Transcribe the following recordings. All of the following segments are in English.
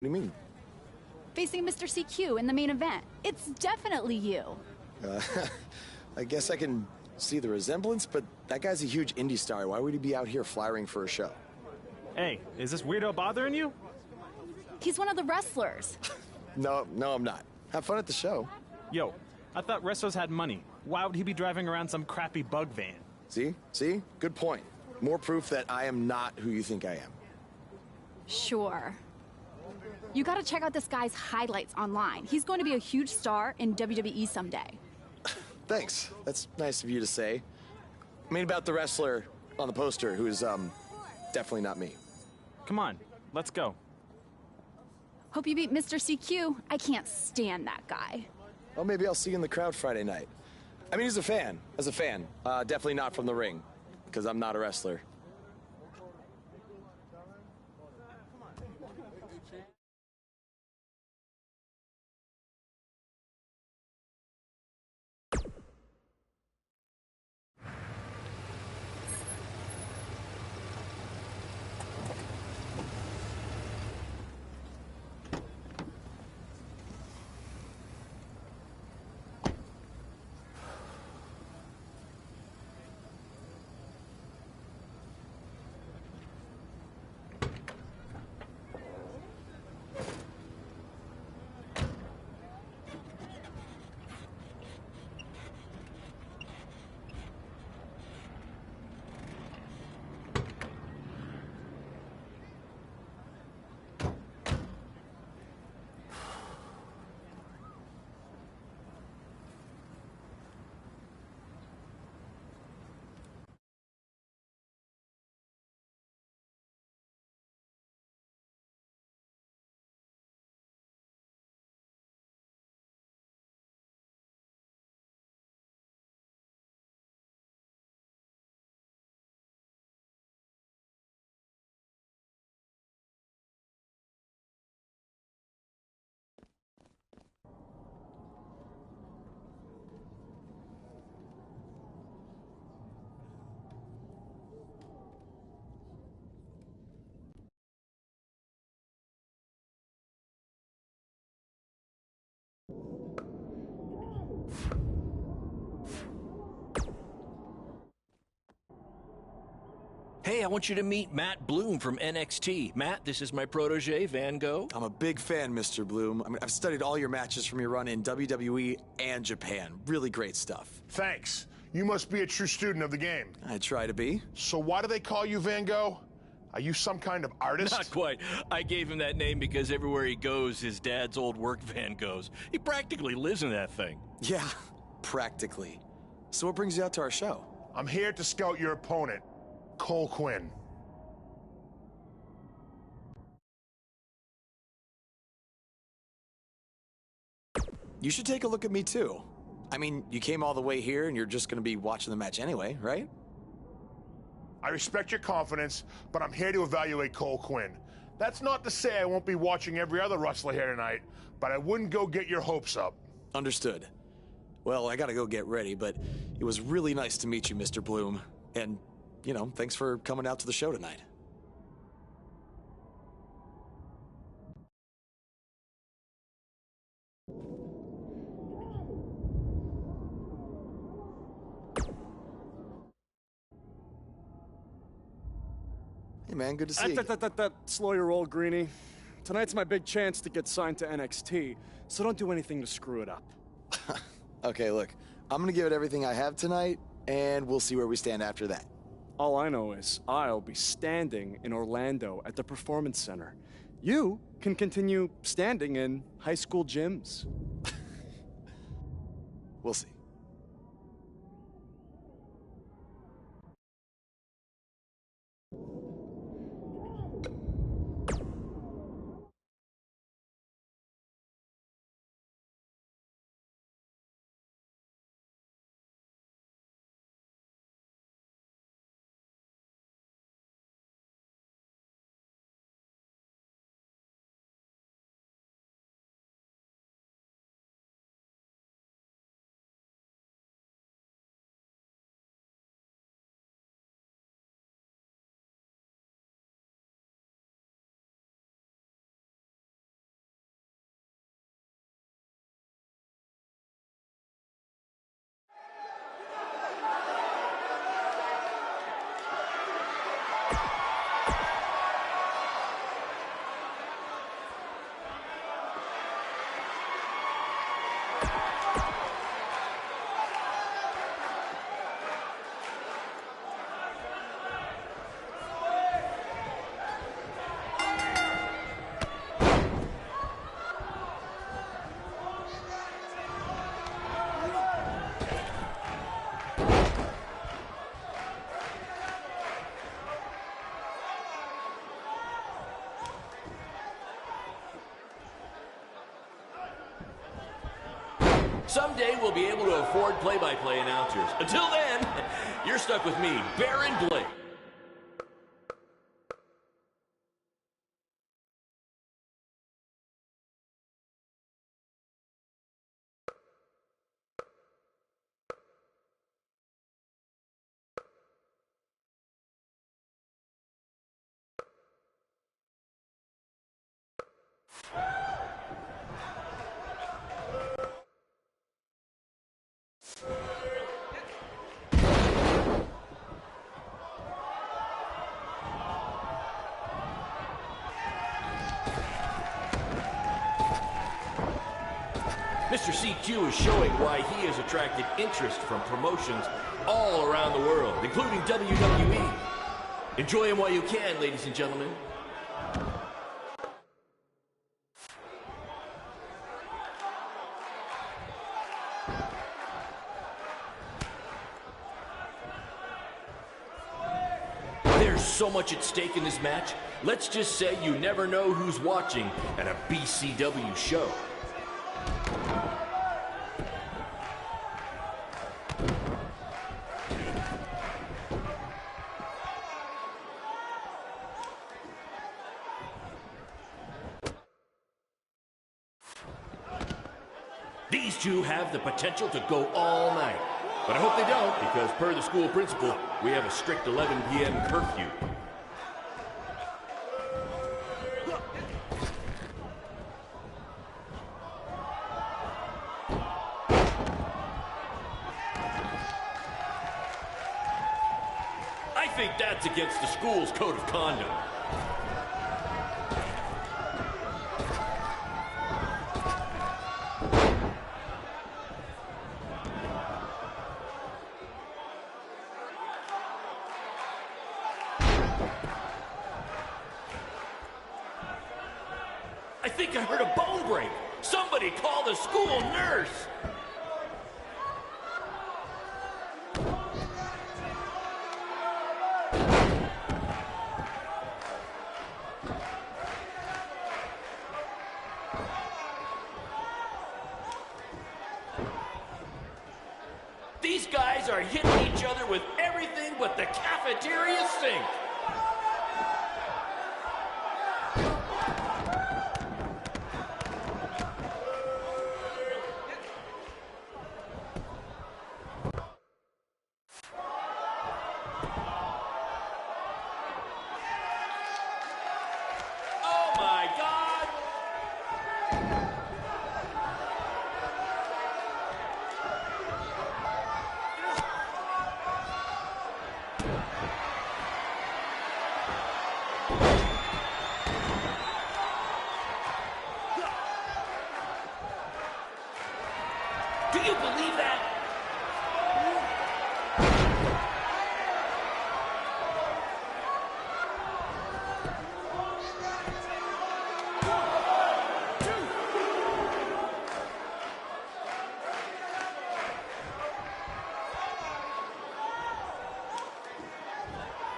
What do you mean? Facing Mr. CQ in the main event. It's definitely you. Uh, I guess I can see the resemblance, but that guy's a huge indie star. Why would he be out here flying for a show? Hey, is this weirdo bothering you? He's one of the wrestlers. No, I'm not. Have fun at the show. Yo, I thought wrestlers had money. Why would he be driving around some crappy bug van? See? Good point. More proof that I am not who you think I am. Sure. You gotta check out this guy's highlights online. He's going to be a huge star in WWE someday. Thanks. That's nice of you to say. I mean about the wrestler on the poster who's, definitely not me. Come on, let's go. Hope you beat Mr. CQ. I can't stand that guy. Well, maybe I'll see you in the crowd Friday night. I mean, as a fan. Definitely not from the ring, because I'm not a wrestler. Hey, I want you to meet Matt Bloom from NXT. Matt, this is my protege, Van Gogh. I'm a big fan, Mr. Bloom. I mean, I've studied all your matches from your run in WWE and Japan. Really great stuff. Thanks. You must be a true student of the game. I try to be. So why do they call you Van Gogh? Are you some kind of artist? Not quite. I gave him that name because everywhere he goes, his dad's old work van goes. He practically lives in that thing. Yeah, practically. So what brings you out to our show? I'm here to scout your opponent, Cole Quinn. You should take a look at me, too. I mean, you came all the way here and you're just gonna be watching the match anyway, right? I respect your confidence, but I'm here to evaluate Cole Quinn. That's not to say I won't be watching every other wrestler here tonight, but I wouldn't go get your hopes up. Understood. Well, I gotta go get ready, but it was really nice to meet you, Mr. Bloom. And, you know, thanks for coming out to the show tonight. Hey, man, good to see you. Slow your roll, Greenie. Tonight's my big chance to get signed to NXT, so don't do anything to screw it up. Okay, look, I'm gonna give it everything I have tonight, and we'll see where we stand after that. All I know is I'll be standing in Orlando at the Performance Center. You can continue standing in high school gyms. We'll see. Someday we'll be able to afford play-by-play announcers. Until then, you're stuck with me, Baron Blake. Mr. CQ is showing why he has attracted interest from promotions all around the world, including WWE. Enjoy him while you can, ladies and gentlemen. There's so much at stake in this match. Let's just say you never know who's watching at a BCW show. These two have the potential to go all night. But I hope they don't, because per the school principal, we have a strict 11 p.m. curfew. I think that's against the school's code of conduct. I think I heard a bone break. Somebody call the school nurse. These guys are hitting each other with everything but the cafeteria sink. Oh my God! Do you believe that?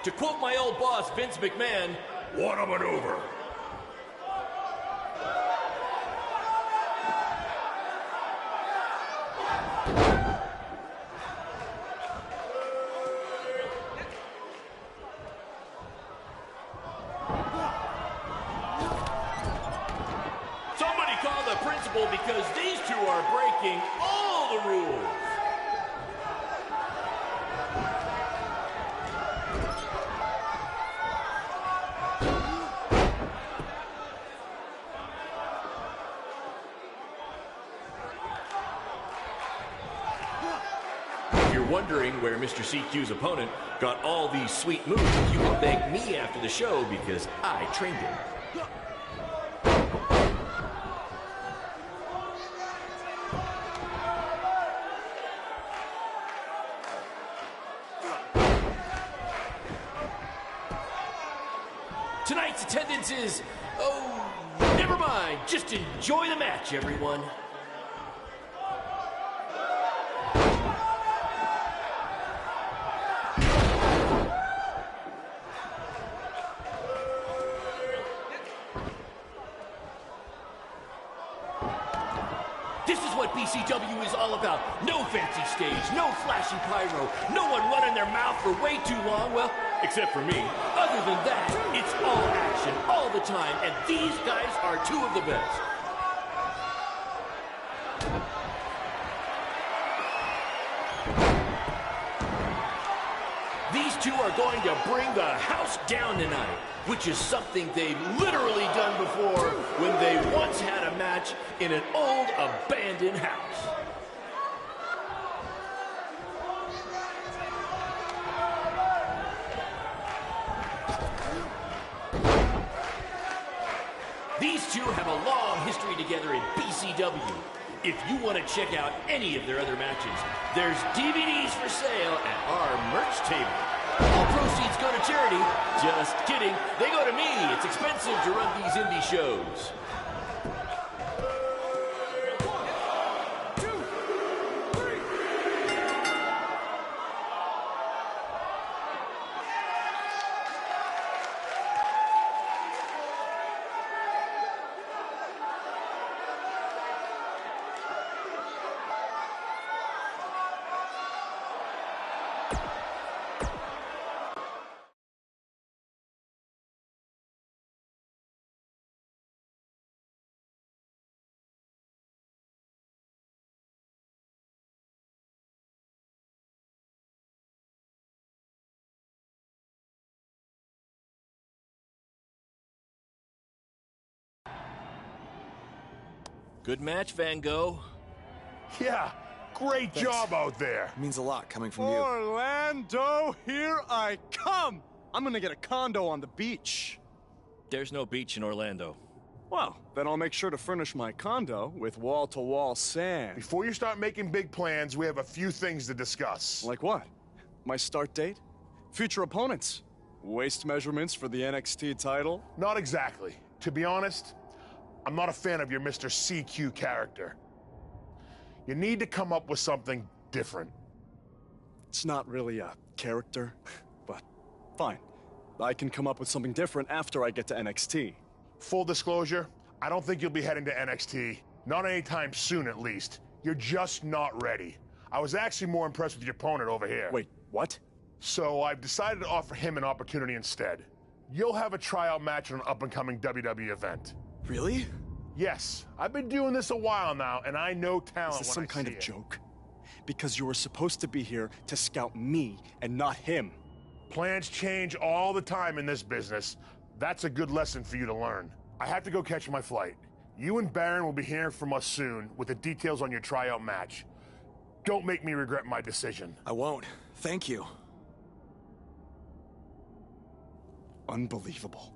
To quote my old boss, Vince McMahon, what a maneuver. Somebody call the principal because these two are breaking all the rules. If you're wondering where Mr. CQ's opponent got all these sweet moves, you can thank me after the show because I trained him. Tonight's attendance is, oh, never mind. Just enjoy the match, everyone. This is what BCW is all about. No fancy stage, no flashing pyro, no one running their mouth for way too long, well, except for me. Other than that, it's all action, all the time, and these guys are two of the best. These two are going to bring the house down tonight, which is something they've literally done before when they once had a match in an old abandoned house. These two have a long history together in BCW. If you want to check out any of their other matches, there's DVDs for sale at our merch table. All proceeds go to charity. Just kidding. They go to me. It's expensive to run these indie shows. Good match, Van Gogh. Yeah, great job out there. It means a lot coming from you. Orlando, here I come! I'm gonna get a condo on the beach. There's no beach in Orlando. Well, then I'll make sure to furnish my condo with wall-to-wall sand. Before you start making big plans, we have a few things to discuss. Like what? My start date? Future opponents? Waist measurements for the NXT title? Not exactly. To be honest, I'm not a fan of your Mr. CQ character. You need to come up with something different. It's not really a character, but fine. I can come up with something different after I get to NXT. Full disclosure, I don't think you'll be heading to NXT. Not anytime soon, at least. You're just not ready. I was actually more impressed with your opponent over here. Wait, what? So I've decided to offer him an opportunity instead. You'll have a tryout match on an up-and-coming WWE event. Really? Yes, I've been doing this a while now, and I know talent Is this when some I kind see of it. joke? Because you were supposed to be here to scout me and not him. Plans change all the time in this business. That's a good lesson for you to learn. I have to go catch my flight. You and Baron will be hearing from us soon with the details on your tryout match. Don't make me regret my decision. I won't. Thank you. Unbelievable.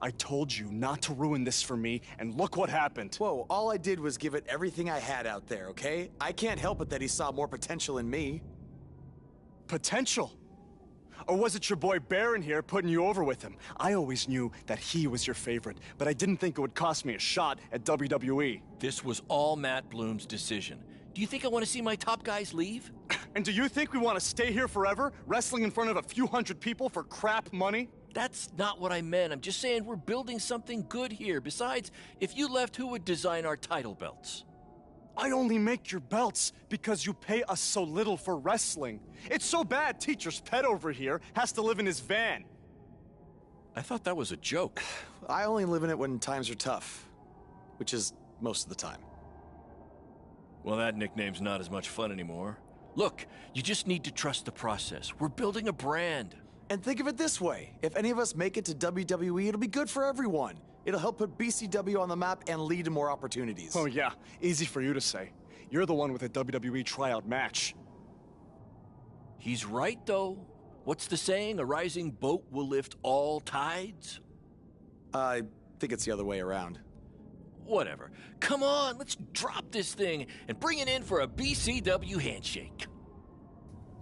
I told you not to ruin this for me, and look what happened. Whoa, all I did was give it everything I had out there, okay? I can't help it that he saw more potential in me. Potential? Or was it your boy Baron here putting you over with him? I always knew that he was your favorite, but I didn't think it would cost me a shot at WWE. This was all Matt Bloom's decision. Do you think I want to see my top guys leave? And do you think we want to stay here forever, wrestling in front of a few hundred people for crap money? That's not what I meant. I'm just saying we're building something good here. Besides, if you left, who would design our title belts? I only make your belts because you pay us so little for wrestling. It's so bad Teacher's pet over here has to live in his van. I thought that was a joke. I only live in it when times are tough, which is most of the time. Well, that nickname's not as much fun anymore. Look, you just need to trust the process. We're building a brand. And think of it this way. If any of us make it to WWE, it'll be good for everyone. It'll help put BCW on the map and lead to more opportunities. Oh yeah, easy for you to say. You're the one with a WWE tryout match. He's right, though. What's the saying? A rising boat will lift all tides? I think it's the other way around. Whatever. Come on, let's drop this thing and bring it in for a BCW handshake.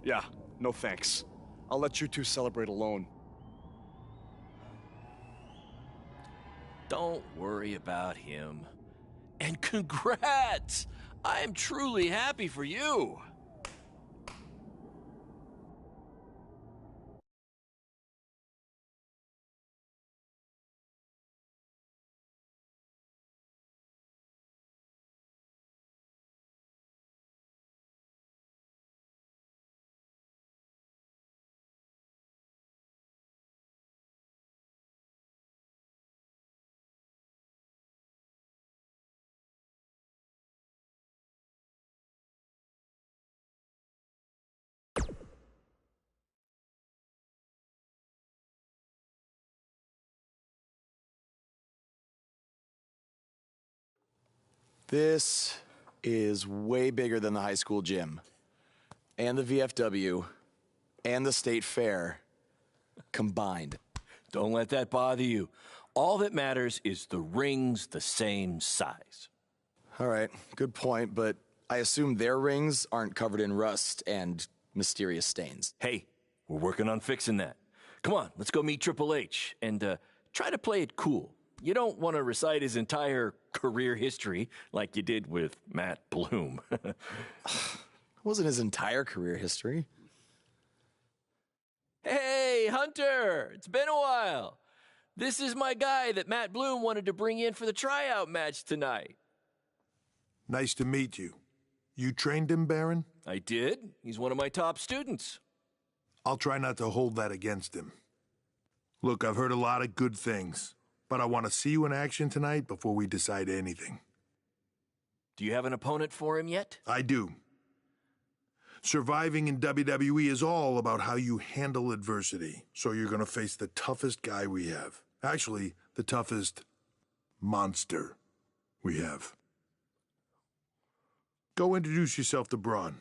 Yeah, no thanks. I'll let you two celebrate alone. Don't worry about him. And congrats! I am truly happy for you. This is way bigger than the high school gym, and the VFW, and the state fair combined. Don't let that bother you. All that matters is the ring's the same size. All right, good point, but I assume their rings aren't covered in rust and mysterious stains. Hey, we're working on fixing that. Come on, let's go meet Triple H and try to play it cool. You don't want to recite his entire career history like you did with Matt Bloom. It wasn't his entire career history. Hey, Hunter! It's been a while. This is my guy that Matt Bloom wanted to bring in for the tryout match tonight. Nice to meet you. You trained him, Baron? I did. He's one of my top students. I'll try not to hold that against him. Look, I've heard a lot of good things, but I want to see you in action tonight before we decide anything. Do you have an opponent for him yet? I do. Surviving in WWE is all about how you handle adversity, so you're going to face the toughest guy we have. Actually, the toughest monster we have. Go introduce yourself to Braun.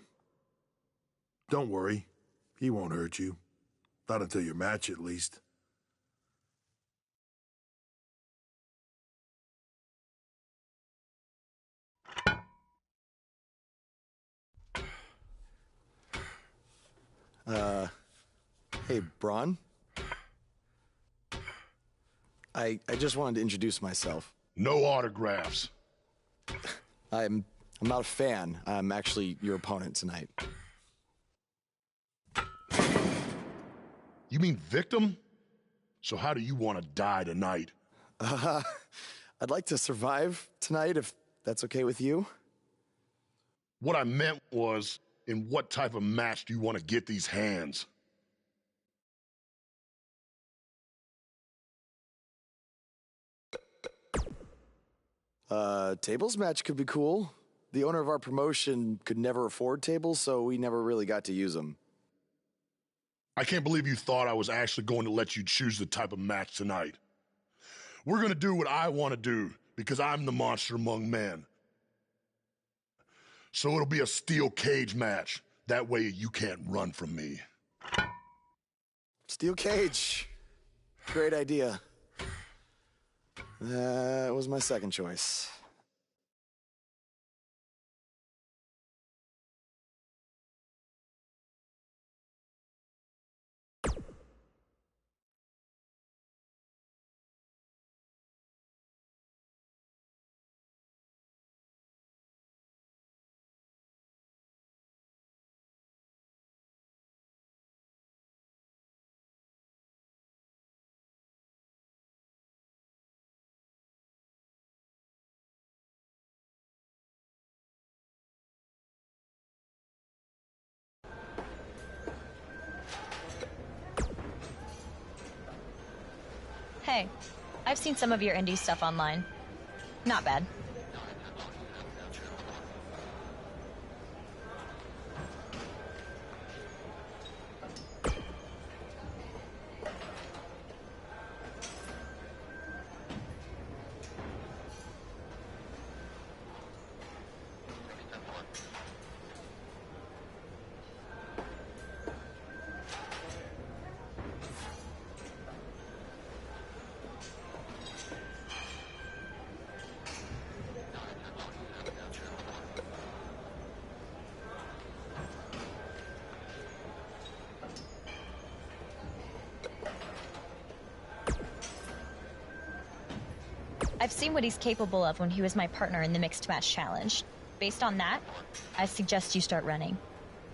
Don't worry, he won't hurt you. Not until your match, at least. Hey, Braun? I just wanted to introduce myself. No autographs. I'm not a fan. I'm actually your opponent tonight. You mean victim? So how do you want to die tonight? I'd like to survive tonight, if that's okay with you. What I meant was, in what type of match do you want to get these hands? Tables match could be cool. The owner of our promotion could never afford tables, so we never really got to use them. I can't believe you thought I was actually going to let you choose the type of match tonight. We're going to do what I want to do, because I'm the monster among men. So it'll be a steel cage match. That way you can't run from me. Steel cage. Great idea. That was my second choice. Hey, I've seen some of your indie stuff online. Not bad. I've seen what he's capable of when he was my partner in the Mixed Match Challenge. Based on that, I suggest you start running.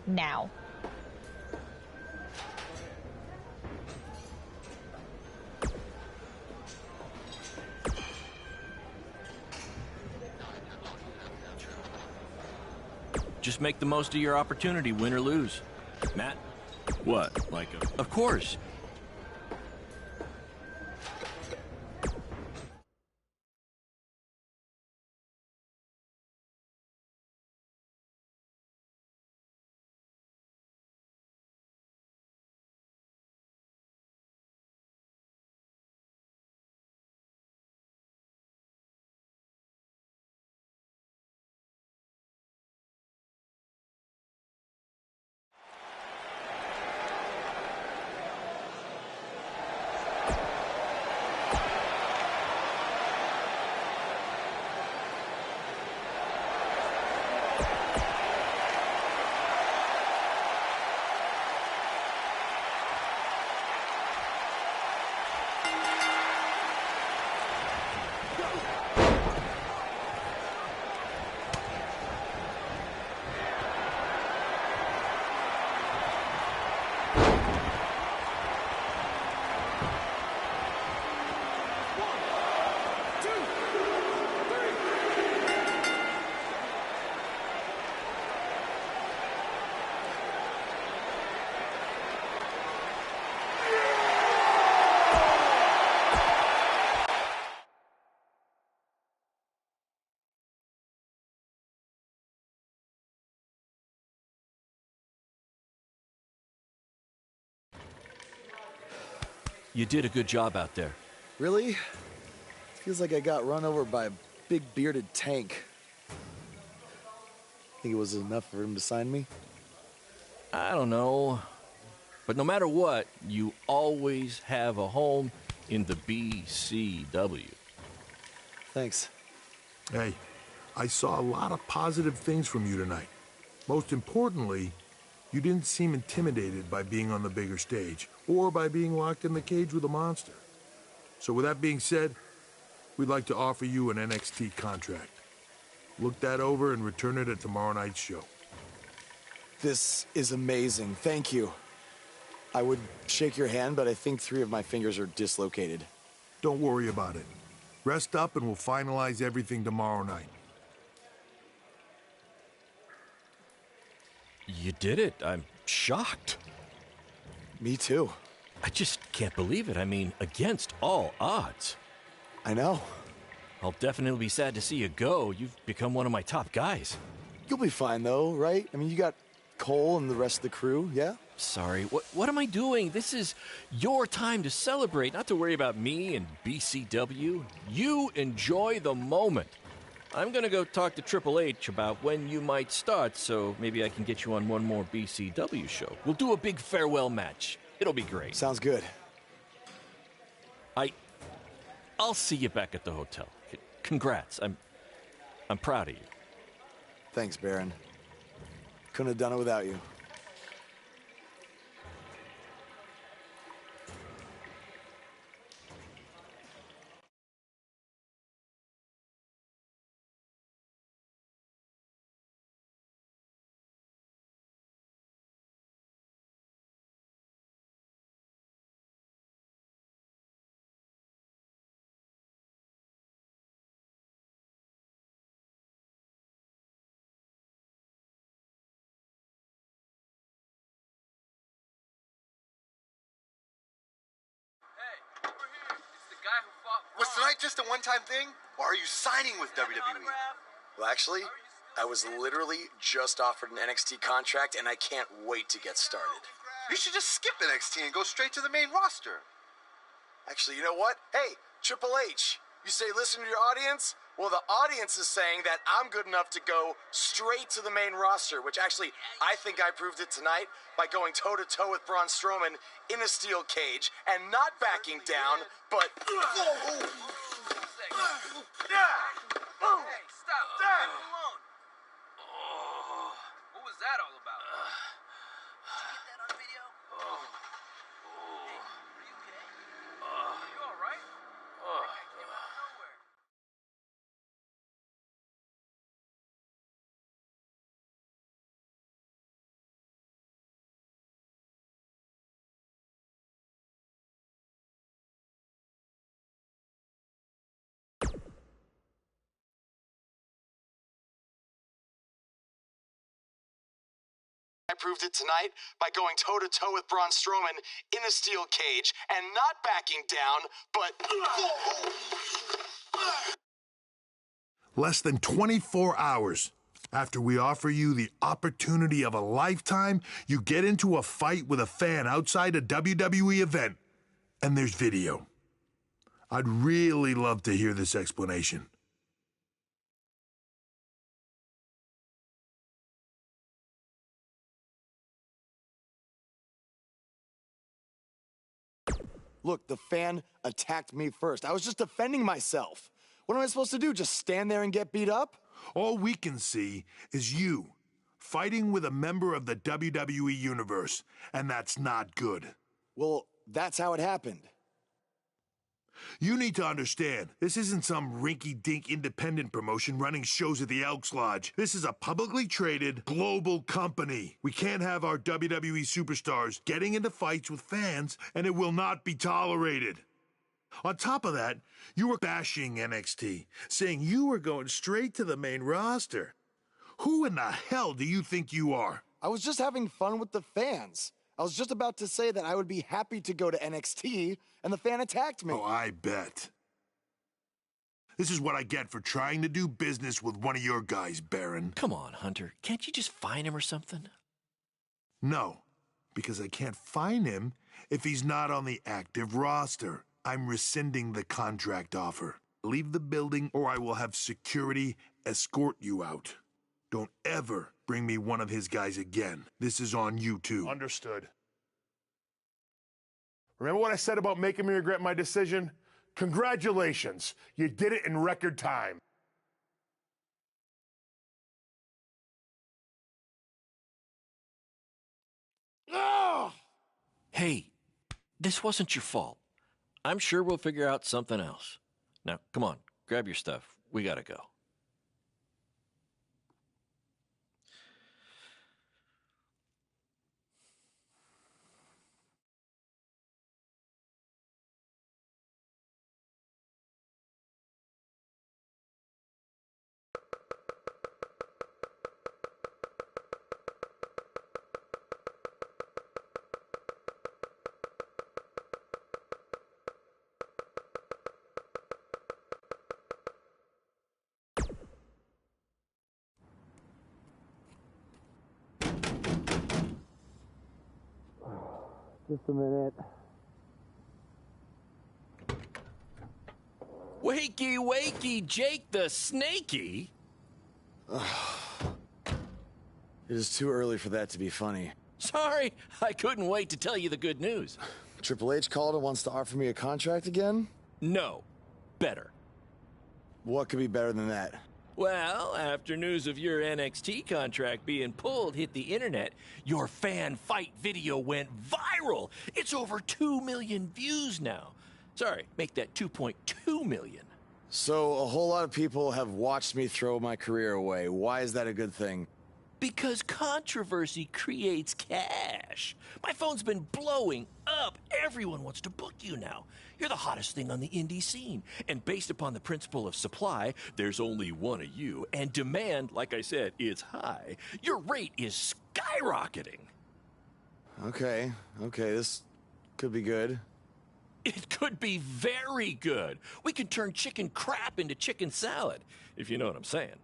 Now. Just make the most of your opportunity, win or lose. Matt? What? Like a... Of course. You did a good job out there. Really? Feels like I got run over by a big bearded tank. Think it was enough for him to sign me? I don't know. But no matter what, you always have a home in the BCW. Thanks. Hey, I saw a lot of positive things from you tonight. Most importantly, you didn't seem intimidated by being on the bigger stage or by being locked in the cage with a monster. So with that being said, we'd like to offer you an NXT contract. Look that over and return it at tomorrow night's show. This is amazing. Thank you. I would shake your hand, but I think 3 of my fingers are dislocated. Don't worry about it. Rest up and we'll finalize everything tomorrow night. You did it. I'm shocked. Me too. I just can't believe it. I mean, against all odds. I know. I'll definitely be sad to see you go. You've become one of my top guys. You'll be fine, though, right? I mean, you got Cole and the rest of the crew, yeah? Sorry, what am I doing? This is your time to celebrate, not to worry about me and BCW. You enjoy the moment. I'm gonna go talk to Triple H about when you might start, so maybe I can get you on one more BCW show. We'll do a big farewell match. It'll be great. Sounds good. I'll see you back at the hotel. Congrats. I'm proud of you. Thanks, Baron. Couldn't have done it without you. Was tonight just a one-time thing, or are you signing with WWE? Well, actually, I was literally just offered an NXT contract, and I can't wait to get started. You should just skip NXT and go straight to the main roster. Actually, you know what? Hey, Triple H, you say listen to your audience? Well, the audience is saying that I'm good enough to go straight to the main roster, which actually, I think I proved it tonight by going toe-to-toe with Braun Strowman in a steel cage and not backing down, but... Hey, stop. Leave him alone. What was that all about? Did you get that on video? Hey, are you okay? Are you all right? That guy came out of nowhere. I proved it tonight by going toe-to-toe with Braun Strowman in a steel cage and not backing down, but... Less than 24 hours after we offer you the opportunity of a lifetime, you get into a fight with a fan outside a WWE event, and there's video. I'd really love to hear this explanation. Look, the fan attacked me first. I was just defending myself. What am I supposed to do, just stand there and get beat up? All we can see is you fighting with a member of the WWE Universe, and that's not good. Well, that's how it happened. You need to understand, this isn't some rinky-dink independent promotion running shows at the Elks Lodge. This is a publicly traded, global company. We can't have our WWE superstars getting into fights with fans, and it will not be tolerated. On top of that, you were bashing NXT, saying you were going straight to the main roster. Who in the hell do you think you are? I was just having fun with the fans. I was just about to say that I would be happy to go to NXT, and the fan attacked me. Oh, I bet. This is what I get for trying to do business with one of your guys, Baron. Come on, Hunter. Can't you just fine him or something? No, because I can't fine him if he's not on the active roster. I'm rescinding the contract offer. Leave the building or I will have security escort you out. Don't ever bring me one of his guys again. This is on you too. Understood. Remember what I said about making me regret my decision? Congratulations. You did it in record time. Oh! Hey, this wasn't your fault. I'm sure we'll figure out something else. Now, come on, grab your stuff. We gotta go. Just a minute. Wakey, wakey, Jake the Snakey. It is too early for that to be funny. Sorry, I couldn't wait to tell you the good news. Triple H called and wants to offer me a contract again? No, better. What could be better than that? Well, after news of your NXT contract being pulled hit the internet, your fan fight video went viral. It's over 2 million views now. Sorry, make that 2.2 million. So a whole lot of people have watched me throw my career away. Why is that a good thing? Because controversy creates cash. My phone's been blowing up. Everyone wants to book you now. You're the hottest thing on the indie scene. And based upon the principle of supply, there's only one of you. And demand, like I said, is high. Your rate is skyrocketing. Okay, this could be good. It could be very good. We can turn chicken crap into chicken salad, if you know what I'm saying.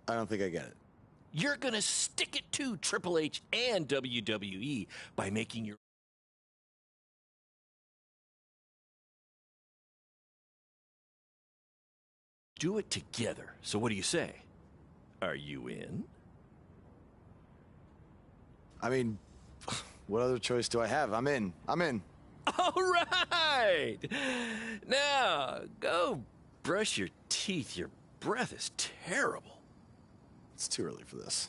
I don't think I get it. You're gonna stick it to Triple H and WWE by making your... Do it together. So what do you say? Are you in? I mean, what other choice do I have? I'm in. All right! Now, go brush your teeth. Your breath is terrible. It's too early for this.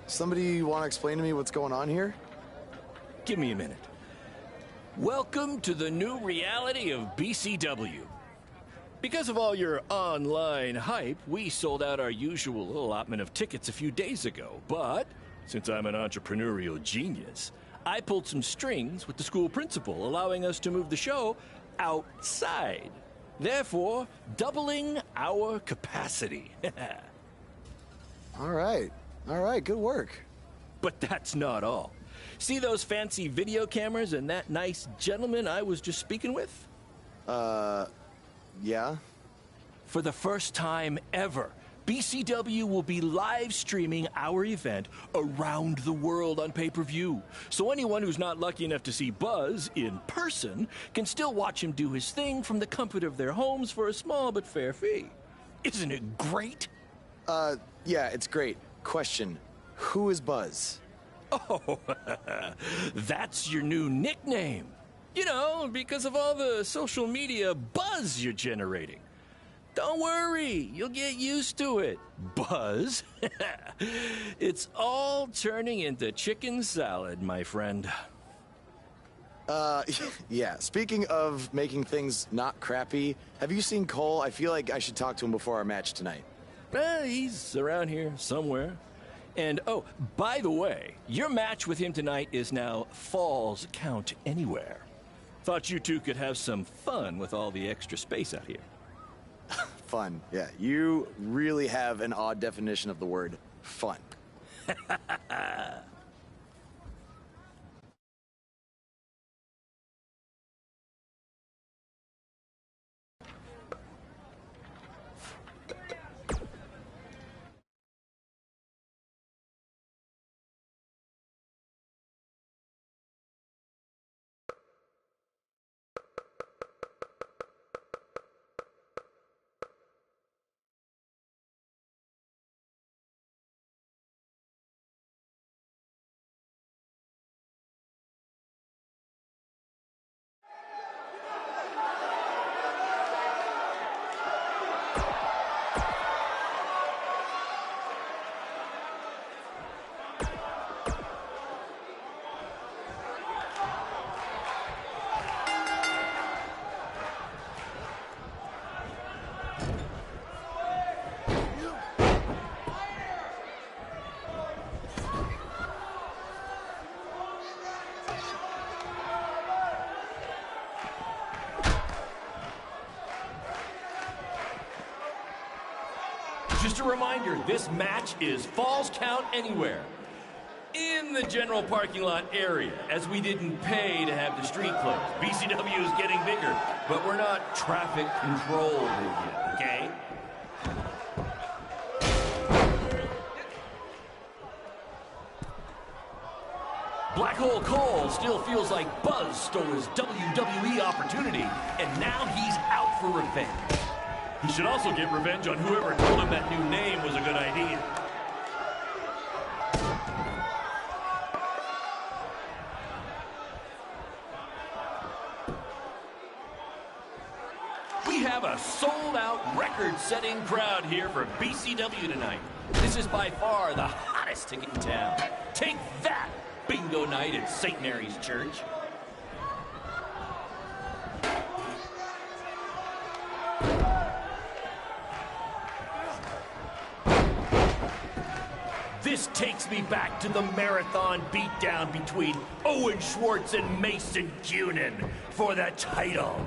Somebody want to explain to me what's going on here? Give me a minute. Welcome to the new reality of BCW. Because of all your online hype, we sold out our usual allotment of tickets a few days ago. But since I'm an entrepreneurial genius, I pulled some strings with the school principal, allowing us to move the show outside. Therefore, doubling our capacity. All right, good work. But that's not all. See those fancy video cameras and that nice gentleman I was just speaking with? Yeah? For the first time ever, BCW will be live streaming our event around the world on pay-per-view. So anyone who's not lucky enough to see Buzz in person can still watch him do his thing from the comfort of their homes for a small but fair fee. Isn't it great? Yeah, it's great. Question, who is Buzz? Oh, that's your new nickname. You know, because of all the social media buzz you're generating. Don't worry, you'll get used to it. Buzz? It's all turning into chicken salad, my friend. Yeah, speaking of making things not crappy, have you seen Cole? I feel like I should talk to him before our match tonight. He's around here somewhere. And, oh, by the way, your match with him tonight is now Falls Count Anywhere. Thought you two could have some fun with all the extra space out here. Fun, yeah. You really have an odd definition of the word fun. Just a reminder, this match is Falls Count Anywhere. In the general parking lot area, as we didn't pay to have the street closed. BCW is getting bigger, but we're not traffic controlled yet, okay? Black Hole Cole still feels like Buzz stole his WWE opportunity, and now he's out for revenge. He should also get revenge on whoever told him that new name was a good idea. We have a sold-out, record-setting crowd here for BCW tonight. This is by far the hottest ticket in town. Take that, bingo night at St. Mary's Church. This takes me back to the marathon beatdown between Owen Schwartz and Mason Cunin for the title.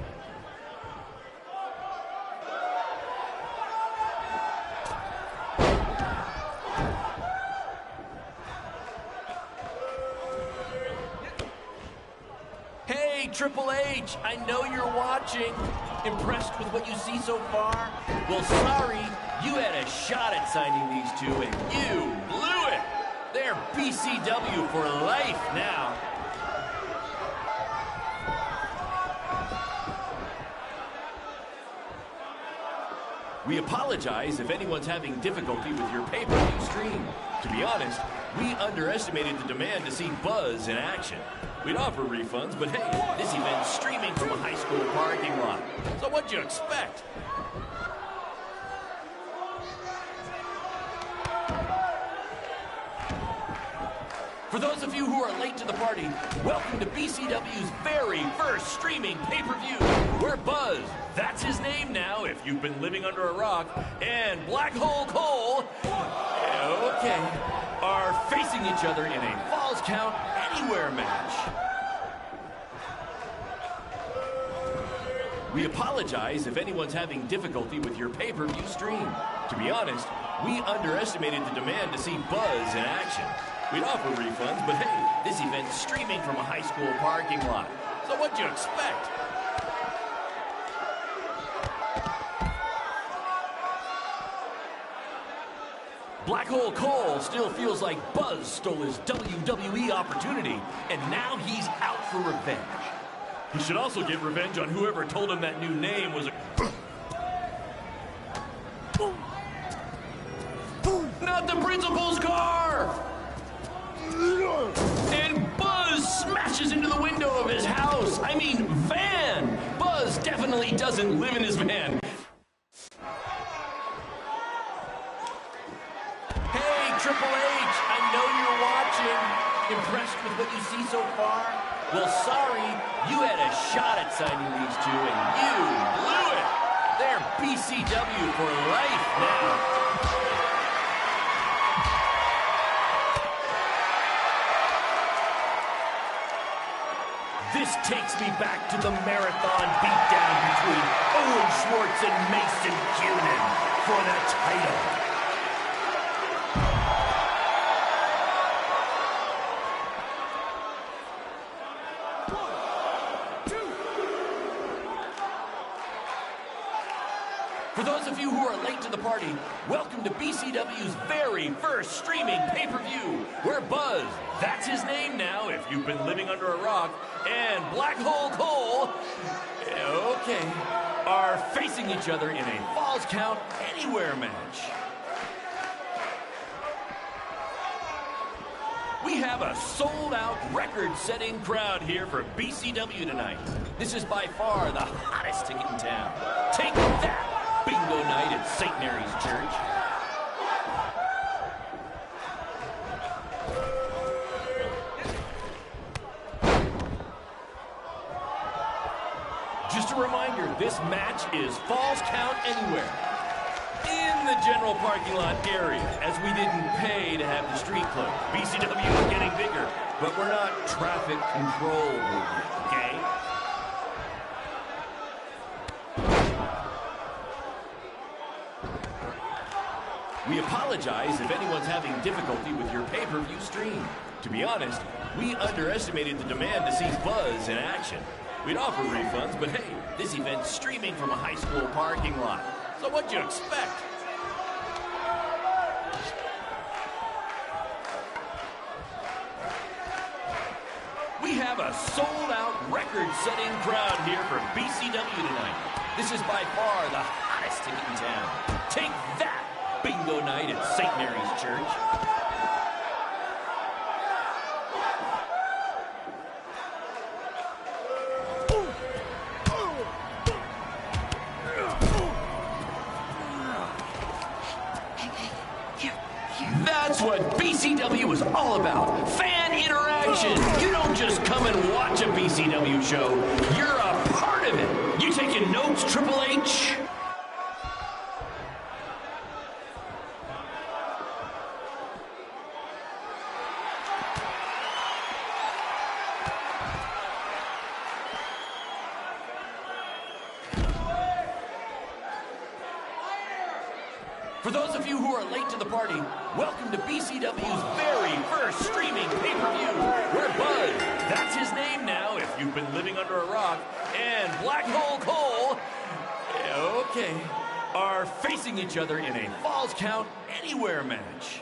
Hey, Triple H, I know you're watching. Impressed with what you see so far? Well, sorry, you had a shot at signing these two, and you blew it. They're BCW for life now. We apologize if anyone's having difficulty with your pay-per-view stream. To be honest, we underestimated the demand to see Buzz in action. We'd offer refunds, but hey, this event's streaming from a high school parking lot. So what'd you expect? For those of you who are late to the party, welcome to BCW's very first streaming pay-per-view. We're Buzz, that's his name now if you've been living under a rock, and Black Hole Cole, okay, are facing each other in a Falls Count Anywhere match. We apologize if anyone's having difficulty with your pay-per-view stream. To be honest, we underestimated the demand to see Buzz in action. We'd offer refunds, but hey, this event's streaming from a high school parking lot. So what'd you expect? Black Hole Cole still feels like Buzz stole his WWE opportunity, and now he's out for revenge. He should also get revenge on whoever told him that new name was a... Not the principal's car! And Buzz smashes into the window of his house. I mean, van. Buzz definitely doesn't live in his van. Hey, Triple H, I know you're watching. Impressed with what you see so far? Well, sorry, you had a shot at signing these two, and you blew it. They're BCW for life now. This takes me back to the marathon beatdown between Owen Schwartz and Mason Cunin for the title. For those of you who are late to the party, welcome to BCW's very first streaming pay-per-view, where Buzz, that's his name now if you've been living under a rock, and Black Hole Cole, okay, are facing each other in a Falls Count Anywhere match. We have a sold-out, record-setting crowd here for BCW tonight. This is by far the hottest ticket in town. Take that! Bingo night at St. Mary's Church. Just a reminder, this match is Falls Count Anywhere. In the general parking lot area, as we didn't pay to have the street closed. BCW is getting bigger, but we're not traffic control movement, okay? We apologize if anyone's having difficulty with your pay-per-view stream. To be honest, we underestimated the demand to see Buzz in action. We'd offer refunds, but hey, this event's streaming from a high school parking lot. So what'd you expect? We have a sold-out, record-setting crowd here for BCW tonight. This is by far the hottest ticket in town. Take that! Bingo night at St. Mary's Church. That's what BCW is all about. Fan interaction. You don't just come and watch a BCW show. You're a part of it. You taking notes, Triple H? For those of you who are late to the party, welcome to BCW's very first streaming pay-per-view, where Buzz, that's his name now if you've been living under a rock, and Black Hole Cole, okay, are facing each other in a Falls Count Anywhere match.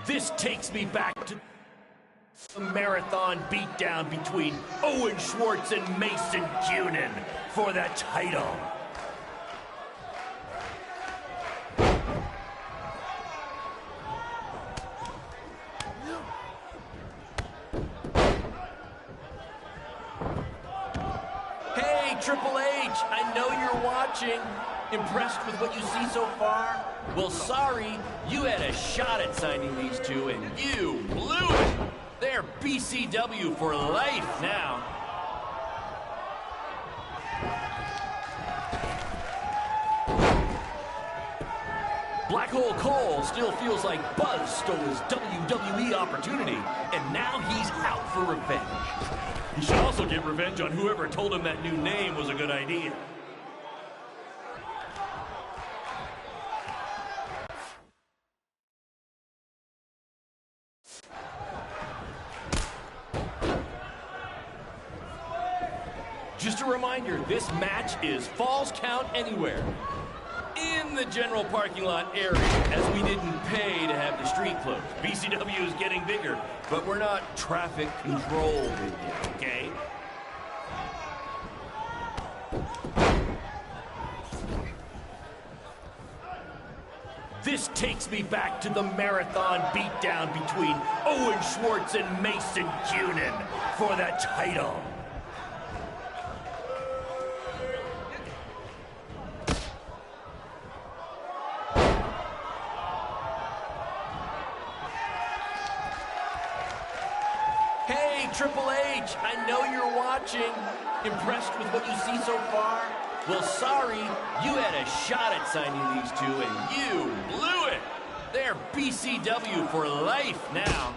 This takes me back to the marathon beatdown between Owen Schwartz and Mason Cunin for the title. Hey, Triple H, I know you're watching. Impressed with what you see so far? Well, sorry, you had a shot at signing these two, and you blew it. They're BCW for life now. Black Hole Cole still feels like Buzz stole his WWE opportunity, and now he's out for revenge. He should also get revenge on whoever told him that new name was a good idea. Just a reminder, this match is Falls Count Anywhere. In the general parking lot area, as we didn't pay to have the street closed. BCW is getting bigger, but we're not traffic controlled yet, okay? This takes me back to the marathon beatdown between Owen Schwartz and Mason Cunin for the title. Hey, Triple H, I know you're watching. Impressed with what you see so far? Well, sorry, you had a shot at signing these two, and you blew it. They're BCW for life now.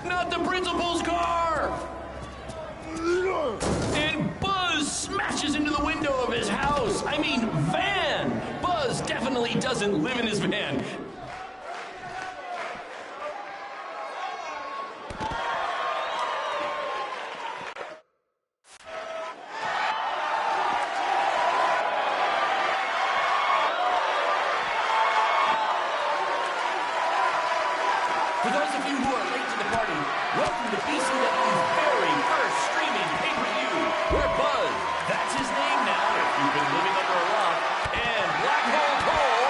Not the principal's car! And Buzz smashes into the window of his house. I mean, van. Buzz definitely doesn't live in his van. For those of you who are late to the party, welcome to BCW's very first streaming pay-per-view, where Buzz, that's his name now if you've been living under a rock, and Black Hole Cole,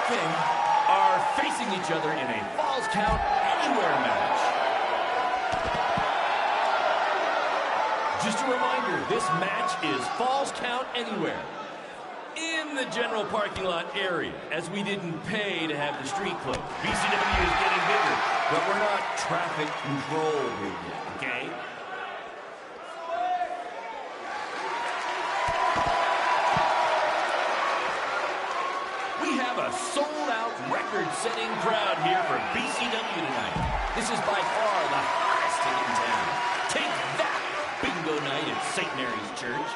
okay, are facing each other in a Falls Count Anywhere match. Just a reminder, this match is Falls Count Anywhere. In the general parking lot area, as we didn't pay to have the street closed. BCW is getting bigger, but we're not traffic controlled here yet, okay? We have a sold-out, record-setting crowd here for BCW tonight. This is by far the hottest thing in town. Take that, bingo night at St. Mary's Church.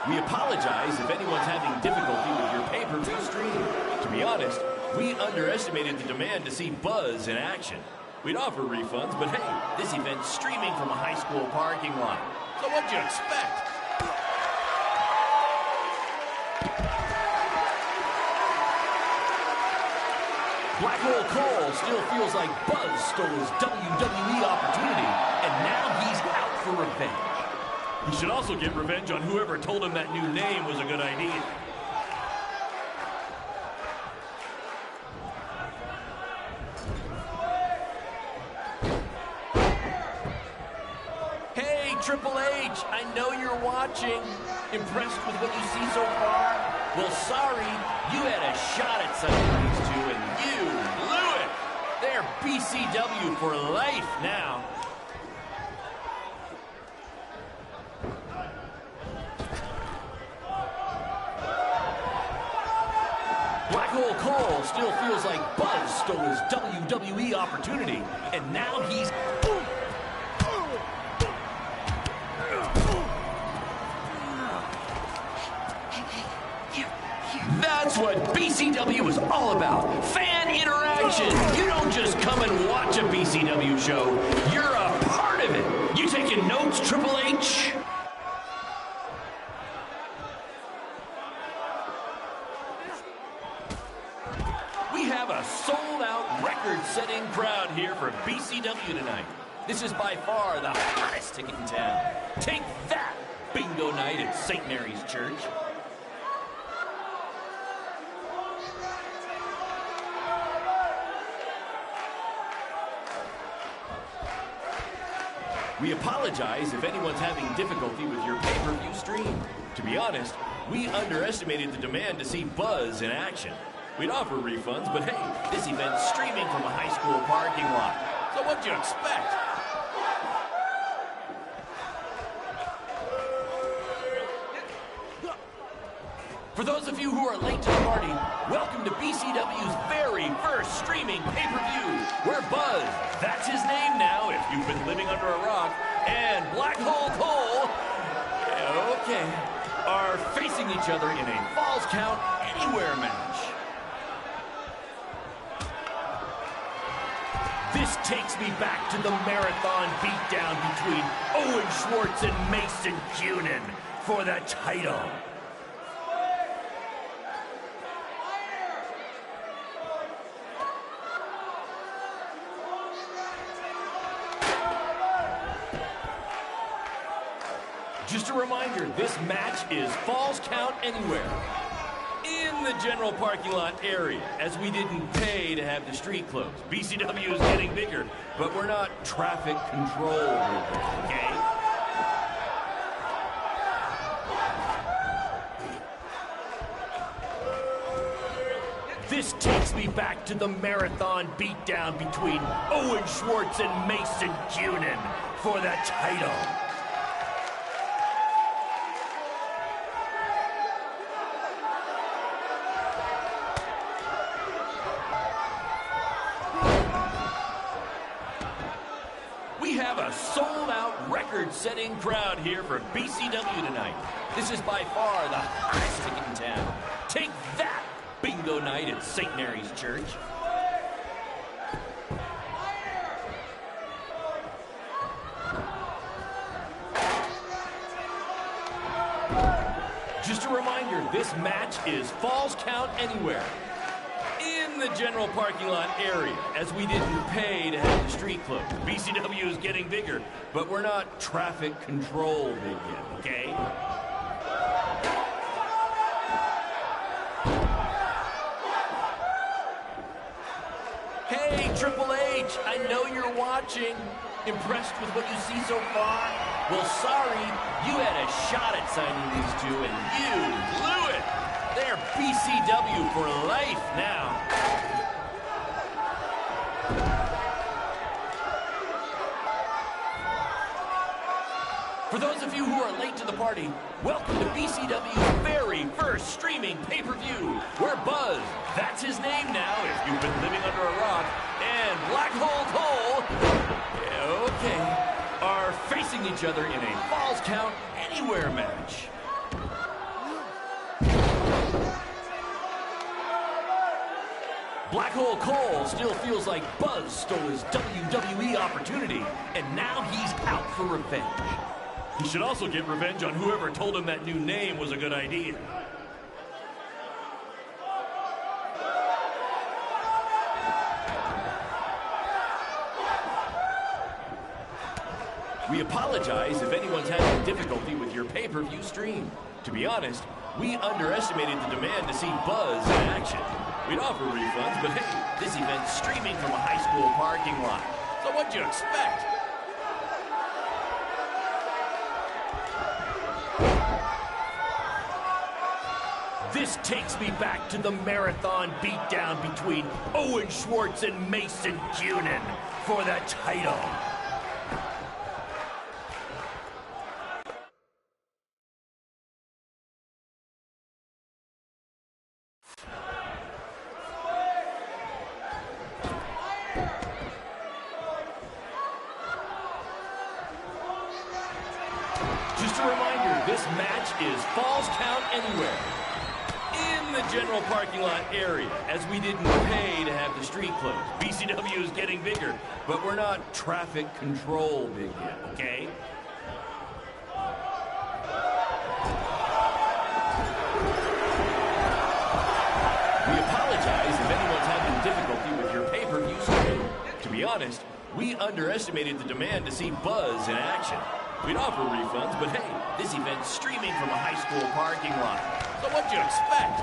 We apologize if anyone's having difficulty with your pay-per-view stream. To be honest, we underestimated the demand to see Buzz in action. We'd offer refunds, but hey, this event's streaming from a high school parking lot. So what'd you expect? Black Hole Cole still feels like Buzz stole his WWE opportunity, and now he's out for revenge. He should also get revenge on whoever told him that new name was a good idea. Hey, Triple H, I know you're watching. Impressed with what you see so far? Well, sorry, you had a shot at signing these two, and you blew it. They're BCW for life now. Black Hole Cole still feels like Buzz stole his WWE opportunity, and now he's... That's what BCW is all about. Fan interaction. You don't just come and watch a BCW show. You're a part of it. You taking notes, Triple H? We have a sold-out, record-setting crowd here for BCW tonight. This is by far the hottest ticket in town. Take that, bingo night at St. Mary's Church. We apologize if anyone's having difficulty with your pay-per-view stream. To be honest, we underestimated the demand to see Buzz in action. We'd offer refunds, but hey, this event's streaming from a high school parking lot. So what'd you expect? For those of you who are late to the party, welcome to BCW's very first streaming pay-per-view, where Buzz, that's his name now if you've been living under a rock, and Black Hole Cole, okay, are facing each other in a Falls Count Anywhere match. This takes me back to the marathon beatdown between Owen Schwartz and Mason Cunin for the title. Just a reminder, this match is Falls Count Anywhere. In the general parking lot area, as we didn't pay to have the street closed. BCW is getting bigger, but we're not traffic control, okay? This takes me back to the marathon beatdown between Owen Schwartz and Mason Cunin for the title. We have a sold-out, record-setting crowd here for BCW tonight. This is by far the hottest ticket in town. Take that, bingo night at St. Mary's Church. Just a reminder, this match is Falls Count Anywhere. In the general parking lot area, as we didn't pay to have the street closed. BCW is getting bigger, but we're not traffic control big yet, okay? Hey, Triple H, I know you're watching. Impressed with what you see so far? Well, sorry, you had a shot at signing these two, and you blew it. They're BCW for life now. For those of you who are late to the party, welcome to BCW's very first streaming pay-per-view, where Buzz, that's his name now if you've been living under a rock, and Black Hole Cole, okay, are facing each other in a Falls Count Anywhere match. Black Hole Cole still feels like Buzz stole his WWE opportunity, and now he's out for revenge. He should also get revenge on whoever told him that new name was a good idea. We apologize if anyone's having difficulty with your pay-per-view stream. To be honest, we underestimated the demand to see Buzz in action. We'd offer refunds, but hey, this event's streaming from a high school parking lot. So what'd you expect? This takes me back to the marathon beatdown between Owen Schwartz and Mason Cunin for the title. Just a reminder, this match is Falls Count Anywhere. In the general parking lot area, as we didn't pay to have the street closed. BCW is getting bigger, but we're not traffic control big yet, okay? We apologize if anyone's having difficulty with your pay-per-view stream. To be honest, we underestimated the demand to see Buzz in action. We'd offer refunds, but hey, this event's streaming from a high school parking lot. So what'd you expect?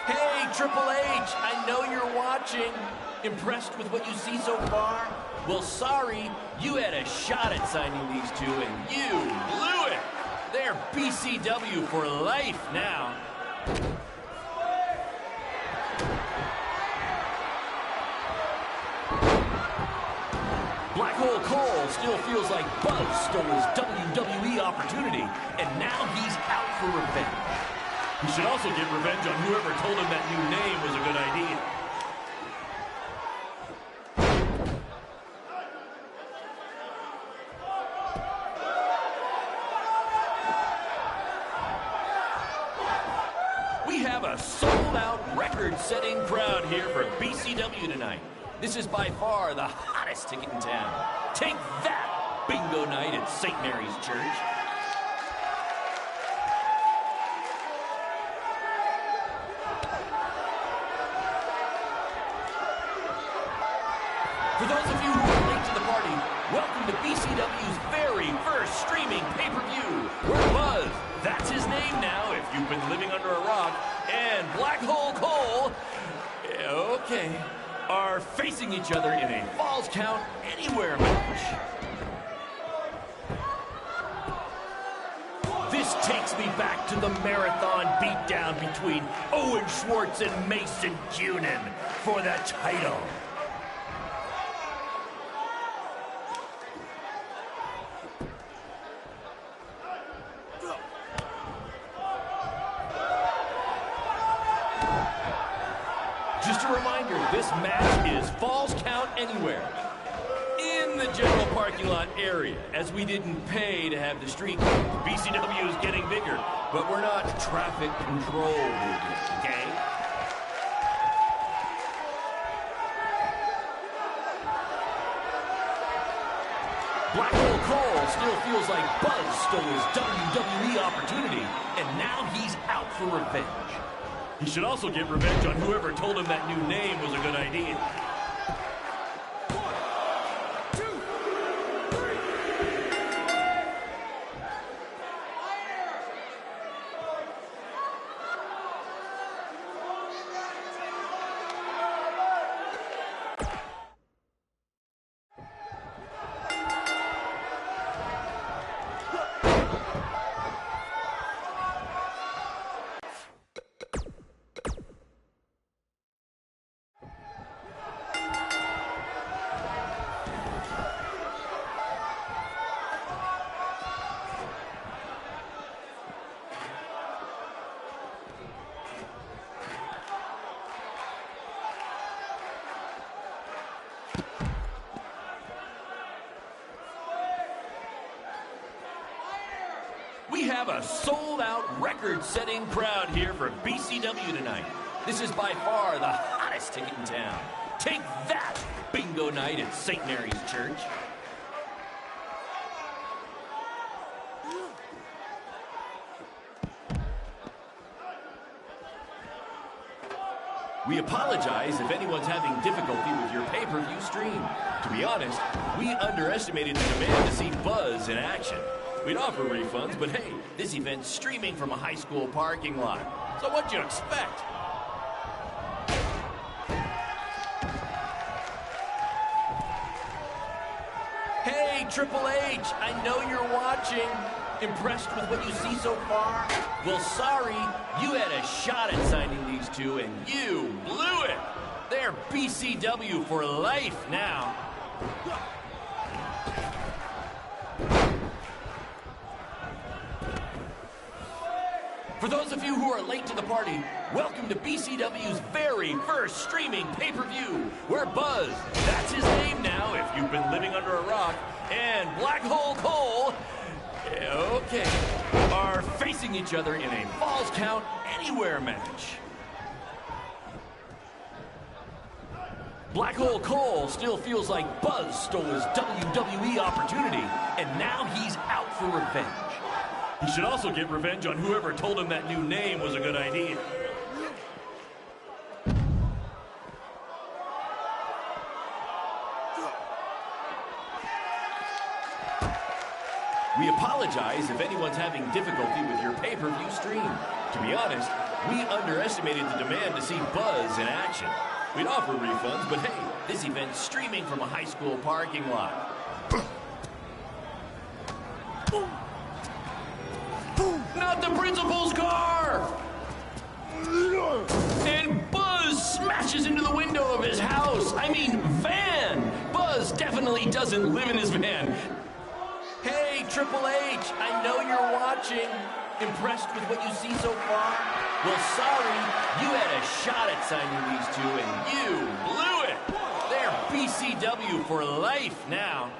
Hey, Triple H, I know you're watching. Impressed with what you see so far? Well, sorry, you had a shot at signing these two, and you blew it. They're BCW for life now. Black Hole Cole still feels like Buzz stole his WWE opportunity, and now he's out for revenge. He should also get revenge on whoever told him that new name was a good idea. We have a sold-out, record-setting crowd here for BCW tonight. This is by far the hottest ticket in town. Take that, bingo night at St. Mary's Church. For those of you who are late to the party, welcome to BCW's very first streaming pay-per-view. We're Buzz, that's his name now if you've been living under a rock, and Black Hole Cole, okay, are facing each other in a Falls Count Anywhere match. This takes me back to the marathon beatdown between Owen Schwartz and Mason Cunin for the title. Just a reminder, this match is Falls Count Anywhere in the general parking lot area, as we didn't pay to have the street closed. BCW is getting bigger, but we're not traffic controlled, okay? Black Hole Cole still feels like Buzz stole his WWE opportunity, and now he's out for revenge. He should also get revenge on whoever told him that new name was a good idea. We have a sold-out, record-setting crowd here for BCW tonight. This is by far the hottest ticket in town. Take that, bingo night at St. Mary's Church. We apologize if anyone's having difficulty with your pay-per-view stream. To be honest, we underestimated the demand to see Buzz in action. We'd offer refunds, but hey, this event's streaming from a high school parking lot. So what'd you expect? Hey, Triple H, I know you're watching. Impressed with what you see so far? Well, sorry, you had a shot at signing these two, and you blew it. They're BCW for life now. For those of you who are late to the party, welcome to BCW's very first streaming pay-per-view. We're Buzz, that's his name now if you've been living under a rock, and Black Hole Cole, okay, are facing each other in a Falls Count Anywhere match. Black Hole Cole still feels like Buzz stole his WWE opportunity, and now he's out for revenge. He should also get revenge on whoever told him that new name was a good idea. We apologize if anyone's having difficulty with your pay-per-view stream. To be honest, we underestimated the demand to see Buzz in action. We'd offer refunds, but hey, this event's streaming from a high school parking lot. Not the principal's car! And Buzz smashes into the window of his house. I mean, van! Buzz definitely doesn't live in his van. Hey, Triple H, I know you're watching. Impressed with what you see so far? Well, sorry, you had a shot at signing these two, and you blew it. They're BCW for life now.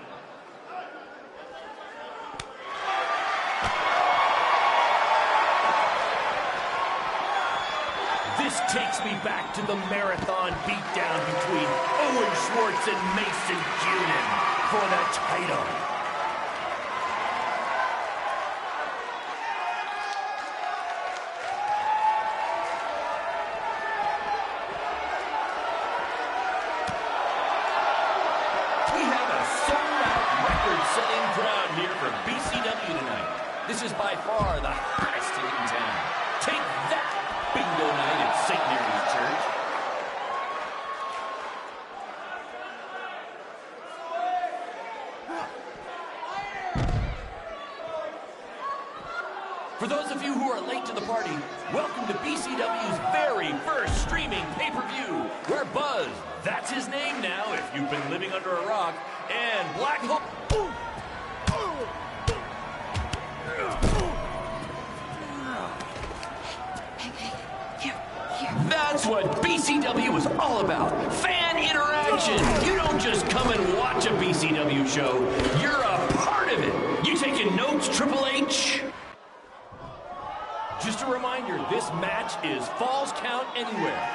This takes me back to the marathon beatdown between Owen Schwartz and Mason Cunin for the title. We have a sold-out, record-setting crowd here for BCW tonight. This is by far the hottest hit in town. Take that! Bingo night at St. Mary's Church. For those of you who are late to the party, welcome to BCW's very first streaming pay-per-view, where Buzz, that's his name now if you've been living under a rock, and Black Hole... That's what BCW is all about. Fan interaction. You don't just come and watch a BCW show. You're a part of it. You taking notes, Triple H? Just a reminder, this match is Falls Count Anywhere.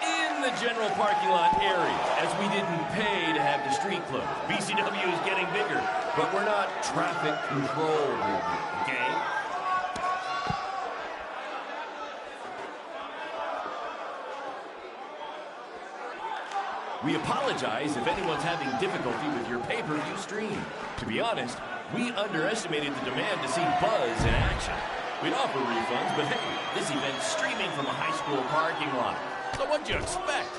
In the general parking lot area, as we didn't pay to have the street closed. BCW is getting bigger, but we're not traffic control, okay? We apologize if anyone's having difficulty with your pay-per-view stream. To be honest, we underestimated the demand to see Buzz in action. We'd offer refunds, but hey, this event's streaming from a high school parking lot. So what'd you expect?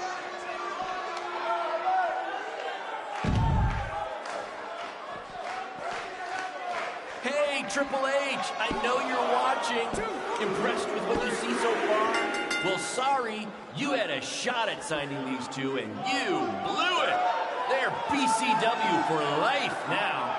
Hey, Triple H, I know you're watching. Impressed with what you see so far? Well, sorry, you had a shot at signing these two, and you blew it. They're BCW for life now.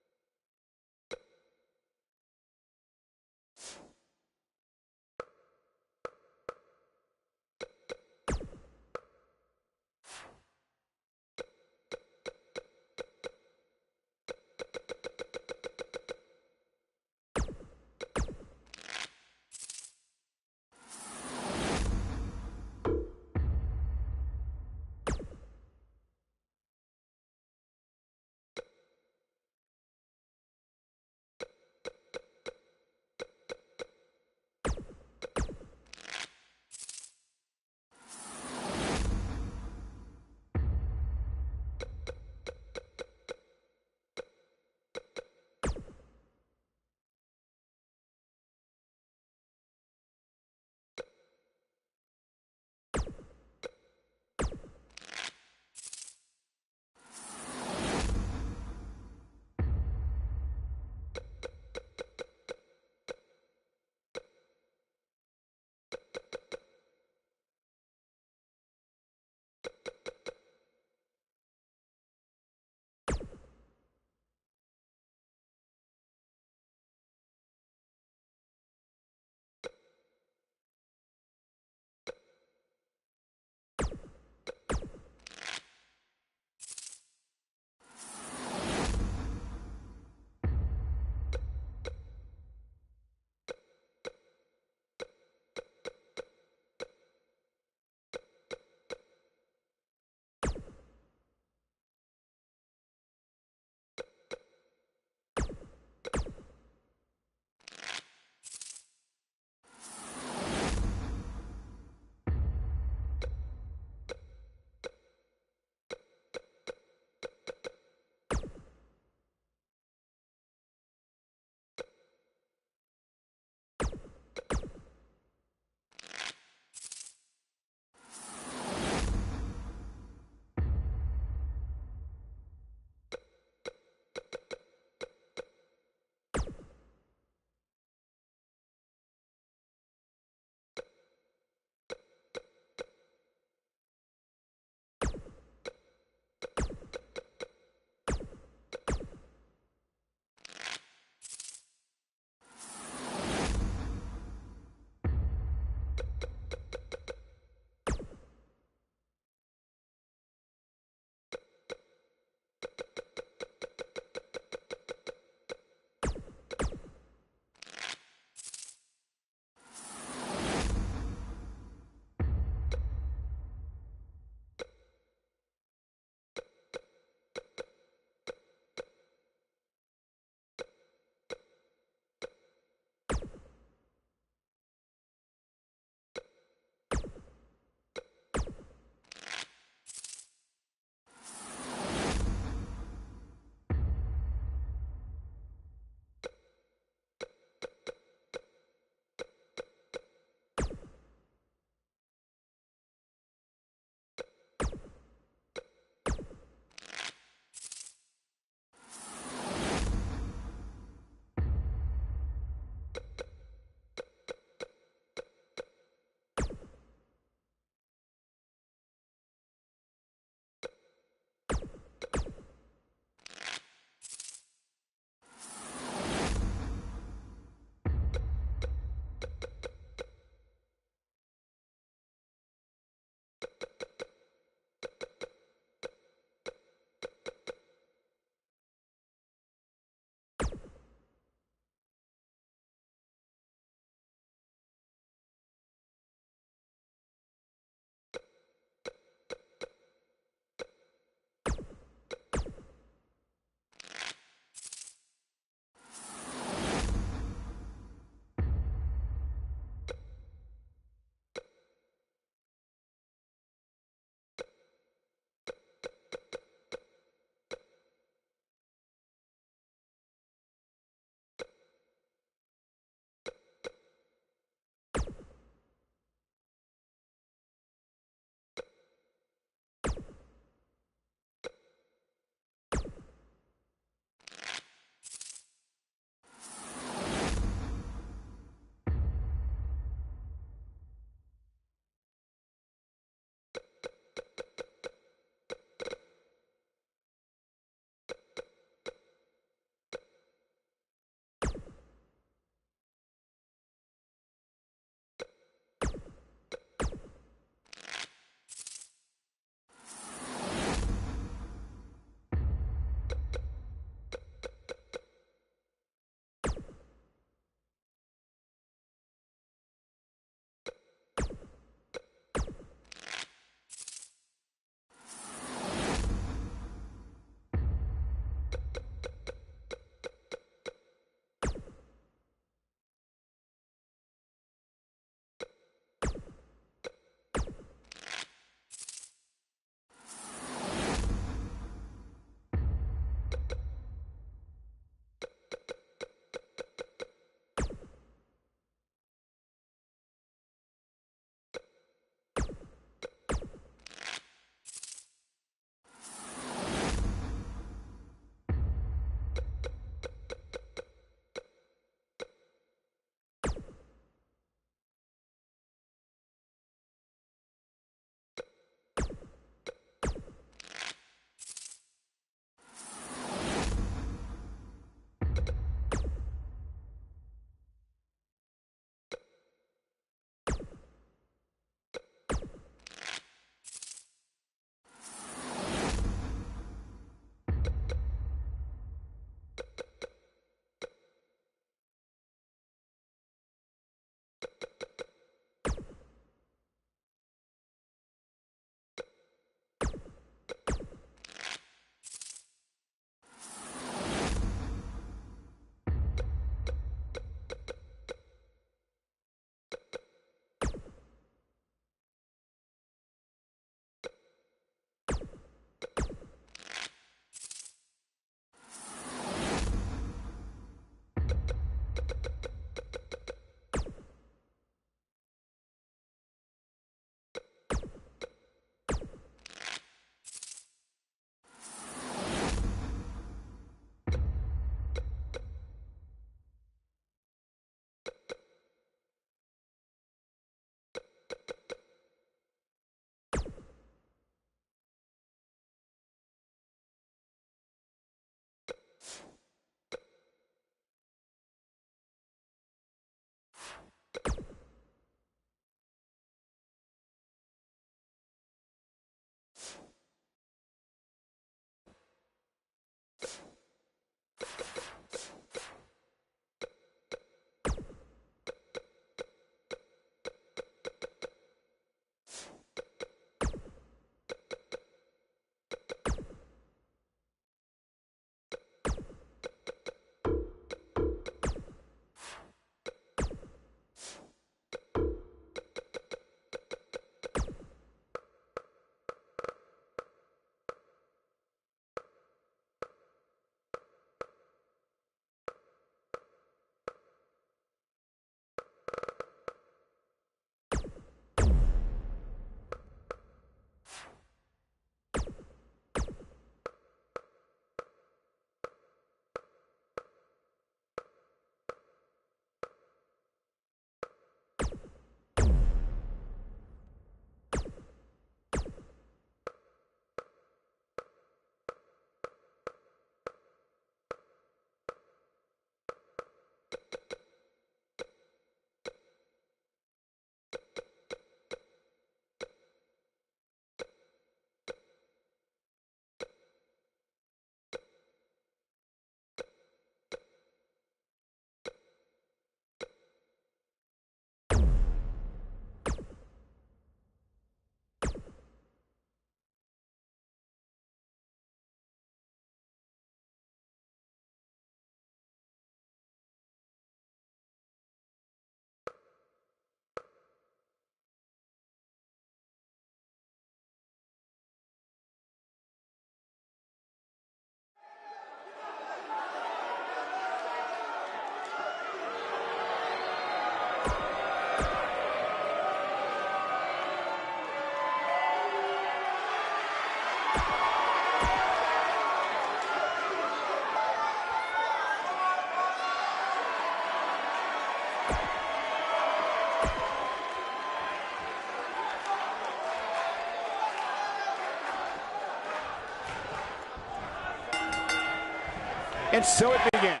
And so it began.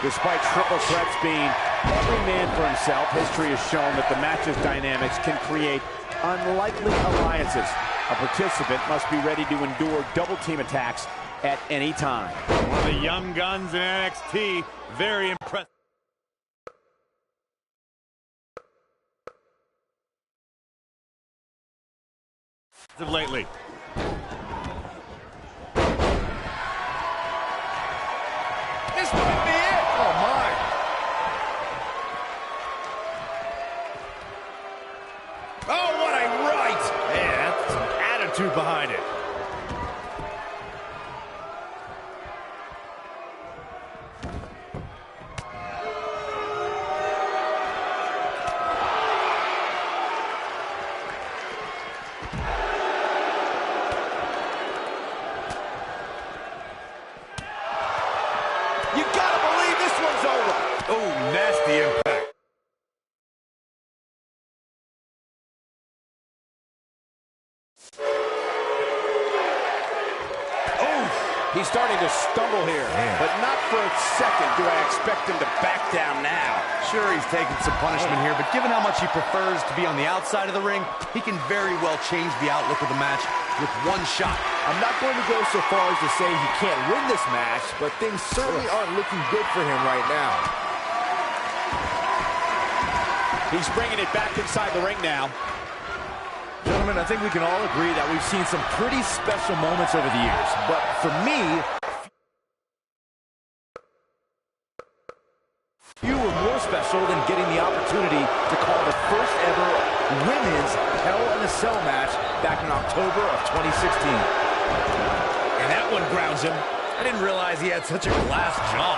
Despite triple threats being every man for himself, history has shown that the match's dynamics can create unlikely alliances. A participant must be ready to endure double team attacks at any time. One of the young guns in NXT, very impressive. Lately. This might be it. Oh, my. Oh, what a right. Yeah, that's some attitude behind it. You gotta believe this one's over. Oh, nasty impact. He's starting to stumble here, but not for a second do I expect him to back down now. Sure, he's taking some punishment here, but given how much he prefers to be on the outside of the ring, he can very well change the outlook of the match with one shot. I'm not going to go so far as to say he can't win this match, but things certainly aren't looking good for him right now. He's bringing it back inside the ring now. Gentlemen, I think we can all agree that we've seen some pretty special moments over the years. But for me, few were more special than getting the opportunity to call the first ever women's Hell in a Cell match back in October of 2016. And that one grounds him. I didn't realize he had such a glass jaw.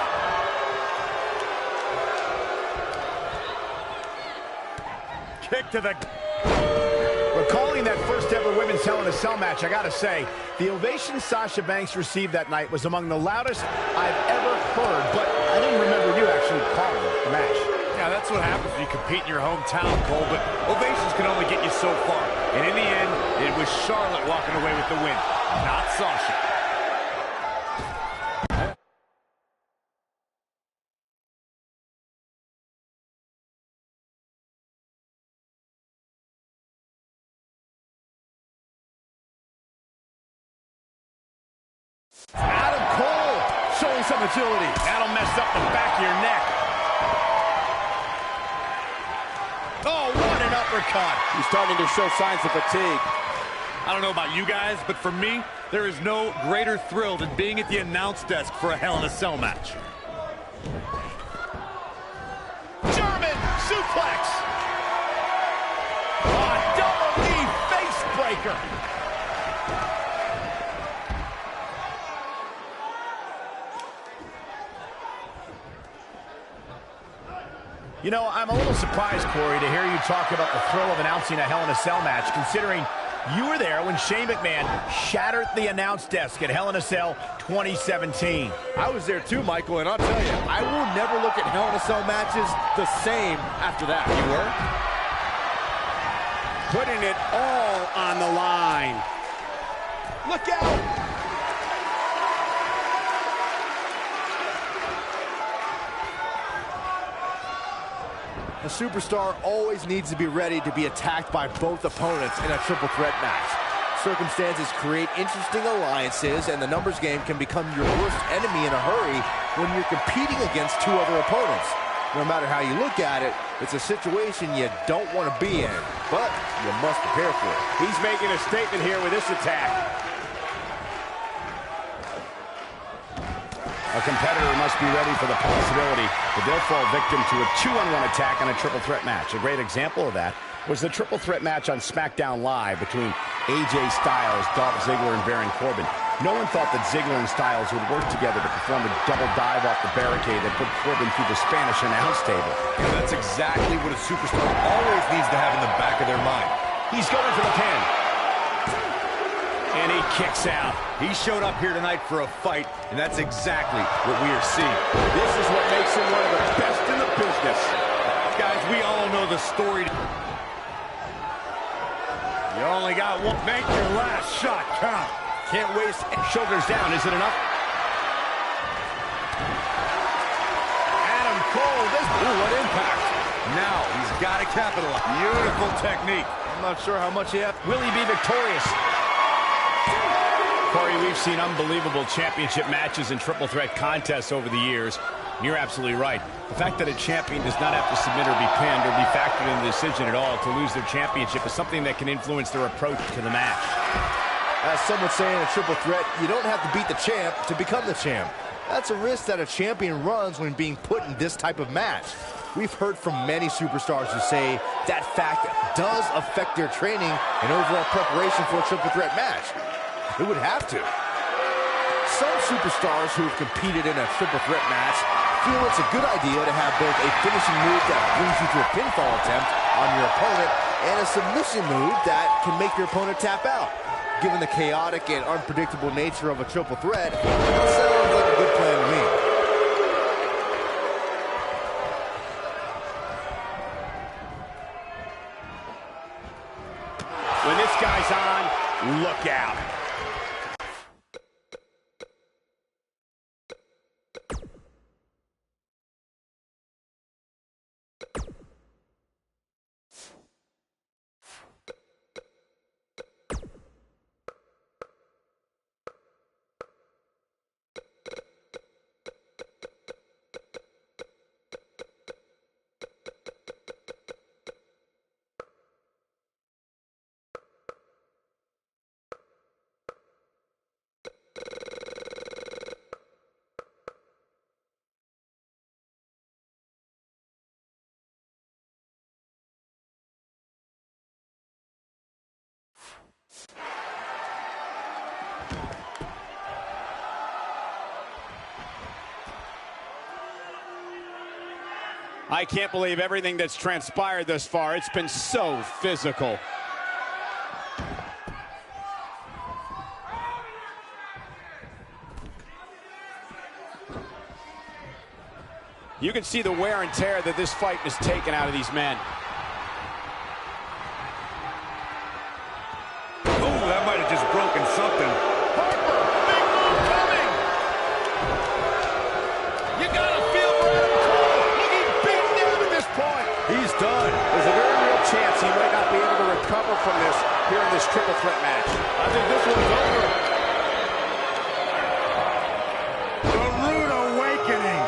Kick to the... Recalling that first ever women's Hell in a Cell match, I gotta say, the ovation Sasha Banks received that night was among the loudest I've ever heard, but I didn't remember you actually calling the match. Yeah, that's what happens when you compete in your hometown, Cole, but ovations can only get you so far. And in the end, it was Charlotte walking away with the win, not Sasha. Adam Cole showing some agility. That'll mess up the back of your neck. Oh, what an uppercut. He's starting to show signs of fatigue. I don't know about you guys, but for me, there is no greater thrill than being at the announce desk for a Hell in a Cell match. German suplex. Oh, double knee face breaker. You know, I'm a little surprised, Corey, to hear you talk about the thrill of announcing a Hell in a Cell match, considering you were there when Shane McMahon shattered the announce desk at Hell in a Cell 2017. I was there too, Michael, and I'll tell you, I will never look at Hell in a Cell matches the same after that. You were? Putting it all on the line. Look out! A superstar always needs to be ready to be attacked by both opponents in a triple threat match. Circumstances create interesting alliances, and the numbers game can become your worst enemy in a hurry when you're competing against two other opponents. No matter how you look at it, it's a situation you don't want to be in, but you must prepare for it. He's making a statement here with this attack. A competitor must be ready for the possibility that they'll fall victim to a 2-on-1 attack on a triple threat match. A great example of that was the triple threat match on SmackDown Live between AJ Styles, Dolph Ziggler, and Baron Corbin. No one thought that Ziggler and Styles would work together to perform a double dive off the barricade that put Corbin through the Spanish announce table. And that's exactly what a superstar always needs to have in the back of their mind. He's going for the pin. And he kicks out. He showed up here tonight for a fight, and that's exactly what we are seeing. This is what makes him one of the best in the business. Guys, we all know the story. You only got one. Make your last shot count. Can't waste. Shoulders down. Is it enough? Ooh, what impact. Now he's got to capitalize. Beautiful technique. I'm not sure how much he has. Will he be victorious? Corey, we've seen unbelievable championship matches and triple threat contests over the years. And you're absolutely right. The fact that a champion does not have to submit or be pinned or be factored in the decision at all to lose their championship is something that can influence their approach to the match. As some would say in a triple threat, you don't have to beat the champ to become the champ. That's a risk that a champion runs when being put in this type of match. We've heard from many superstars who say that fact does affect their training and overall preparation for a triple threat match. It would have to. Some superstars who have competed in a triple threat match feel it's a good idea to have both a finishing move that brings you to a pinfall attempt on your opponent and a submission move that can make your opponent tap out. Given the chaotic and unpredictable nature of a triple threat, that sounds like a good plan to me. When this guy's on, look out. I can't believe everything that's transpired thus far. It's been so physical. You can see the wear and tear that this fight has taken out of these men. Oh, that might have just broken something. Harper, big move coming! You gotta feel for Adam Cole. Looking beaten down at this point. He's done. There's a very real chance he might not be able to recover from this here in this triple threat match. I think this one's over. The rude awakening.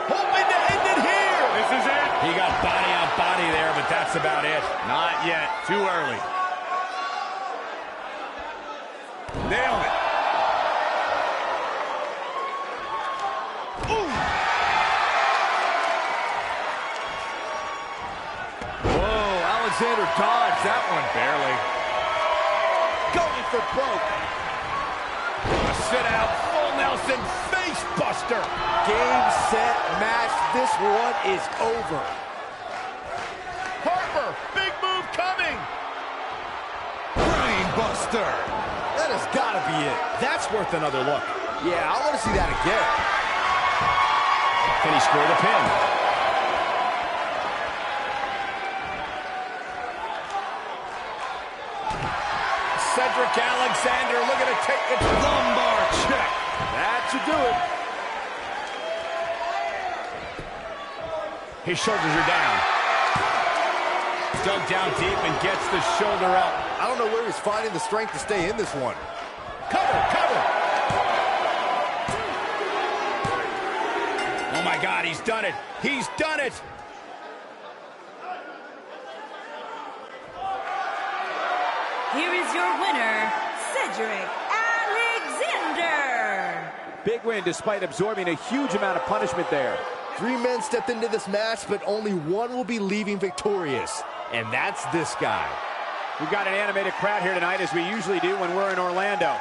Hoping to end it here. This is it. He got body on body there, but that's about it. Not yet. Too early. Nailed it. Ooh. Whoa, Alexander dodged that one barely. Going for broke. A sit out, full Nelson face buster. Game, set, match. This one is over. Harper, big move coming. Brain buster. That has got to be it. That's worth another look. Yeah, I want to see that again. Can he score the pin? Cedric Alexander looking to take its lumbar check. That should do it. His shoulders are down. Dug down deep and gets the shoulder up. I don't know where he's finding the strength to stay in this one. Cover, cover. Oh my God, he's done it. He's done it. Here is your winner, Cedric Alexander. Big win despite absorbing a huge amount of punishment there. 3 men stepped into this match, but only one will be leaving victorious, and that's this guy. We've got an animated crowd here tonight, as we usually do when we're in Orlando.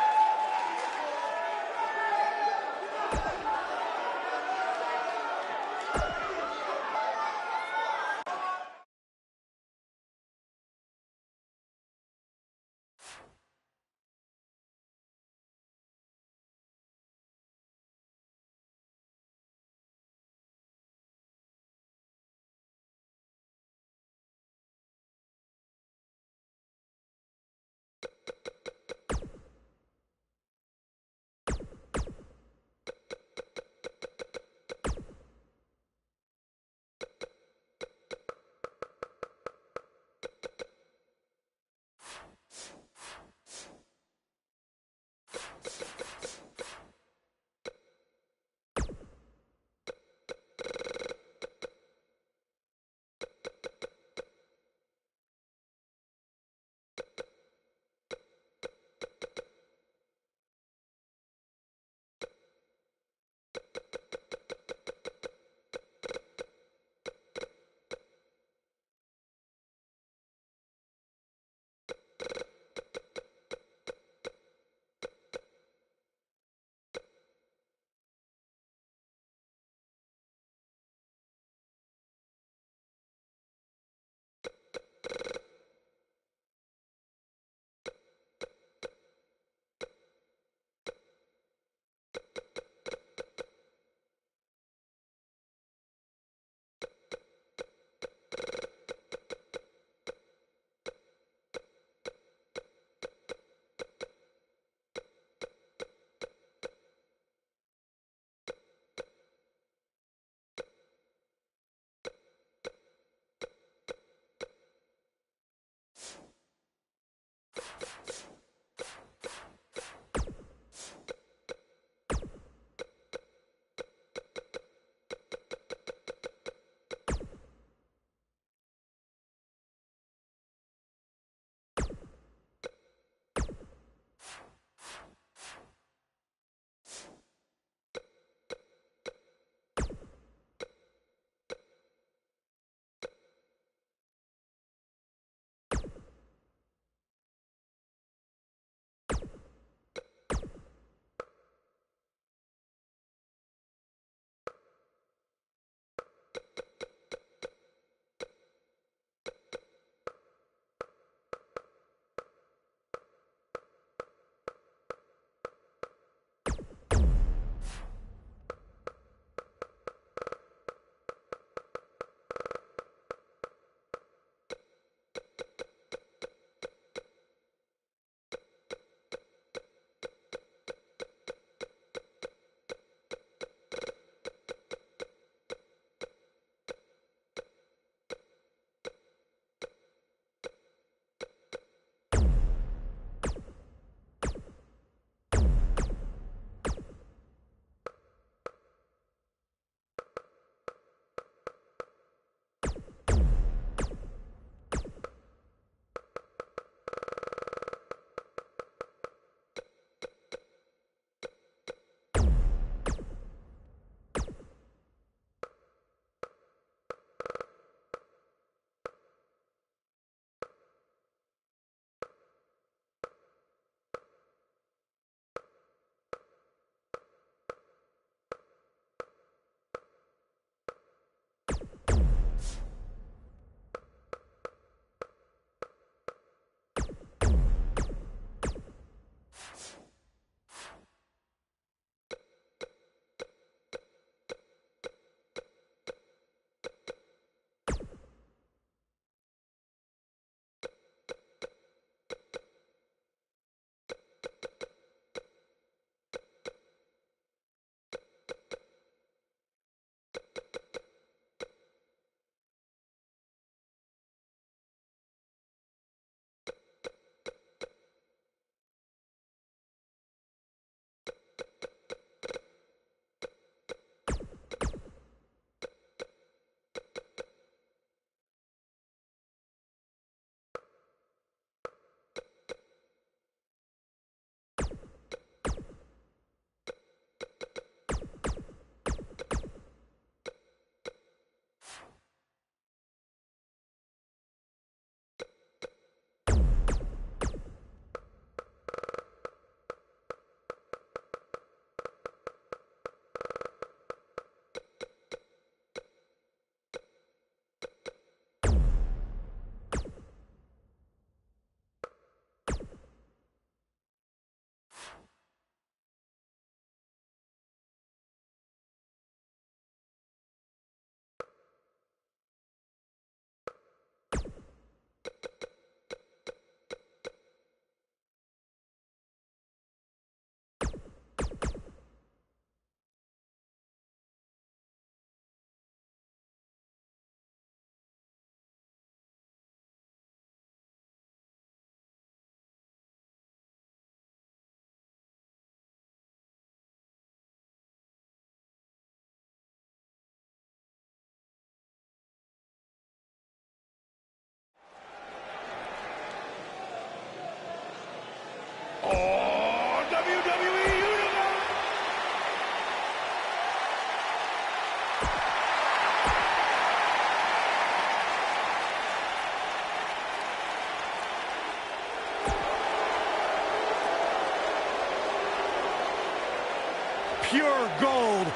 pure gold.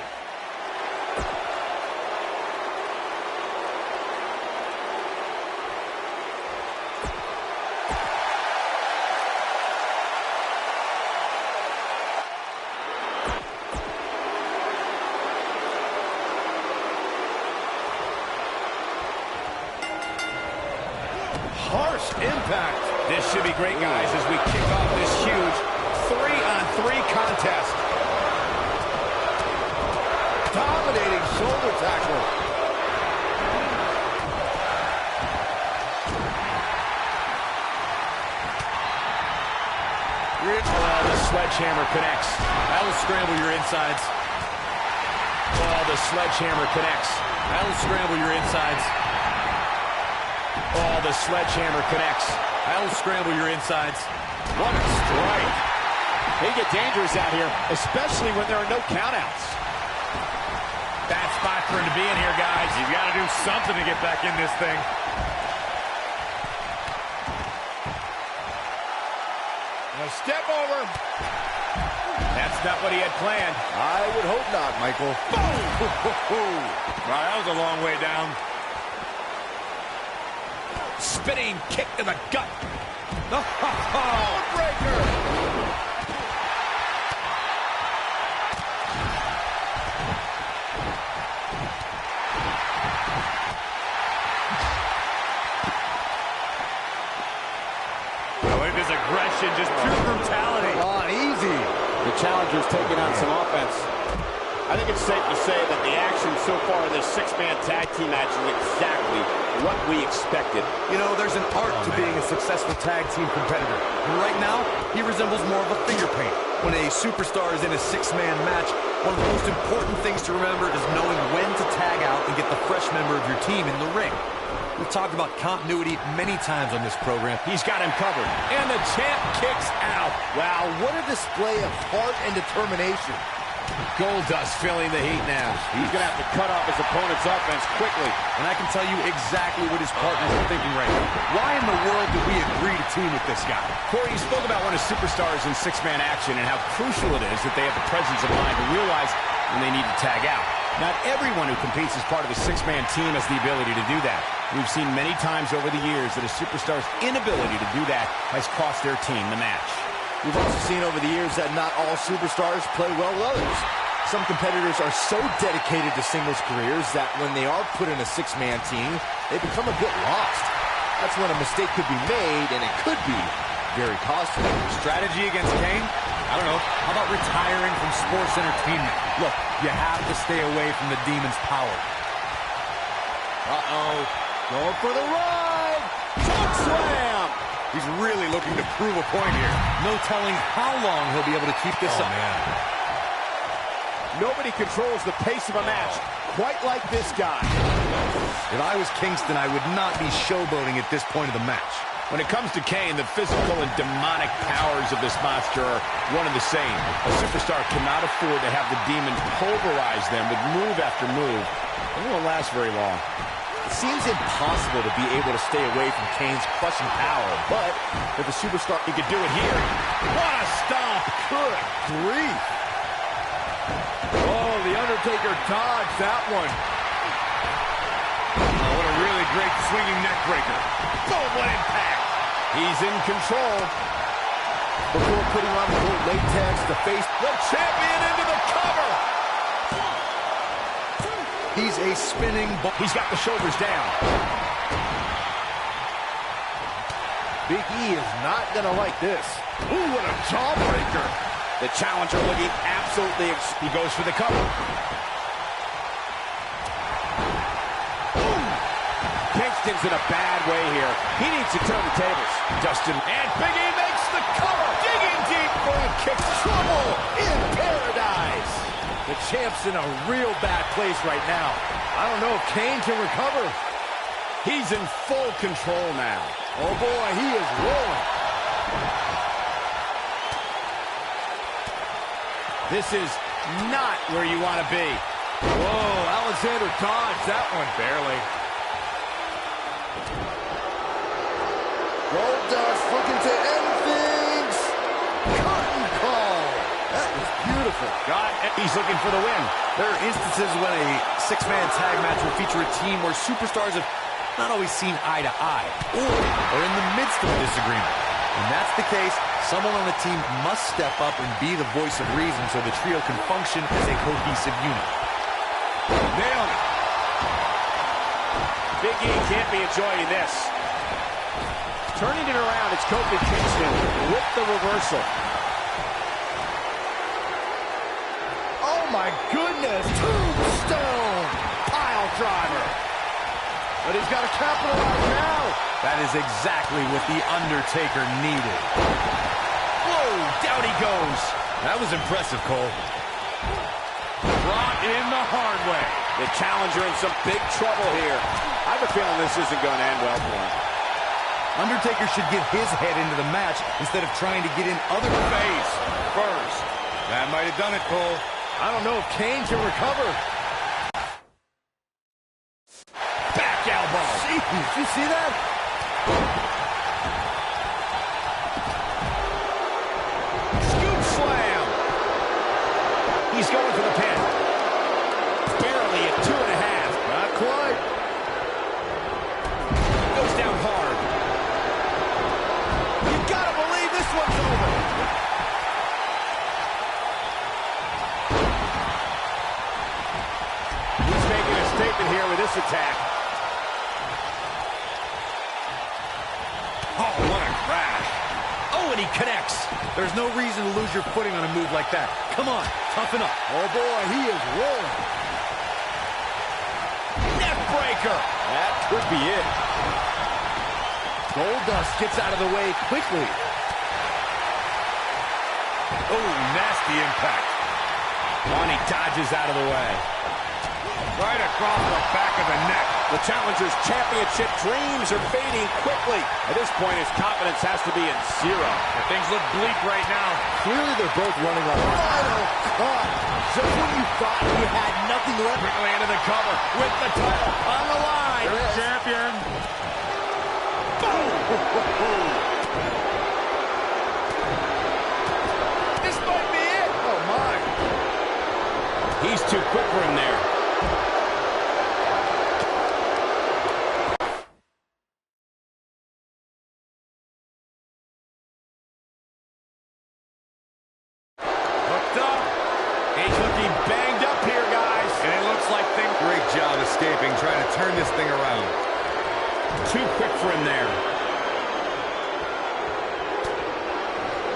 Harsh impact. This should be great, guys, as we kick off this huge 3-on-3 contest. Dominating shoulder tackle. Oh, the sledgehammer connects. That'll scramble your insides. Oh, the sledgehammer connects. That'll scramble your insides. Oh, the sledgehammer connects. That'll scramble your insides. What a strike. They get dangerous out here, especially when there are no countouts. Bad spot for him to be in here, guys. You've got to do something to get back in this thing. A step over. That's not what he had planned. I would hope not, Michael. Boom! Wow, that was a long way down. Spinning kick to the gut. Breaker. Look at this aggression, just pure brutality. On easy. The challenger's taking on some offense. I think it's safe to say that the action so far in this six-man tag team match is exactly what we expected. You know, there's an art to being a successful tag team competitor. And right now, he resembles more of a finger paint. When a superstar is in a six-man match, one of the most important things to remember is knowing when to tag out and get the fresh member of your team in the ring. We've talked about continuity many times on this program. He's got him covered. And the champ kicks out. Wow, what a display of heart and determination. Goldust feeling the heat now. He's going to have to cut off his opponent's offense quickly. And I can tell you exactly what his partners are thinking right now. Why in the world did we agree to team with this guy? Corey, you spoke about one of superstars in six-man action and how crucial it is that they have the presence of mind to realize when they need to tag out. Not everyone who competes as part of a six-man team has the ability to do that. We've seen many times over the years that a superstar's inability to do that has cost their team the match. We've also seen over the years that not all superstars play well with others. Some competitors are so dedicated to singles careers that when they are put in a six-man team, they become a bit lost. That's when a mistake could be made, and it could be very costly. Strategy against Kane? I don't know. How about retiring from sports entertainment? Look, you have to stay away from the demon's power. Uh-oh. Going for the ride. Choke slam. He's really looking to prove a point here. No telling how long he'll be able to keep this up. Man. Nobody controls the pace of a match quite like this guy. If I was Kingston, I would not be showboating at this point of the match. When it comes to Kane, the physical and demonic powers of this monster are one and the same. A superstar cannot afford to have the demon pulverize them with move after move. It won't last very long. It seems impossible to be able to stay away from Kane's crushing power, but if a superstar, he could do it here. What a stomp! Good grief! Oh, The Undertaker dodged that one. Oh, what a really great swinging neck breaker. Boom, what impact! He's in control. Before putting on the gold latex to face the champion into the cover. He's a spinning ball. He's got the shoulders down. Big E is not going to like this. Ooh, what a jawbreaker. The challenger looking absolutely... He goes for the cover. Boom. Kingston's in a bad way here. He needs to turn the tables. Dustin and Big E makes the cover. Digging deep for a kick. Trouble in paradise. The champ's in a real bad place right now. I don't know if Kane can recover. He's in full control now. Oh boy, he is rolling. This is not where you want to be. Whoa, Alexander dodged that one barely. Goldust looking to end things. Curtain call. That was beautiful. powerful. He's looking for the win. There are instances when a six-man tag match will feature a team where superstars have not always seen eye to eye, or are in the midst of a disagreement. When that's the case, someone on the team must step up and be the voice of reason so the trio can function as a cohesive unit. Nailed it. Big E can't be enjoying this. Turning it around, it's Kofi Kingston with the reversal. Oh my goodness! Tombstone! Pile driver! But he's got to capitalize now! That is exactly what The Undertaker needed. Whoa, down he goes. That was impressive, Cole. Brought in the hard way. The challenger in some big trouble here. I have a feeling this isn't going to end well for him. Undertaker should get his head into the match instead of trying to get in other Face first. That might have done it, Cole. I don't know if Kane can recover. Back elbow. Jeez, did you see that? Scoop slam. He's going for the pin. Barely at 2.5. Not quite. Goes down hard. You gotta believe this one's over. He's making a statement here with this attack. Oh, what a crash. Oh, and he connects. There's no reason to lose your footing on a move like that. Come on, toughen up. Oh boy, he is rolling. Neck breaker. That could be it. Goldust gets out of the way quickly. Oh, nasty impact. And he dodges out of the way. Right across the back of the neck. The challenger's championship dreams are fading quickly. At this point, his confidence has to be at 0. And things look bleak right now. Clearly, they're both running on final cut. Just when you thought you had nothing left. Quickly into the cover with the title on the line. Champion. Boom! This might be it. Oh, my. He's too quick for him there. Hooked up. He's looking banged up here, guys. And it looks like things... Great job escaping, trying to turn this thing around. Too quick for him there.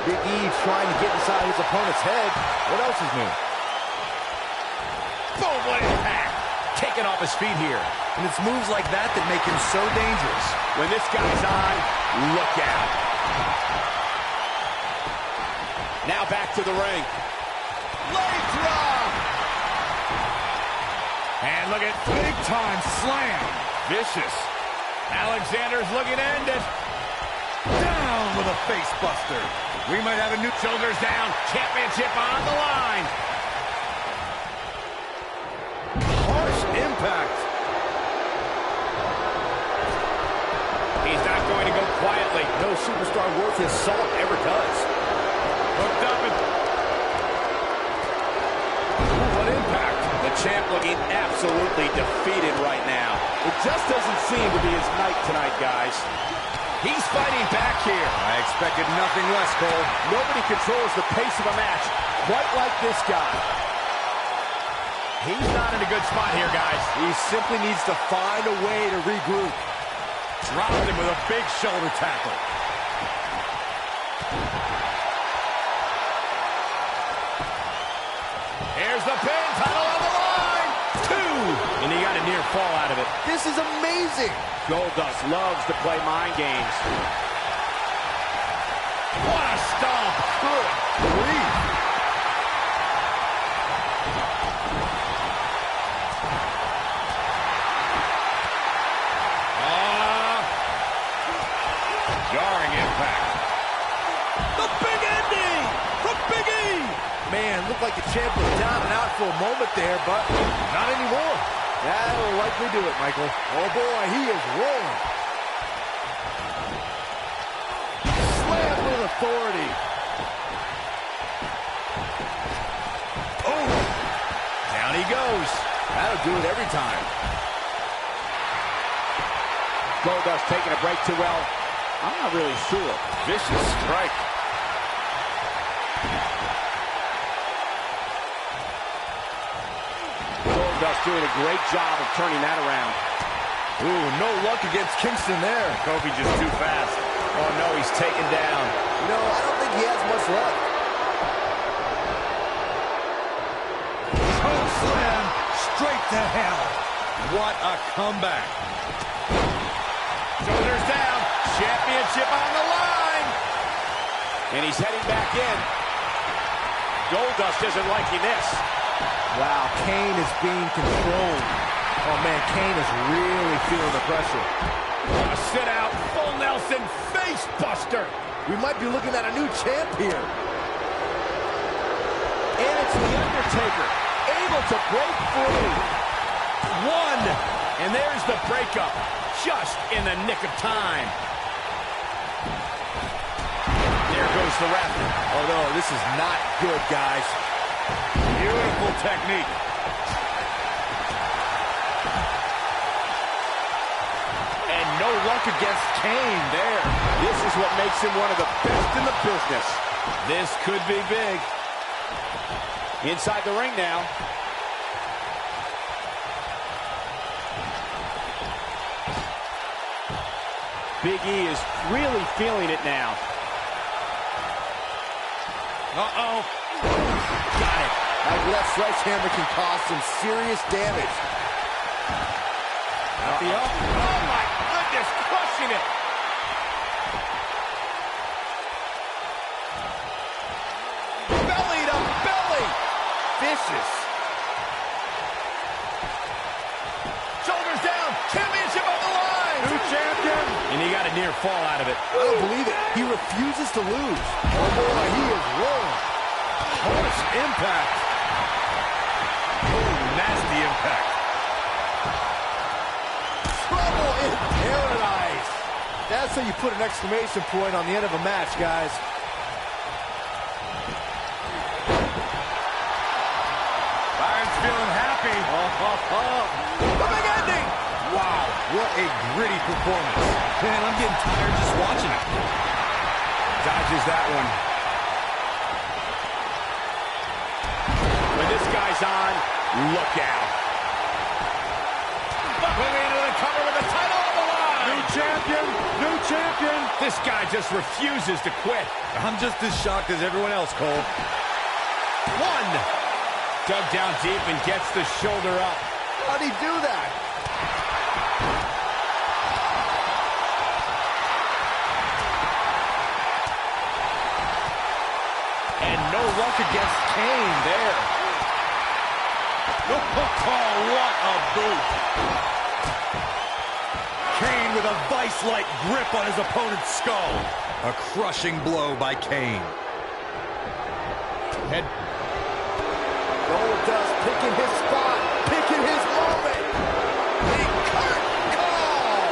Big E trying to get inside his opponent's head. What else is new? Boom, what impact. Taken off his feet here. And it's moves like that that make him so dangerous. When this guy's on, look out. Now back to the ring. Leg drop. And look at big time slam. Vicious. Alexander's looking to end it. Down with a face buster. We might have a new shoulders down. Championship on the line. Harsh impact. He's not going to go quietly. No superstar worth his salt ever does. Hooked up and... Ooh, what impact. The champ looking absolutely defeated right now. It just doesn't seem to be his night tonight, guys. He's fighting back here. I expected nothing less, Cole. Nobody controls the pace of a match quite like this guy. He's not in a good spot here, guys. He simply needs to find a way to regroup. Dropped him with a big shoulder tackle. Here's the pin, title on the line. 2. And he got a near fall out of it. This is amazing. Goldust loves to play mind games. What a stomp. Good grief. Jarring impact. The big ending from Big E. Man, looked like the champ was down and out for a moment there, but not anymore. That'll likely do it, Michael. Oh, boy, he is rolling. Slam with authority. goes. That'll do it every time. Goldust taking a break too well. I'm not really sure. Vicious strike. Goldust doing a great job of turning that around. Ooh, no luck against Kingston there. Kofi just too fast. Oh no, he's taken down. You know, I don't think he has much luck. Choke slam straight to hell. What a comeback. Shoulders down. Championship on the line. And he's heading back in. Goldust isn't liking this. Wow, Kane is being controlled. Oh man, Kane is really feeling the pressure. A sit out, full Nelson face buster. We might be looking at a new champ here. And it's The Undertaker, able to break free. One, and there's the breakup, just in the nick of time. There goes the ref. Oh no, this is not good, guys. Beautiful technique. And no luck against Kane there. This is what makes him one of the best in the business. This could be big. Inside the ring now. Big E is really feeling it now. Uh-oh. Got it. That sledgehammer can cause some serious damage. Oh my goodness, crushing it. Belly to belly. Vicious. Shoulders down, championship on the line. New champion. And he got a near fall out of it. I don't believe it. He refuses to lose. Oh boy, he is rolling. Harsh impact. Oh, nasty impact. Trouble in paradise. That's how you put an exclamation point on the end of a match, guys. Byron's feeling happy. The big ending. Wow, what a gritty performance. Man, I'm getting tired just watching it. Dodges that one. When this guy's on, look out. Moving into the cover with the title on the line. New champion. New champion. This guy just refuses to quit. I'm just as shocked as everyone else, Cole. One. Dug down deep and gets the shoulder up. How'd he do that? And no luck against Kane there. Oh, what a boot. Kane with a vice-like grip on his opponent's skull. A crushing blow by Kane. Head. Goldust picking his spot, picking his moment. The curtain call.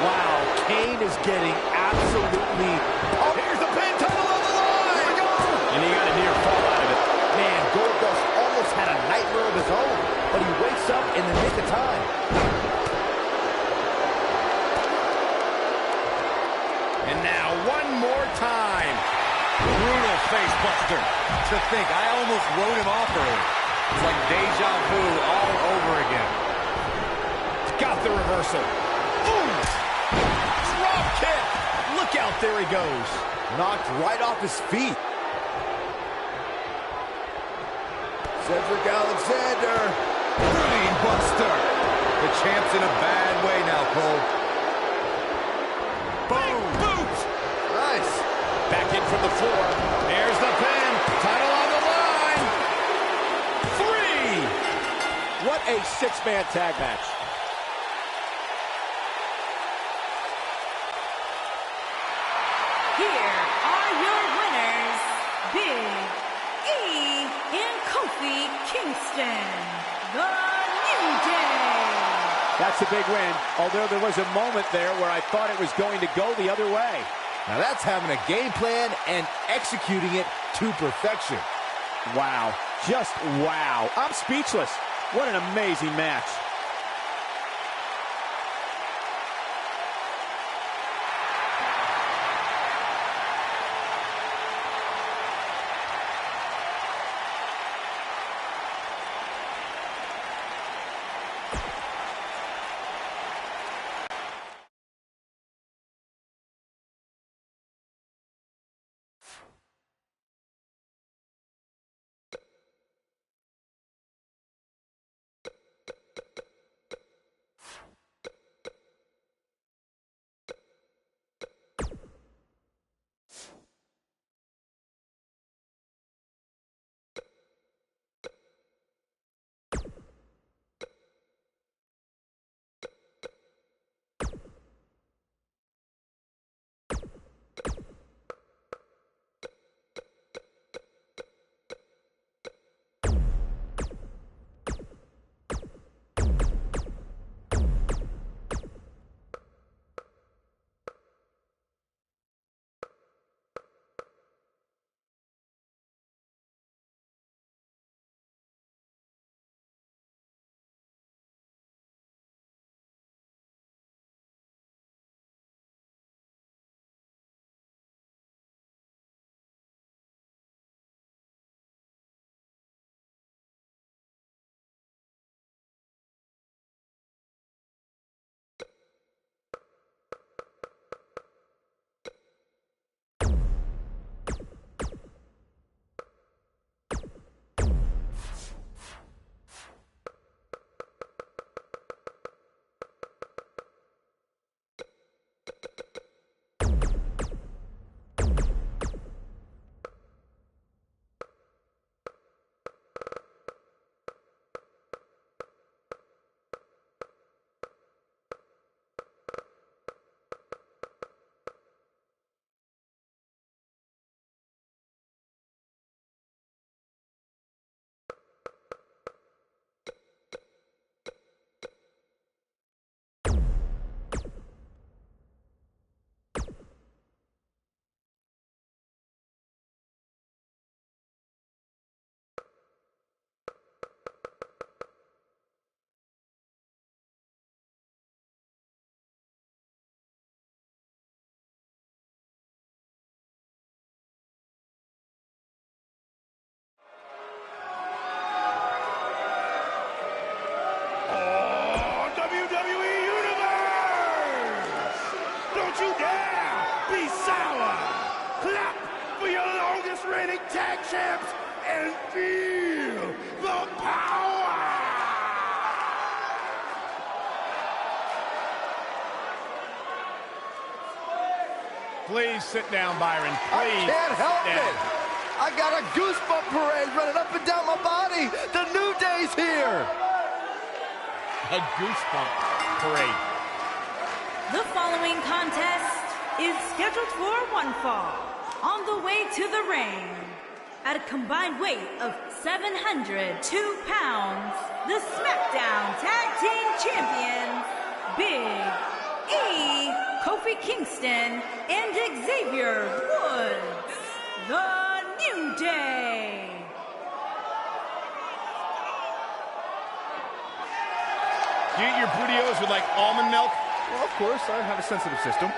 Wow, Kane is getting absolutely pumped. Here's the pin, title on the line. Here we go. And he got a near fall out of it. Man, Goldust almost had a nightmare of his own, but he wakes up in the nick of time. And now one more time. Brutal face buster. To think, I almost wrote him off early. It's like deja vu all over again. Got the reversal. Boom! Drop kick. Look out, there he goes. Knocked right off his feet. Cedric Alexander. Brain buster. The champ's in a bad way now, Cole. Boom! Boot! Nice. Back in from the floor. There's the pin. Title on the line. 3. What a six-man tag match. Here are your winners, Big E and Kofi Kingston, the New Day. That's a big win, although there was a moment there where I thought it was going to go the other way. Now that's having a game plan and executing it to perfection. Wow. Just wow. I'm speechless. What an amazing match. reigning tag champs and feel the power! Please sit down, Byron. Please. I can't help sit down. it. I got a goosebump parade running up and down my body. The New Day's here. A goosebump parade. The following contest is scheduled for one fall. On the way to the ring, at a combined weight of 702 pounds, the SmackDown Tag Team Champions, Big E, Kofi Kingston, and Xavier Woods, the New Day. Do you eat your burritos with like almond milk? Well, of course, I have a sensitive system.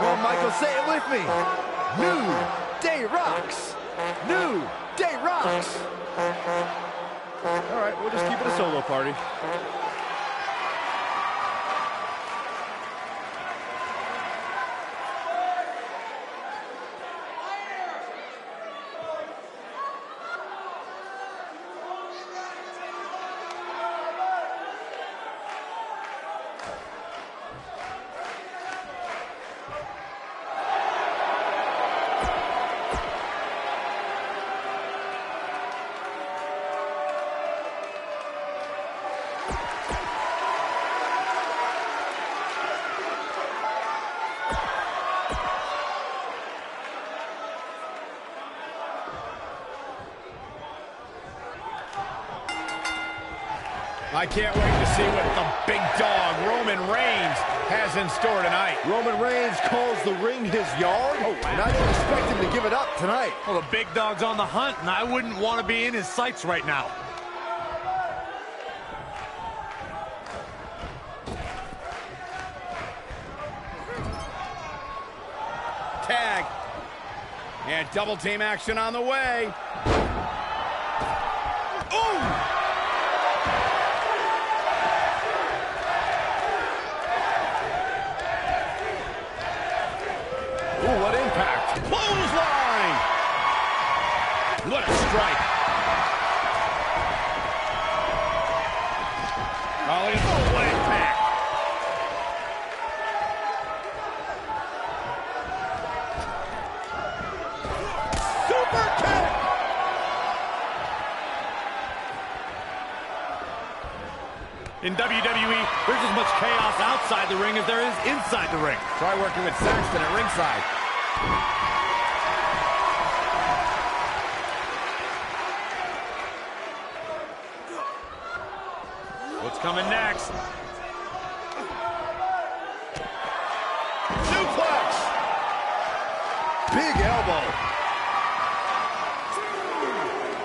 Come on, Michael, say it with me. New Day rocks. New Day rocks. All right, we'll just keep it a solo party. I can't wait to see what the big dog, Roman Reigns, has in store tonight. Roman Reigns calls the ring his yard, and I don't expect him to give it up tonight. Well, the big dog's on the hunt, and I wouldn't want to be in his sights right now. Tag. And double team action on the way. Ooh! Ooh, what impact. Clothesline! What a strike. Oh, look at what impact. Super kick! In WWE, there's as much chaos outside the ring as there is inside the ring. Try working with Saxton at ringside. What's coming next? Suplex! Big elbow.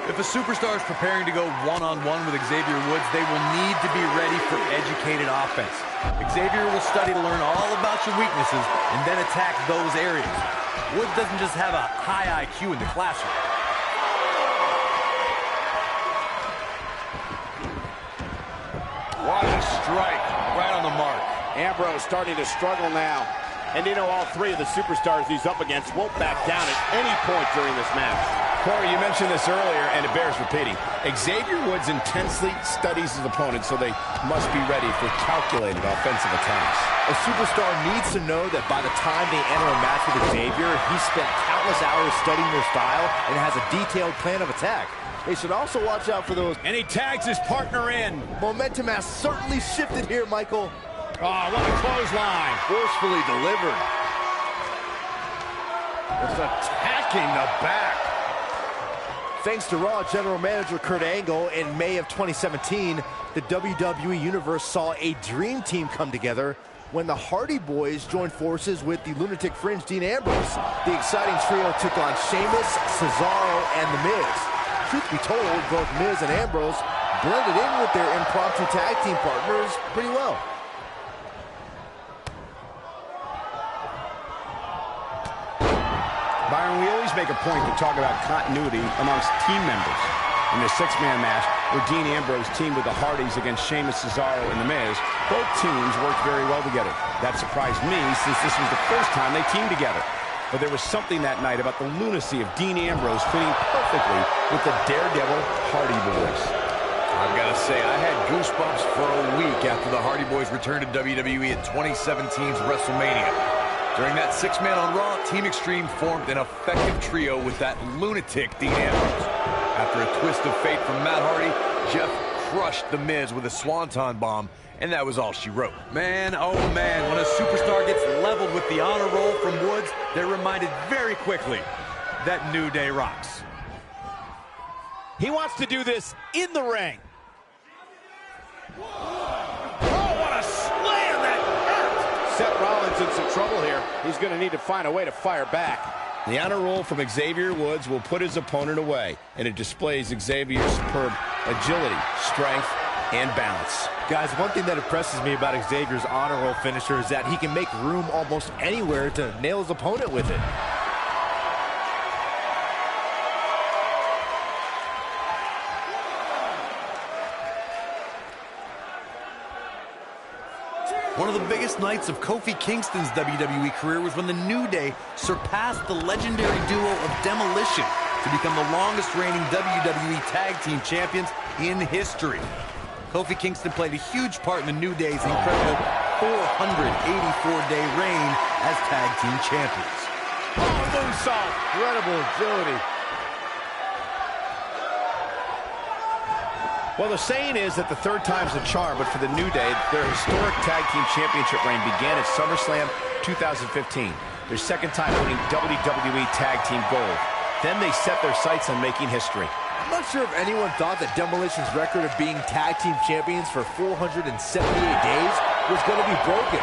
If a superstar is preparing to go one-on-one with Xavier Woods, they will need to be ready for educated offense. Xavier will study to learn all about your weaknesses and then attack those areas. Woods doesn't just have a high IQ in the classroom. What a strike. Right on the mark. Ambrose starting to struggle now. And you know all three of the superstars he's up against won't back down at any point during this match. Corey, you mentioned this earlier, and it bears repeating. Xavier Woods intensely studies his opponents, so they must be ready for calculated offensive attacks. A superstar needs to know that by the time they enter a match with Xavier, he's spent countless hours studying their style and has a detailed plan of attack. They should also watch out for those. And he tags his partner in. Momentum has certainly shifted here, Michael. Oh, what a clothesline. Forcefully delivered. It's attacking the back. Thanks to Raw General Manager Kurt Angle, in May of 2017, the WWE Universe saw a dream team come together when the Hardy Boys joined forces with the Lunatic Fringe Dean Ambrose. The exciting trio took on Sheamus, Cesaro, and The Miz. Truth be told, both Miz and Ambrose blended in with their impromptu tag team partners pretty well. Byron, we always make a point to talk about continuity amongst team members. In the six-man match, where Dean Ambrose teamed with the Hardys against Sheamus, Cesaro, and The Miz, both teams worked very well together. That surprised me, since this was the first time they teamed together. But there was something that night about the lunacy of Dean Ambrose fitting perfectly with the daredevil Hardy Boys. I've got to say, I had goosebumps for a week after the Hardy Boys returned to WWE at 2017's WrestleMania. During that six-man on Raw, Team Extreme formed an effective trio with that lunatic Dean Ambrose. After a twist of fate from Matt Hardy, Jeff crushed The Miz with a swanton bomb, and that was all she wrote. Man, oh man, when a superstar gets leveled with the honor roll from Woods, they're reminded very quickly that New Day rocks. He wants to do this in the ring. Oh, what a slam that hurt! Seth Rollins in some trouble here. He's going to need to find a way to fire back. The honor roll from Xavier Woods will put his opponent away, and it displays Xavier's superb agility, strength, and balance. Guys, one thing that impresses me about Xavier's honor roll finisher is that he can make room almost anywhere to nail his opponent with it. One of the biggest nights of Kofi Kingston's WWE career was when the New Day surpassed the legendary duo of Demolition to become the longest reigning WWE Tag Team Champions in history. Kofi Kingston played a huge part in the New Day's incredible 484-day reign as Tag Team Champions. Oh, moonsault! Incredible agility. Well, the saying is that the third time's the charm, but for the New Day, their historic Tag Team Championship reign began at SummerSlam 2015. Their second time winning WWE Tag Team Gold. Then they set their sights on making history. I'm not sure if anyone thought that Demolition's record of being tag team champions for 478 days was going to be broken.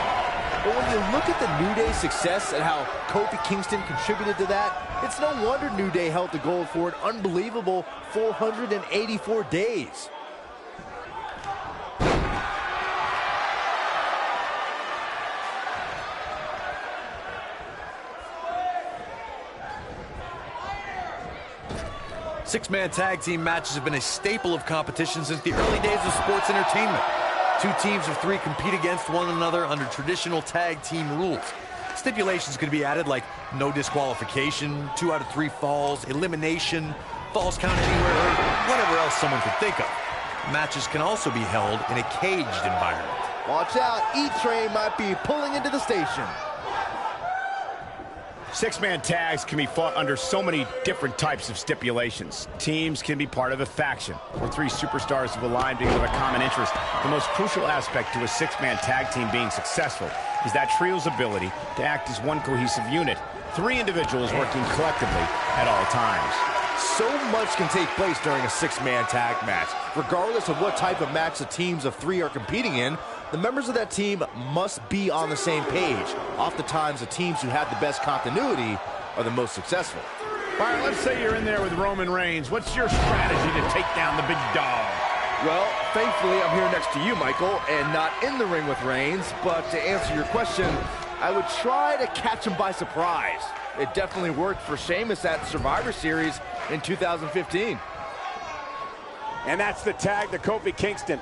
But when you look at the New Day's success and how Kofi Kingston contributed to that, it's no wonder New Day held the gold for an unbelievable 484 days. Six-man tag team matches have been a staple of competition since the early days of sports entertainment. Two teams of three compete against one another under traditional tag team rules. Stipulations could be added like no disqualification, 2 out of 3 falls, elimination, falls count anywhere, or whatever else someone could think of. Matches can also be held in a caged environment. Watch out, E-Train might be pulling into the station. Six-man tags can be fought under so many different types of stipulations. Teams can be part of a faction, where 3 superstars have aligned because of a common interest. The most crucial aspect to a six-man tag team being successful is that trio's ability to act as one cohesive unit, 3 individuals working collectively at all times. So much can take place during a six-man tag match. Regardless of what type of match the teams of 3 are competing in, the members of that team must be on the same page. Oftentimes, the teams who have the best continuity are the most successful. Byron, let's say you're in there with Roman Reigns. What's your strategy to take down the big dog? Well, thankfully, I'm here next to you, Michael, and not in the ring with Reigns. But to answer your question, I would try to catch him by surprise. It definitely worked for Sheamus at Survivor Series in 2015. And that's the tag to Kofi Kingston.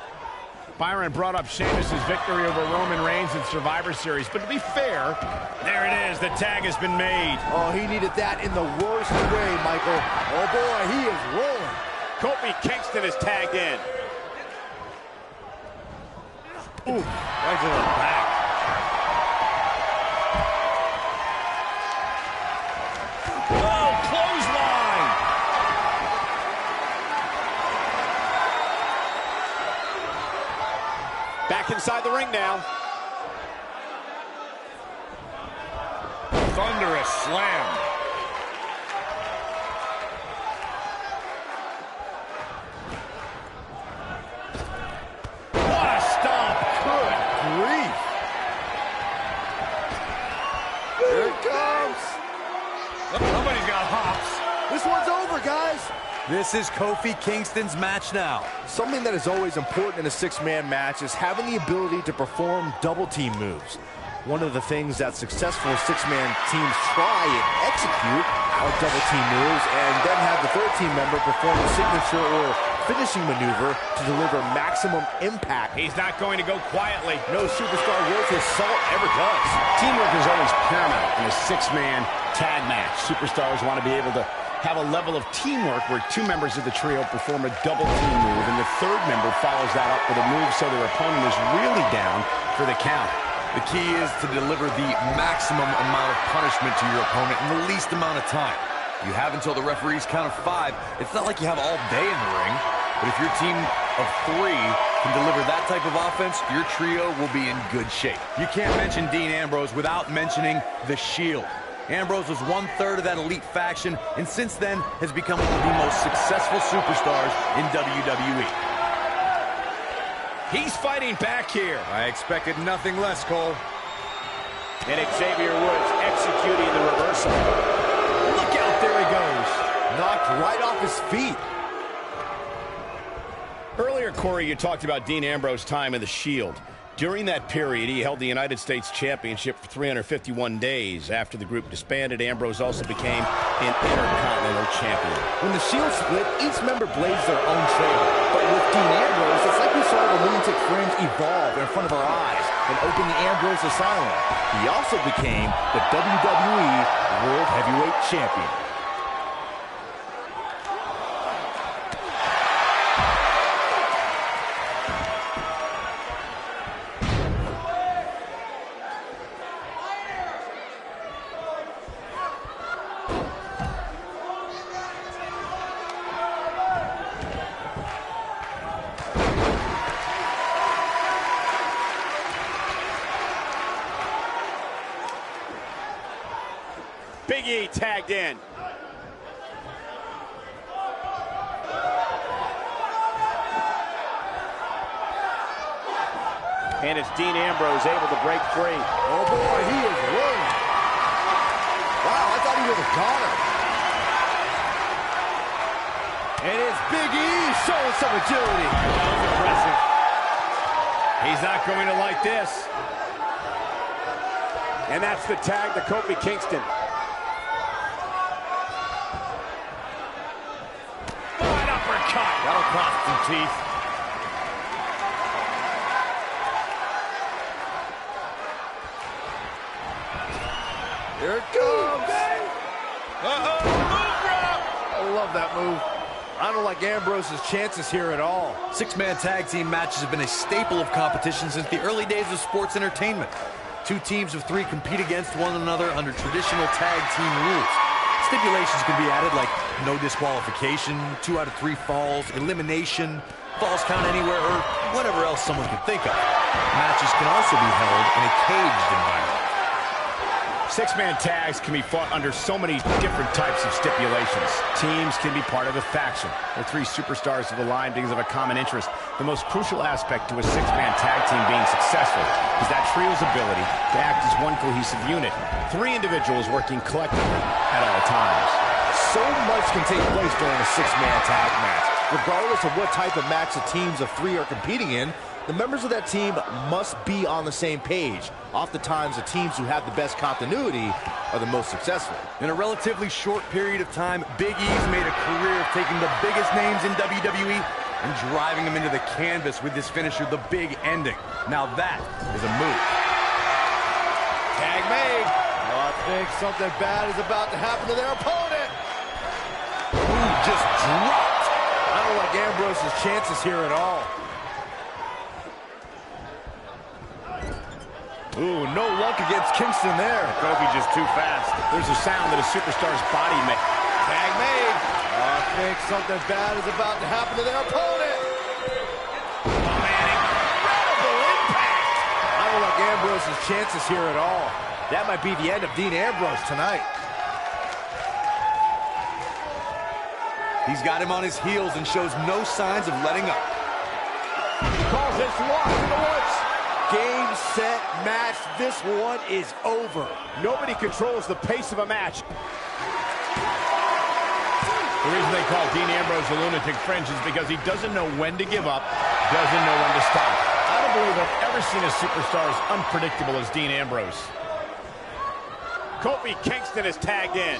Byron brought up Sheamus' victory over Roman Reigns in Survivor Series, but to be fair, there it is, the tag has been made. Oh, he needed that in the worst way, Michael. Oh boy, he is rolling. Kofi Kingston is tagged in. Ooh, right to the back. Oh, clothesline! Back inside the ring now. Thunderous slam. What a stomp. Good grief. Here it comes. Somebody's got hops. This one's over, guys. This is Kofi Kingston's match now. Something that is always important in a six-man match is having the ability to perform double-team moves. One of the things that successful six-man teams try and execute are double-team moves and then have the third team member perform a signature or finishing maneuver to deliver maximum impact. He's not going to go quietly. No superstar worth his salt ever does. Teamwork is always paramount in a six-man tag match. Superstars want to be able to have a level of teamwork where 2 members of the trio perform a double team move and the third member follows that up with a move so their opponent is really down for the count. The key is to deliver the maximum amount of punishment to your opponent in the least amount of time. You have until the referee's count of 5. It's not like you have all day in the ring, but if your team of 3 can deliver that type of offense, your trio will be in good shape. You can't mention Dean Ambrose without mentioning The Shield. Ambrose was 1/3 of that elite faction, and since then has become one of the most successful superstars in WWE. He's fighting back here. I expected nothing less, Cole. And Xavier Woods executing the reversal. Look out, there he goes. Knocked right off his feet. Earlier, Corey, you talked about Dean Ambrose's time in the Shield. During that period, he held the United States Championship for 351 days. After the group disbanded, Ambrose also became an Intercontinental Champion. When the Shield split, each member blazed their own trail. But with Dean Ambrose, it's like we saw the lunatic fringe evolve in front of our eyes and open the Ambrose Asylum. He also became the WWE World Heavyweight Champion. Big E tagged in. And it's Dean Ambrose able to break free. Oh boy, he is rolling. Wow, I thought he was a goner. And it's Big E showing some agility. That was impressive. He's not going to like this. And that's the tag to Kofi Kingston. Right uppercut. That'll cost some teeth. Here it comes. Uh-oh, move drop. I love that move. I don't like Ambrose's chances here at all. Six-man tag team matches have been a staple of competition since the early days of sports entertainment. Two teams of three compete against one another under traditional tag team rules. Stipulations can be added like no disqualification, 2 out of 3 falls, elimination, falls count anywhere, or whatever else someone can think of. Matches can also be held in a caged environment. Six-man tags can be fought under so many different types of stipulations. Teams can be part of a faction, where 3 superstars have aligned because of a common interest. The most crucial aspect to a six-man tag team being successful is that trio's ability to act as one cohesive unit. 3 individuals working collectively at all times. So much can take place during a six-man tag match. Regardless of what type of match the teams of 3 are competing in, the members of that team must be on the same page. Oftentimes, the teams who have the best continuity are the most successful. In a relatively short period of time, Big E's made a career of taking the biggest names in WWE and driving them into the canvas with his finisher, the big ending. Now that is a move. Tag made. Oh, I think something bad is about to happen to their opponent. Ooh, just dropped. I don't like Ambrose's chances here at all. Ooh, no luck against Kingston there. Kofi just too fast. There's a sound that a superstar's body makes. Tag made. Oh, I think something bad is about to happen to their opponent. Oh, man, incredible impact. I don't like Ambrose's chances here at all. That might be the end of Dean Ambrose tonight. He's got him on his heels and shows no signs of letting up. He calls this locked in the woods. Game, set, match. This one is over. Nobody controls the pace of a match. The reason they call Dean Ambrose a lunatic fringe is because he doesn't know when to give up, doesn't know when to stop. I don't believe I've ever seen a superstar as unpredictable as Dean Ambrose. Kofi Kingston is tagged in.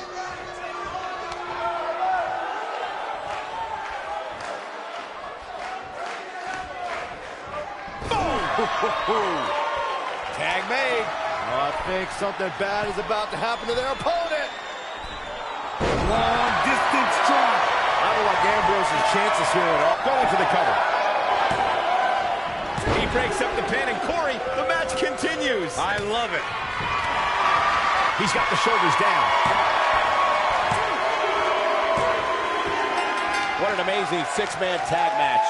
Tag made. Oh, I think something bad is about to happen to their opponent. Long distance drop. I don't like Ambrose's chances here at all. Going for the cover. He breaks up the pin, and Corey, the match continues. I love it. He's got the shoulders down. What an amazing six-man tag match.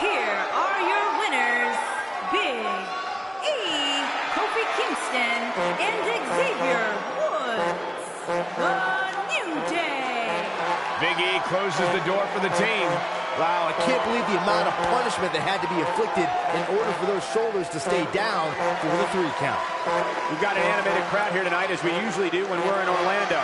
Here are your winners, Big E, Kofi Kingston, and Xavier Woods. The New Day. Big E closes the door for the team. Wow, I can't believe the amount of punishment that had to be inflicted in order for those shoulders to stay down for the 3 count. We've got an animated crowd here tonight, as we usually do when we're in Orlando.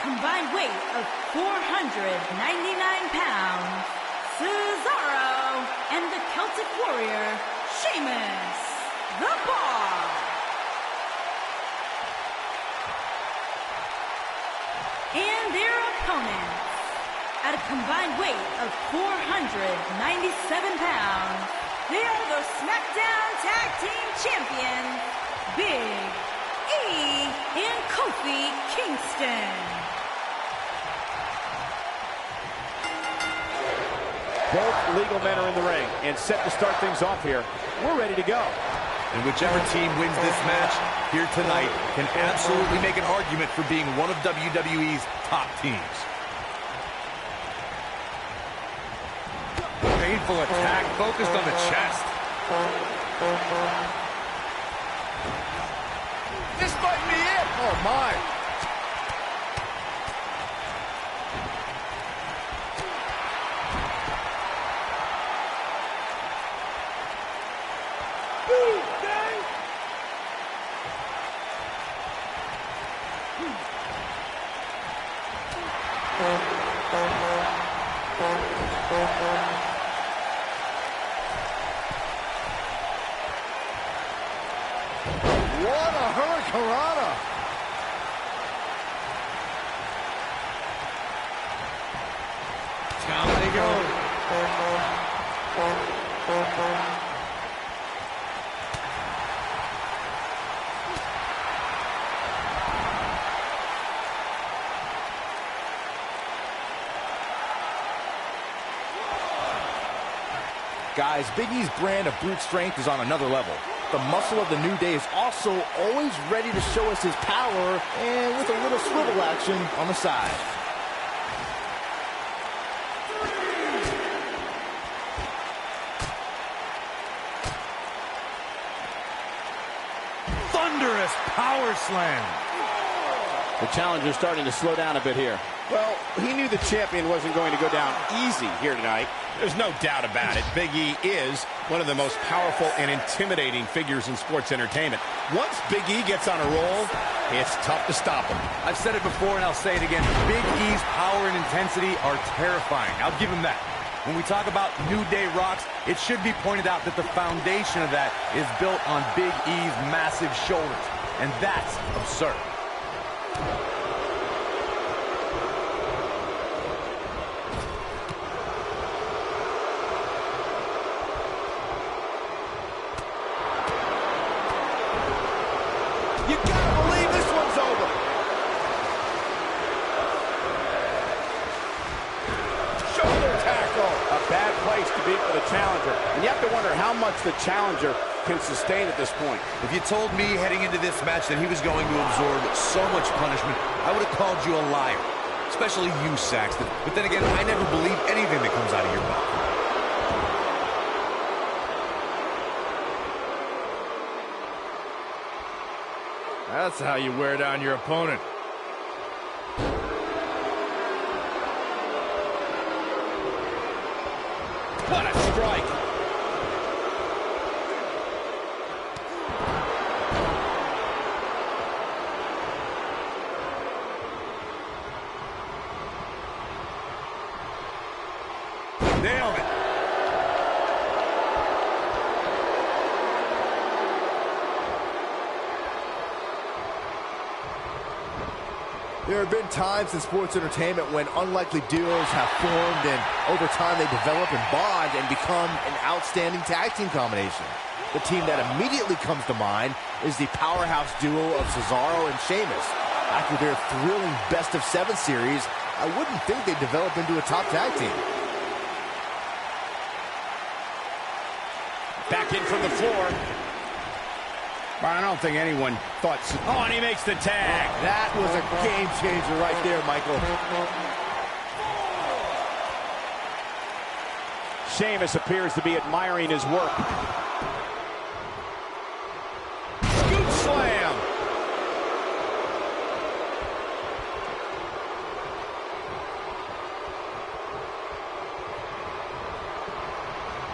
combined weight of 499 pounds, Cesaro and the Celtic Warrior, Sheamus, the Bar. And their opponents, at a combined weight of 497 pounds, they are the SmackDown Tag Team Champions, Big E and Kofi Kingston. Both legal men are in the ring and set to start things off here. We're ready to go. And whichever team wins this match here tonight can absolutely make an argument for being one of WWE's top teams. Painful attack focused on the chest. This might be it. Oh, my. What a hurricanrana! Down they go. Guys, Big E's brand of brute strength is on another level. The muscle of the New Day is also always ready to show us his power, and with a little swivel action on the side. Thunderous power slam. The challenger's starting to slow down a bit here. Well, he knew the champion wasn't going to go down easy here tonight. There's no doubt about it. Big E is one of the most powerful and intimidating figures in sports entertainment. Once Big E gets on a roll, it's tough to stop him. I've said it before and I'll say it again. Big E's power and intensity are terrifying. I'll give him that. When we talk about New Day rocks, it should be pointed out that the foundation of that is built on Big E's massive shoulders. And that's absurd. You gotta believe this one's over. Shoulder tackle. A bad place to be for the challenger. And you have to wonder how much the challenger can sustain at this point. If you told me heading into this match that he was going to absorb so much punishment, I would have called you a liar. Especially you, Saxton. But then again, I never believe anything that comes out of your mouth. That's how you wear down your opponent. What a strike. Nailed it. There have been times in sports entertainment when unlikely duos have formed, and over time they develop and bond and become an outstanding tag team combination. The team that immediately comes to mind is the powerhouse duo of Cesaro and Sheamus. After their thrilling best-of-7 series, I wouldn't think they'd develop into a top tag team. Back in from the floor. I don't think anyone thought so. Oh, and he makes the tag. That was a game changer right there, Michael. Sheamus appears to be admiring his work. Scoop slam.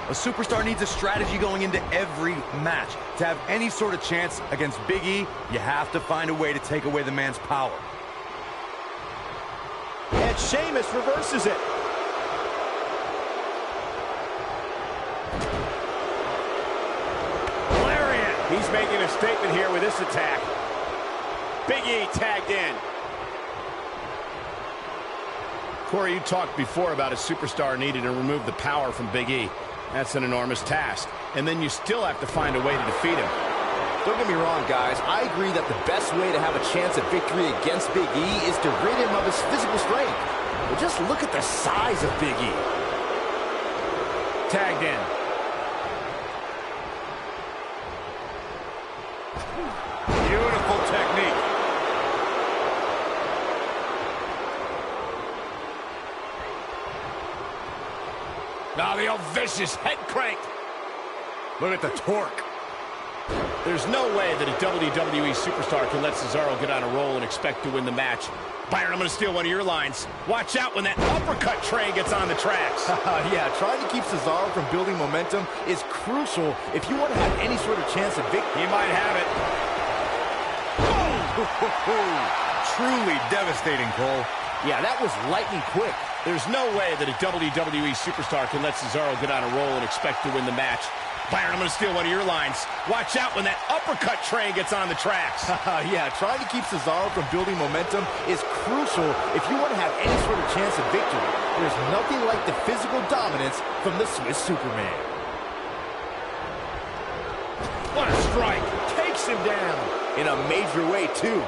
A superstar needs a strategy going into every match. To have any sort of chance against Big E, you have to find a way to take away the man's power. And Sheamus reverses it. Lariat. He's making a statement here with this attack. Big E tagged in. Corey, you talked before about a superstar needed to remove the power from Big E. That's an enormous task. And then you still have to find a way to defeat him. Don't get me wrong, guys. I agree that the best way to have a chance at victory against Big E is to rid him of his physical strength. But just look at the size of Big E. Tagged in. Beautiful technique. Now the old vicious head crank. Look at the torque. There's no way that a WWE superstar can let Cesaro get on a roll and expect to win the match. Byron, I'm going to steal one of your lines. Watch out when that uppercut train gets on the tracks. Yeah, trying to keep Cesaro from building momentum is crucial if you want to have any sort of chance of victory. He might have it. Truly devastating, Cole. Yeah, that was lightning quick. There's no way that a WWE superstar can let Cesaro get on a roll and expect to win the match. Byron, I'm going to steal one of your lines. Watch out when that uppercut train gets on the tracks. Yeah, trying to keep Cesaro from building momentum is crucial if you want to have any sort of chance of victory. There's nothing like the physical dominance from the Swiss Superman. What a strike. Takes him down. In a major way, too.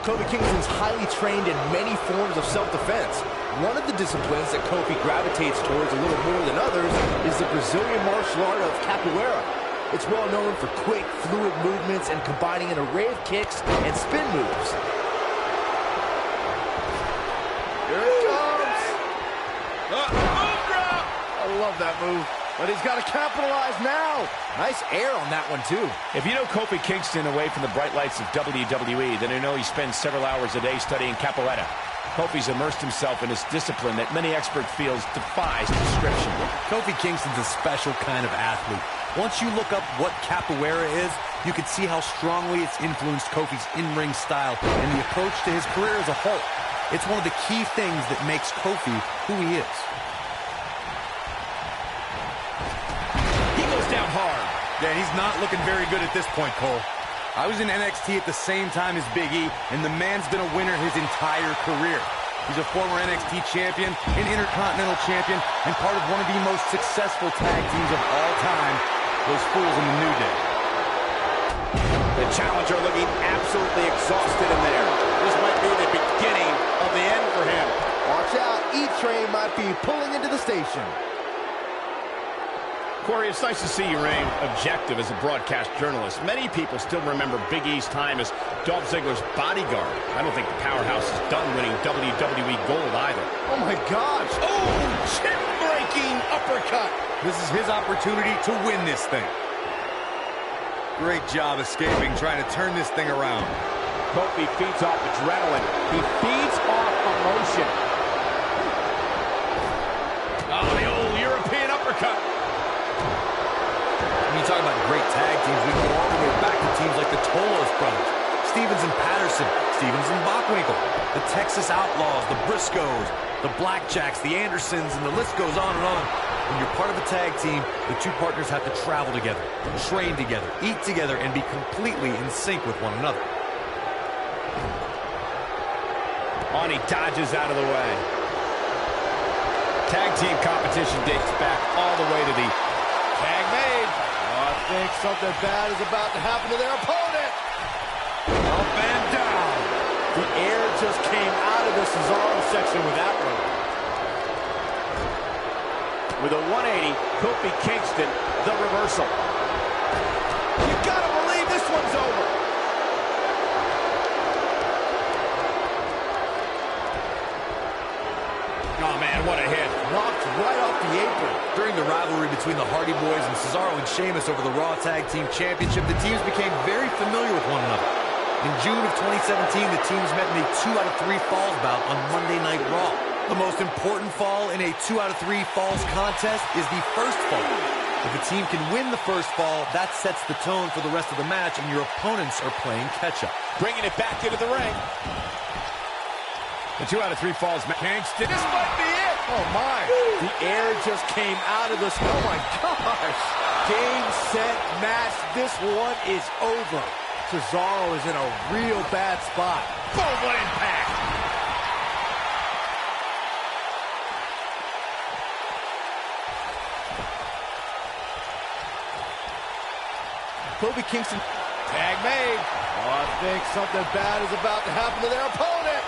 Kofi Kingston's highly trained in many forms of self-defense. One of the disciplines that Kofi gravitates towards a little more than others is the Brazilian martial art of capoeira. It's well known for quick, fluid movements and combining an array of kicks and spin moves. Here it comes! I love that move. But he's got to capitalize now. Nice air on that one, too. If you know Kofi Kingston away from the bright lights of WWE, then you know he spends several hours a day studying capoeira. Kofi's immersed himself in his discipline that many experts feel defies description. Kofi Kingston's a special kind of athlete. Once you look up what capoeira is, you can see how strongly it's influenced Kofi's in-ring style and the approach to his career as a whole. It's one of the key things that makes Kofi who he is. Down hard. Yeah, he's not looking very good at this point, Cole. I was in NXT at the same time as Big E, and the man's been a winner his entire career. He's a former NXT champion, an Intercontinental champion, and part of one of the most successful tag teams of all time, those fools in the New Day. The challenger looking absolutely exhausted in there. This might be the beginning of the end for him. Watch out, E-Train might be pulling into the station. Corey, it's nice to see you remain objective as a broadcast journalist. Many people still remember Big E's time as Dolph Ziggler's bodyguard. I don't think the powerhouse is done winning WWE Gold either. Oh, my gosh. Oh, chin-breaking uppercut. This is his opportunity to win this thing. Great job escaping, trying to turn this thing around. Kofi feeds off adrenaline. He feeds off emotion. Oh, the old European uppercut. When you talk about great tag teams, we go all the way back to teams like the Tolos brothers, Stevens and Patterson, Stevens and Bockwinkel, the Texas Outlaws, the Briscoes, the Blackjacks, the Andersons, and the list goes on and on. When you're part of a tag team, the two partners have to travel together, train together, eat together, and be completely in sync with one another. On, he dodges out of the way. Tag team competition dates back all the way to the tag made. I think something bad is about to happen to their opponent. Up and down. The air just came out of the Cesaro section with that one. With a 180, Kofi Kingston, the reversal. You gotta believe this one's over. Oh man, what a hit. Knocked right off the apron. During the rivalry between the Hardy Boys and Cesaro and Sheamus over the Raw Tag Team Championship, the teams became very familiar with one another. In June of 2017, the teams met in a 2 out of 3 falls bout on Monday Night Raw. The most important fall in a 2 out of 3 falls contest is the first fall. If a team can win the first fall, that sets the tone for the rest of the match, and your opponents are playing catch-up. Bringing it back into the ring. The 2 out of 3 falls. Kingston, this might be it. Oh, my. The air just came out of this. Oh, my gosh. Game, set, match. This one is over. Cesaro is in a real bad spot. Boom, what impact. Kofi Kingston. Tag made. Oh, I think something bad is about to happen to their opponent.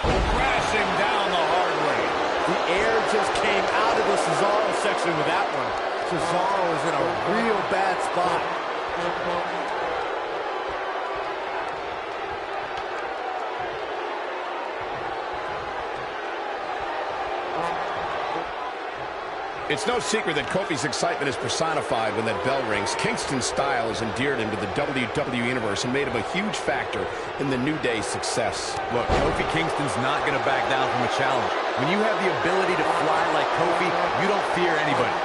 Crashing down the hard way. The air just came out of the Cesaro section with that one. Cesaro is in a real bad spot. It's no secret that Kofi's excitement is personified when that bell rings. Kingston's style has endeared him to the WWE Universe and made him a huge factor in the New Day's success. Look, Kofi Kingston's not going to back down from a challenge. When you have the ability to fly like Kofi, you don't fear anybody.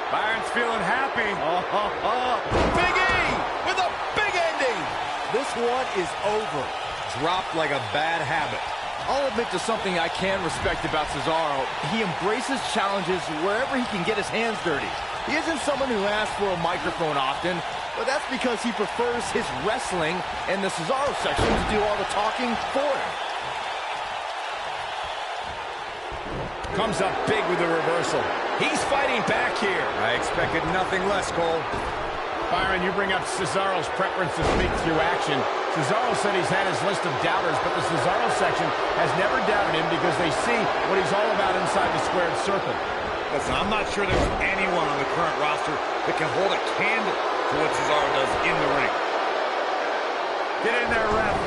Byron's feeling happy. Big E with a big ending. This one is over. Dropped like a bad habit. I'll admit to something I can respect about Cesaro. He embraces challenges wherever he can get his hands dirty. He isn't someone who asks for a microphone often, but that's because he prefers his wrestling and the Cesaro section to do all the talking for him. Comes up big with the reversal. He's fighting back here. I expected nothing less, Cole. Byron, you bring up Cesaro's preference to speak through action. Cesaro said he's had his list of doubters, but the Cesaro section has never doubted him because they see what he's all about inside the squared circle. Listen, I'm not sure there's anyone on the current roster that can hold a candle to what Cesaro does in the ring. Get in there, ref.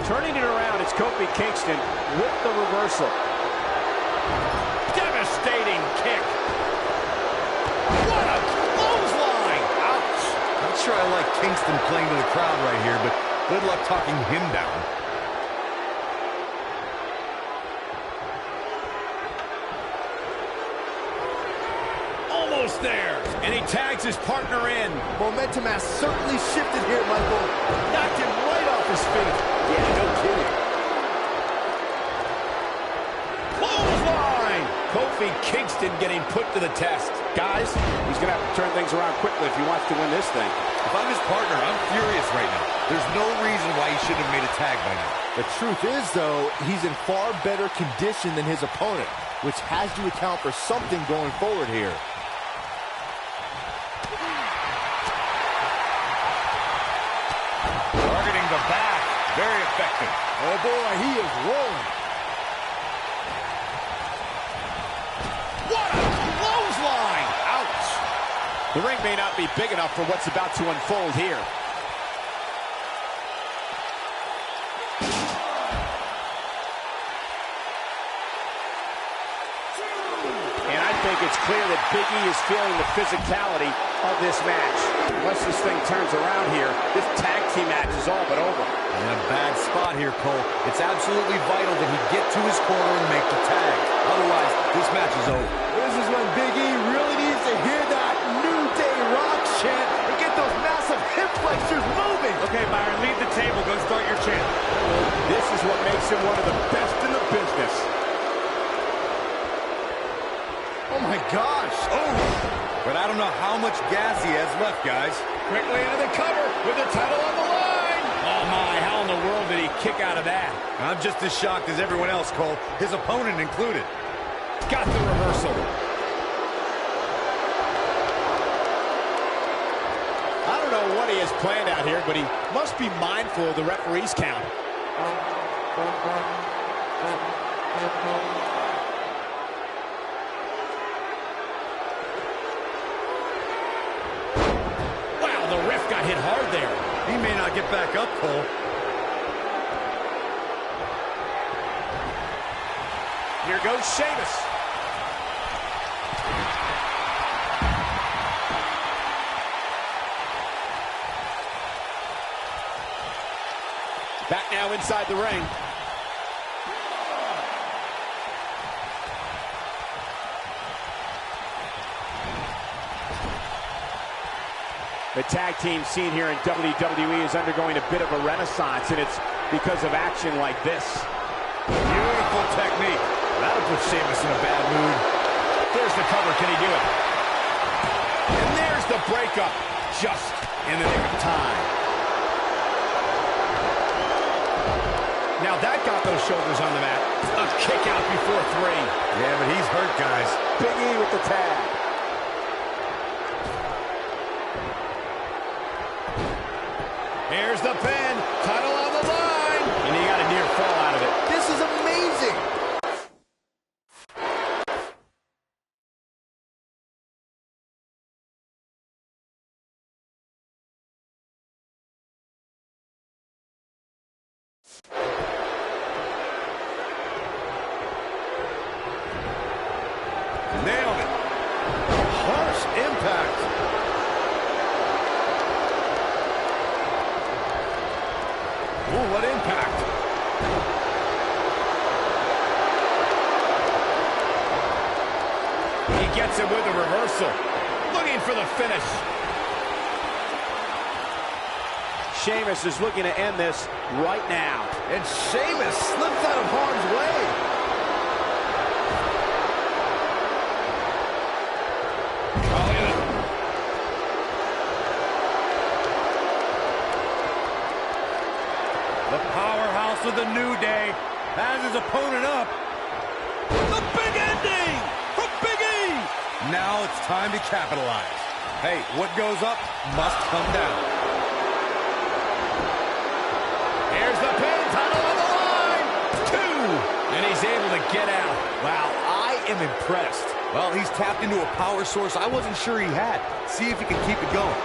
Turning it around, it's Kofi Kingston with the reversal. Devastating kick. What a clothesline. Ouch. Not sure I like Kingston playing to the crowd right here, but good luck talking him down. Almost there. And he tags his partner in. Momentum has certainly shifted here, Michael. Knocked him right off his feet. Yeah, no kidding. Clothesline! Kofi Kingston getting put to the test. Guys, he's going to have to turn things around quickly if he wants to win this thing. If I'm his partner, I'm furious right now. There's no reason why he shouldn't have made a tag by now. The truth is, though, he's in far better condition than his opponent, which has to account for something going forward here. Targeting the back. Very effective. Oh, boy, he is rolling. What a clothesline! Ouch. The ring may not be big enough for what's about to unfold here. And I think it's clear that Big E is feeling the physicality of this match. Unless this thing turns around here, this tag team match is all but over. In a bad spot here, Cole. It's absolutely vital that he get to his corner and make the tag. Otherwise, this match is over. This is when Big E really needs to hear that New Day Rock chant and get those massive hip flexors moving. Okay, Byron, leave the table. Go start your chant. This is what makes him one of the best in the business. Oh, my gosh. Oh! But I don't know how much gas he has left, guys. Quickly into the cover with the title on the line. Oh, my. How in the world did he kick out of that? I'm just as shocked as everyone else, Cole. His opponent included. Got the reversal. I don't know what he has planned out here, but he must be mindful of the referee's count. Wow, the ref got hit hard there. He may not get back up, Cole. Here goes Sheamus. Back now inside the ring. The tag team scene here in WWE is undergoing a bit of a renaissance, and it's because of action like this. Beautiful technique. That'll put Sheamus in a bad mood. There's the cover. Can he do it? And there's the breakup. Just in the nick of time. Now that got those shoulders on the mat. A kick out before 3. Yeah, but he's hurt, guys. Big E with the tag. Here's the pin. Title on the line. And he got a near fall out of it. This is amazing. Nailed it. Harsh impact. Ooh, what impact. He gets it with a reversal. Looking for the finish. Sheamus is looking to end this right now. And Sheamus slips out of harm's way. Of the New Day has his opponent up. The big ending from Big E. Now it's time to capitalize. Hey, what goes up must come down. Here's the pin, title on the line. 2, and he's able to get out. Wow, I am impressed. Well, he's tapped into a power source I wasn't sure he had. See if he can keep it going.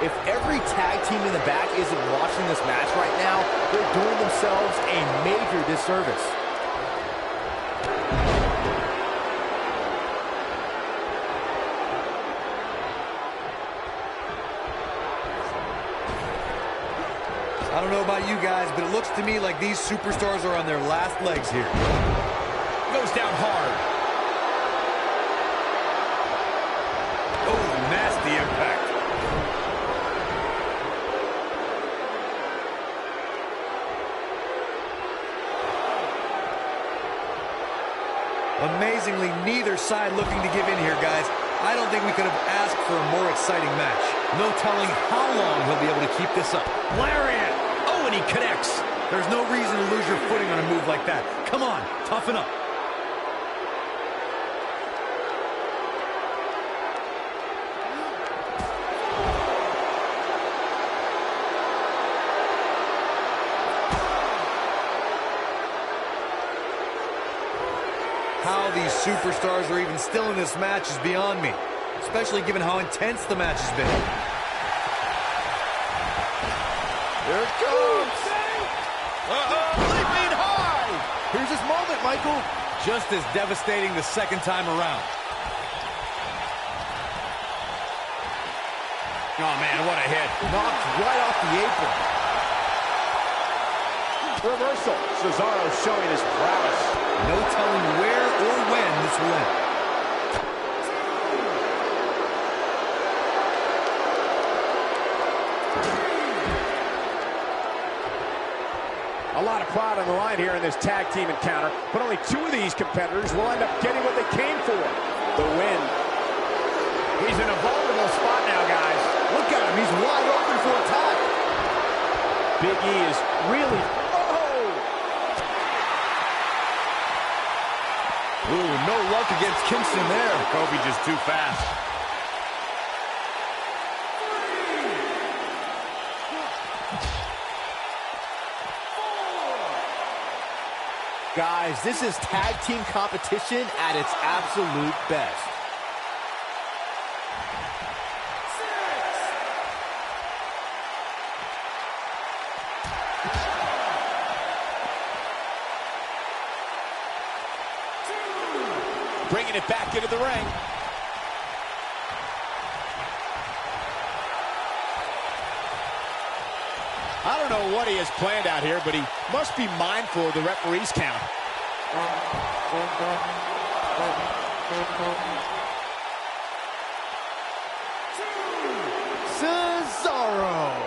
If every tag team in the back isn't watching this match right now, they're doing themselves a major disservice. I don't know about you guys, but it looks to me like these superstars are on their last legs here. Goes down hard. Oh, nasty impact. Amazingly, neither side looking to give in here, guys. I don't think we could have asked for a more exciting match. No telling how long he'll be able to keep this up. Lariat! Oh, and he connects. There's no reason to lose your footing on a move like that. Come on, toughen up. How these superstars are even still in this match is beyond me, especially given how intense the match has been. Here it comes. Leaping high. Here's his moment, Michael. Just as devastating the second time around. Oh, man, what a hit. Knocked right off the apron. Reversal. Cesaro showing his prowess. No telling where or when this will end. A lot of pride on the line here in this tag team encounter, but only 2 of these competitors will end up getting what they came for, the win. He's in a vulnerable spot now, guys. Look at him. He's wide open for attack. Big E is really... Ooh, no luck against Kingston there. Kobe just too fast. Guys, this is tag team competition at its absolute best. bringing it back into the ring. I don't know what he has planned out here, but he must be mindful of the referee's count. Cesaro.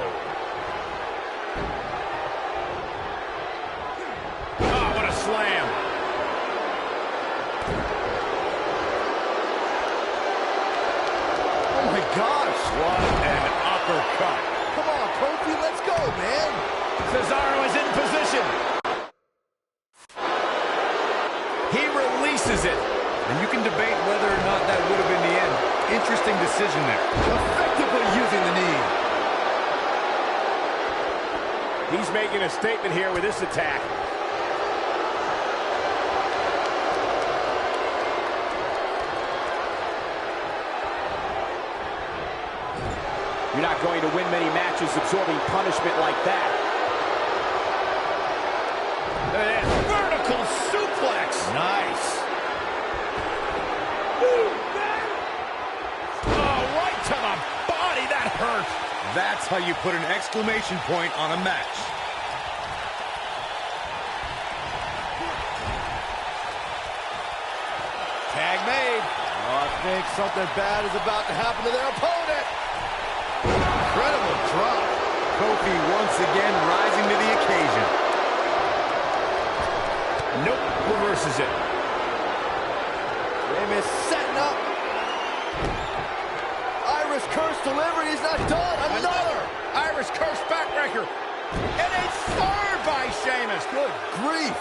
Oh, what a slam. Oh my gosh. What an uppercut. Come on, Kofi, let's go, man. Cesaro is in position. He releases it. And you can debate whether or not that would have been the end. Interesting decision there. Effectively using the knee. He's making a statement here with this attack. You're not going to win many matches absorbing punishment like that. Vertical suplex. Nice. Oh, right to the body. That hurt. That's how you put an exclamation point on a match. Tag made. Oh, I think something bad is about to happen to their opponent. Incredible drop. Kofi once again rising to the occasion. Nope, reverses it. Sheamus setting up. Irish curse delivered. He's not done. Another. Irish curse backbreaker. And a third by Sheamus. Good grief.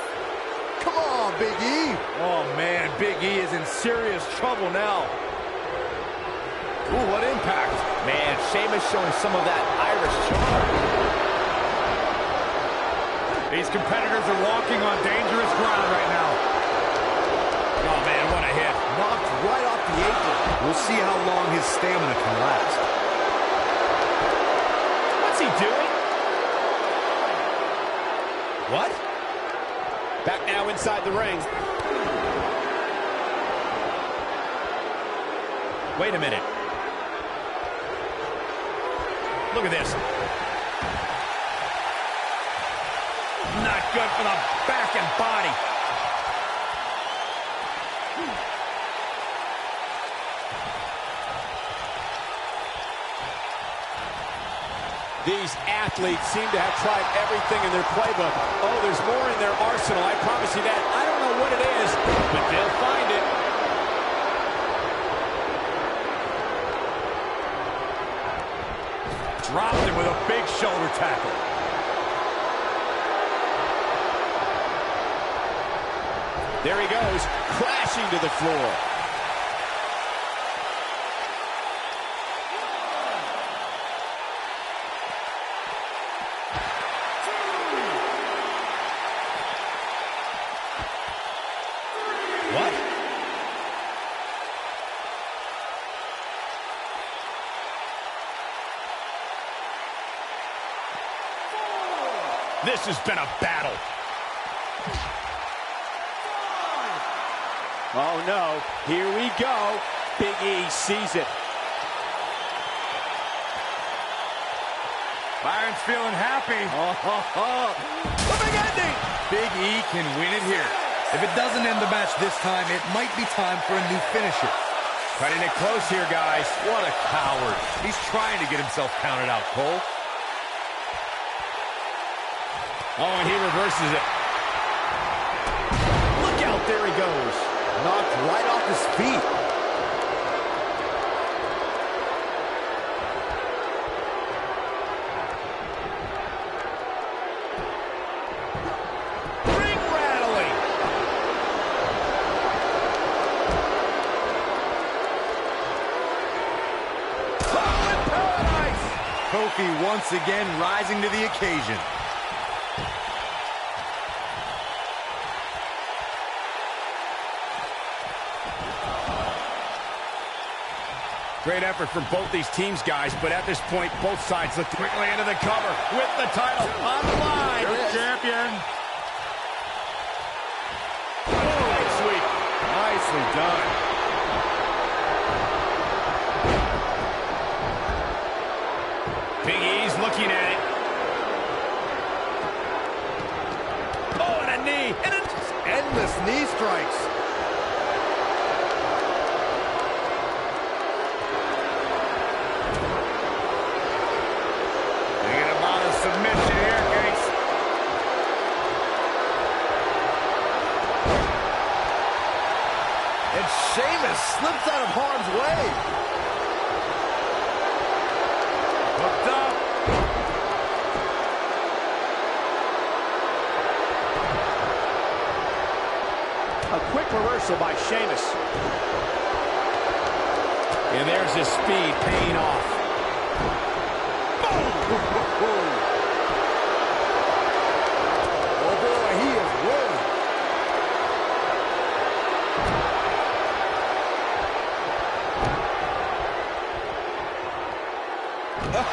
Come on, Big E. Oh, man, Big E is in serious trouble now. Ooh, what impact. Man, Sheamus showing some of that Irish charm. These competitors are walking on dangerous ground right now. Oh, man, what a hit. Knocked right off the apron. We'll see how long his stamina can last. What's he doing? What? Back now inside the ring. Wait a minute. Look at this. Not good for the back and body. These athletes seem to have tried everything in their playbook. Oh, there's more in their arsenal, I promise you that. I don't know what it is, but they'll find it. Dropped him with a big shoulder tackle. There he goes, crashing to the floor. What? This has been a battle. Oh no, here we go. Big E sees it. Byron's feeling happy. The big ending! Big E can win it here. If it doesn't end the match this time, it might be time for a new finisher. Cutting it close here, guys. What a coward. He's trying to get himself counted out, Cole. Oh, and he reverses it. Look out, there he goes. Knocked right off his feet. Ring rattling. Oh, in paradise. Kofi once again rising to the occasion. Great effort from both these teams, guys, but at this point, both sides look quickly into the cover with the title on the line. Champion. Nice nicely done. Big E's looking at it. Oh, and a knee. And endless knee strikes. Thinking about a submission here, guys. And Sheamus slips out of harm's way. Hooked up. A quick reversal by Sheamus. And there's his speed paying off. Oh boy, he is rolling.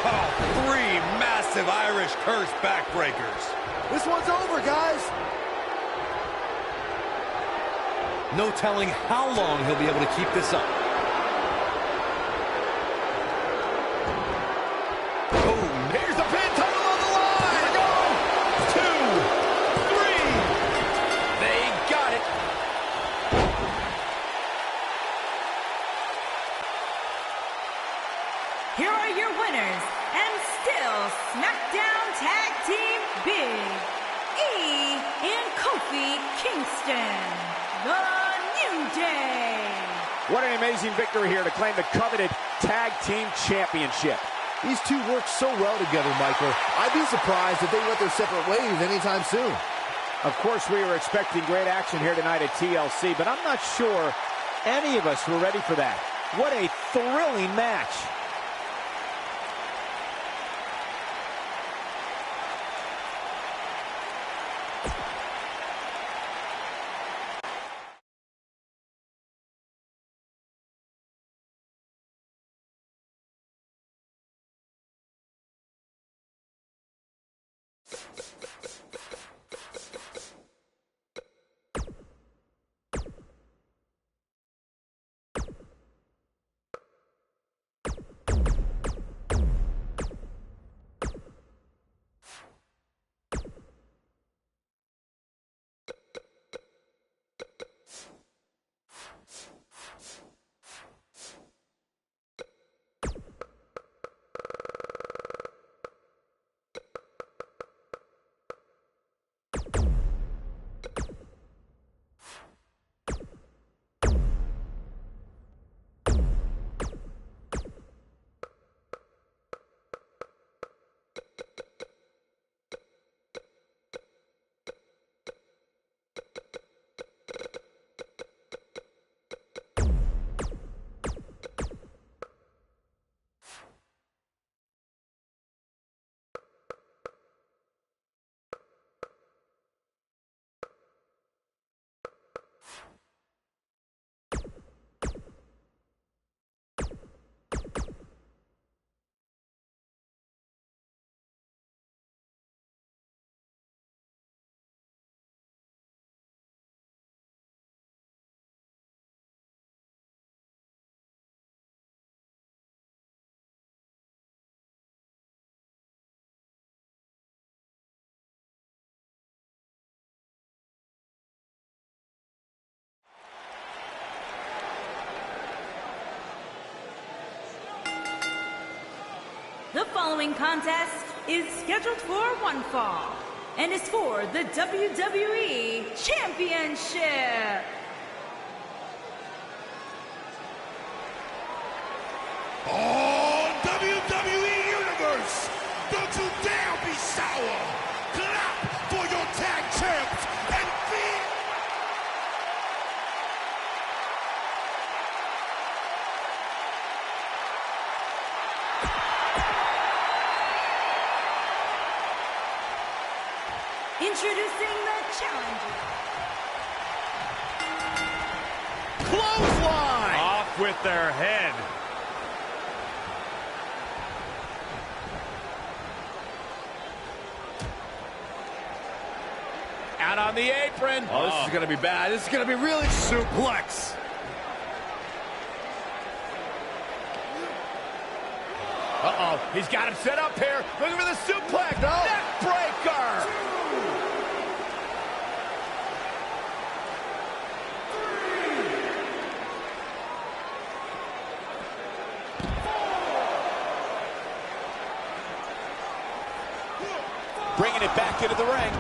Oh, 3 massive Irish curse backbreakers. This one's over, guys. No telling how long he'll be able to keep this up. Oh, here's the pin, title on the line. Here we go. 2, 3. They got it. Here are your winners, and still SmackDown Tag Team Big E and Kofi Kingston, the New Day. What an amazing victory here to claim the coveted Tag Team Championship. These two work so well together, Michael. I'd be surprised if they went their separate ways anytime soon. Of course, we were expecting great action here tonight at TLC, but I'm not sure any of us were ready for that. What a thrilling match. The following contest is scheduled for one fall and is for the WWE Championship. Oh, WWE Universe, don't you dare be sour. Clap for your tag champs and feel. Introducing the challenger. Clothesline. Off with their head. Out on the apron. Oh, this is going to be bad. This is going to be really suplex. Uh-oh, he's got him set up here. Looking for the suplex. No. Neck breaker. Bringing it back into the ring.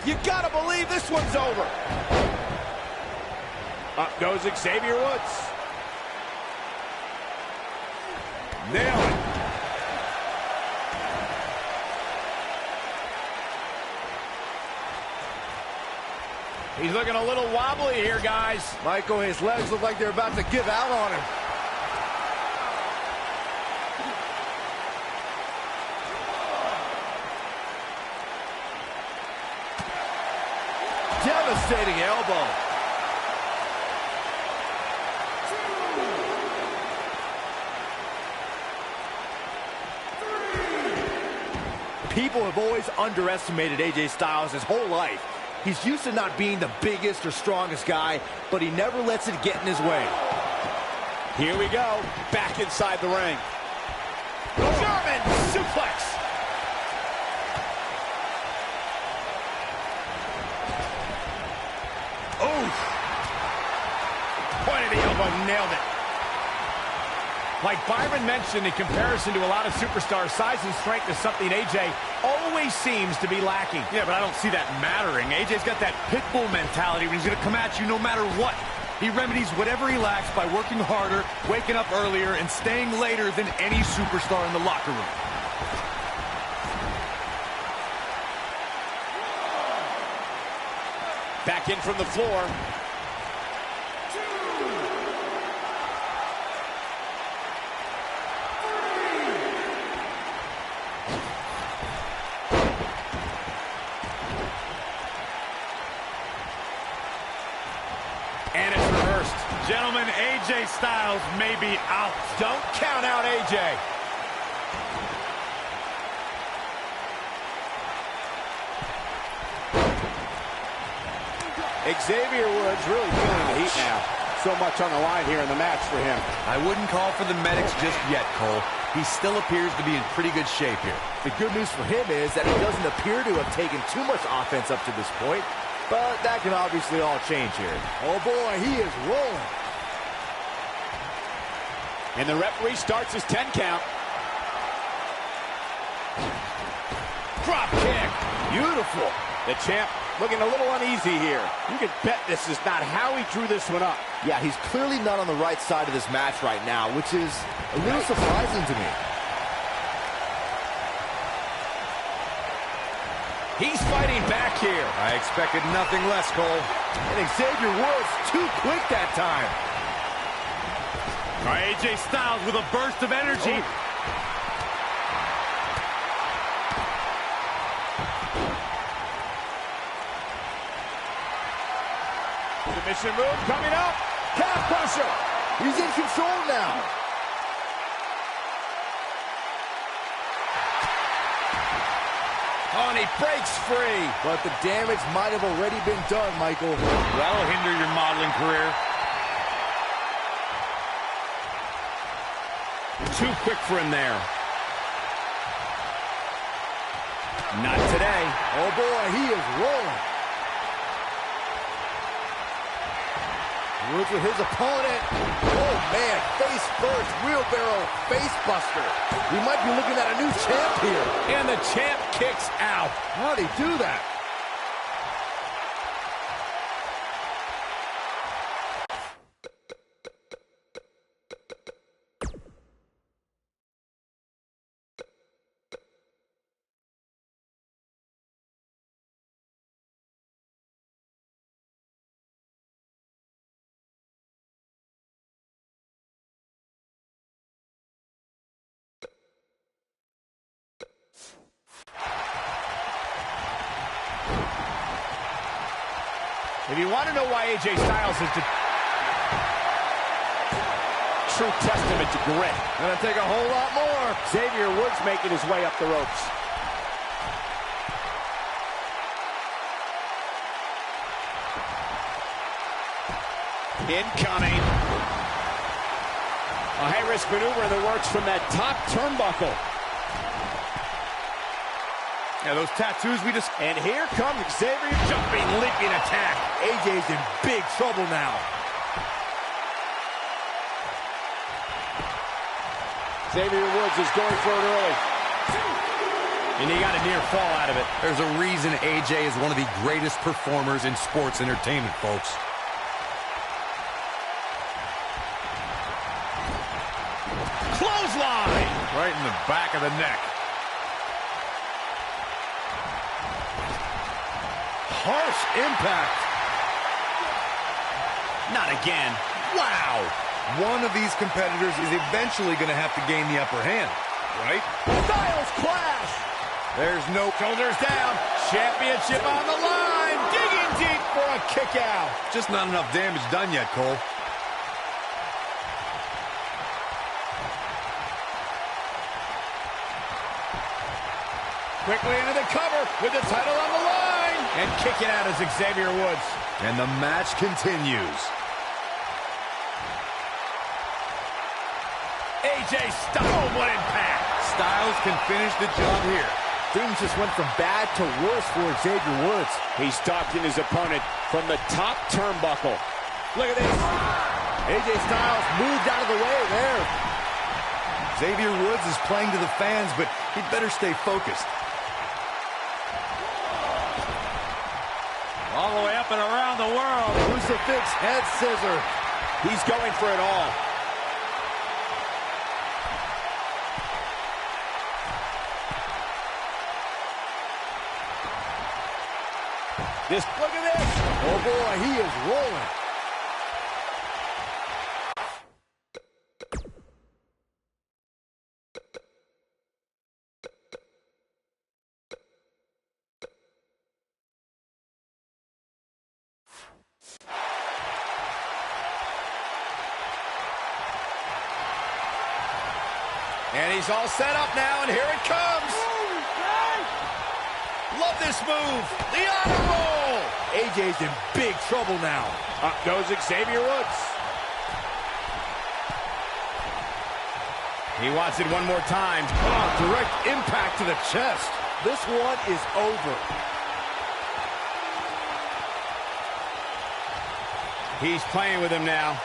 You gotta believe this one's over. Up goes Xavier Woods. Nail it. He's looking a little wobbly here, guys. Michael, his legs look like they're about to give out on him. Devastating elbow. People have always underestimated AJ Styles his whole life. He's used to not being the biggest or strongest guy, but he never lets it get in his way. Here we go, back inside the ring. German suplex. Point of the elbow, nailed it. Like Byron mentioned, in comparison to a lot of superstars, size and strength is something AJ always seems to be lacking. Yeah, but I don't see that mattering. AJ's got that pit bull mentality when he's going to come at you no matter what. He remedies whatever he lacks by working harder, waking up earlier, and staying later than any superstar in the locker room. Back in from the floor. And it's reversed. Gentlemen, AJ Styles may be out. Don't count out AJ. Xavier Woods really feeling the heat now. So much on the line here in the match for him. I wouldn't call for the medics just yet, Cole. He still appears to be in pretty good shape here. The good news for him is that he doesn't appear to have taken too much offense up to this point, but that can obviously all change here. Oh boy, he is rolling. And the referee starts his 10 count. Drop kick. Beautiful. The champ looking a little uneasy here. You can bet this is not how he drew this one up. Yeah, he's clearly not on the right side of this match right now, which is a little surprising to me. He's fighting back here. I expected nothing less, Cole. And Xavier Woods too quick that time. All right, AJ Styles with a burst of energy. Oh. Submission move coming up. Calf crusher. He's in control now. Oh, and he breaks free. But the damage might have already been done, Michael. That'll hinder your modeling career. Too quick for him there. Not today. Oh, boy, he is rolling. Woods with his opponent. Oh, man, face first, wheelbarrow, face buster. We might be looking at a new champ here. And the champ kicks out. How'd he do that? If you want to know why AJ Styles is the true testament to grit. Gonna take a whole lot more. Xavier Woods making his way up the ropes. Incoming. A high-risk maneuver in the works from that top turnbuckle. Yeah, those tattoos we just... And here comes Xavier. Jumping, leaping attack. AJ's in big trouble now. Xavier Woods is going for it early. And he got a near fall out of it. There's a reason AJ is one of the greatest performers in sports entertainment, folks. Clothesline! Right in the back of the neck. Harsh impact. Not again. Wow! One of these competitors is eventually going to have to gain the upper hand, right? Styles clash! There's no shoulders down. Championship on the line. Digging deep for a kick out. Just not enough damage done yet, Cole. Quickly into the cover with the title on the line. And kicking out is Xavier Woods. And the match continues. AJ Styles, what impact. Styles can finish the job here. Things just went from bad to worse for Xavier Woods. He stalked in his opponent from the top turnbuckle. Look at this. AJ Styles moved out of the way there. Xavier Woods is playing to the fans, but he'd better stay focused. All the way up and around the world. Crucifix head scissor. He's going for it all. Look at this. Oh, boy, he is rolling. And he's all set up now, and here it comes. Love this move. The honor roll. AJ's in big trouble now. Up goes Xavier Woods. He wants it one more time. Oh, direct impact to the chest. This one is over. He's playing with him now.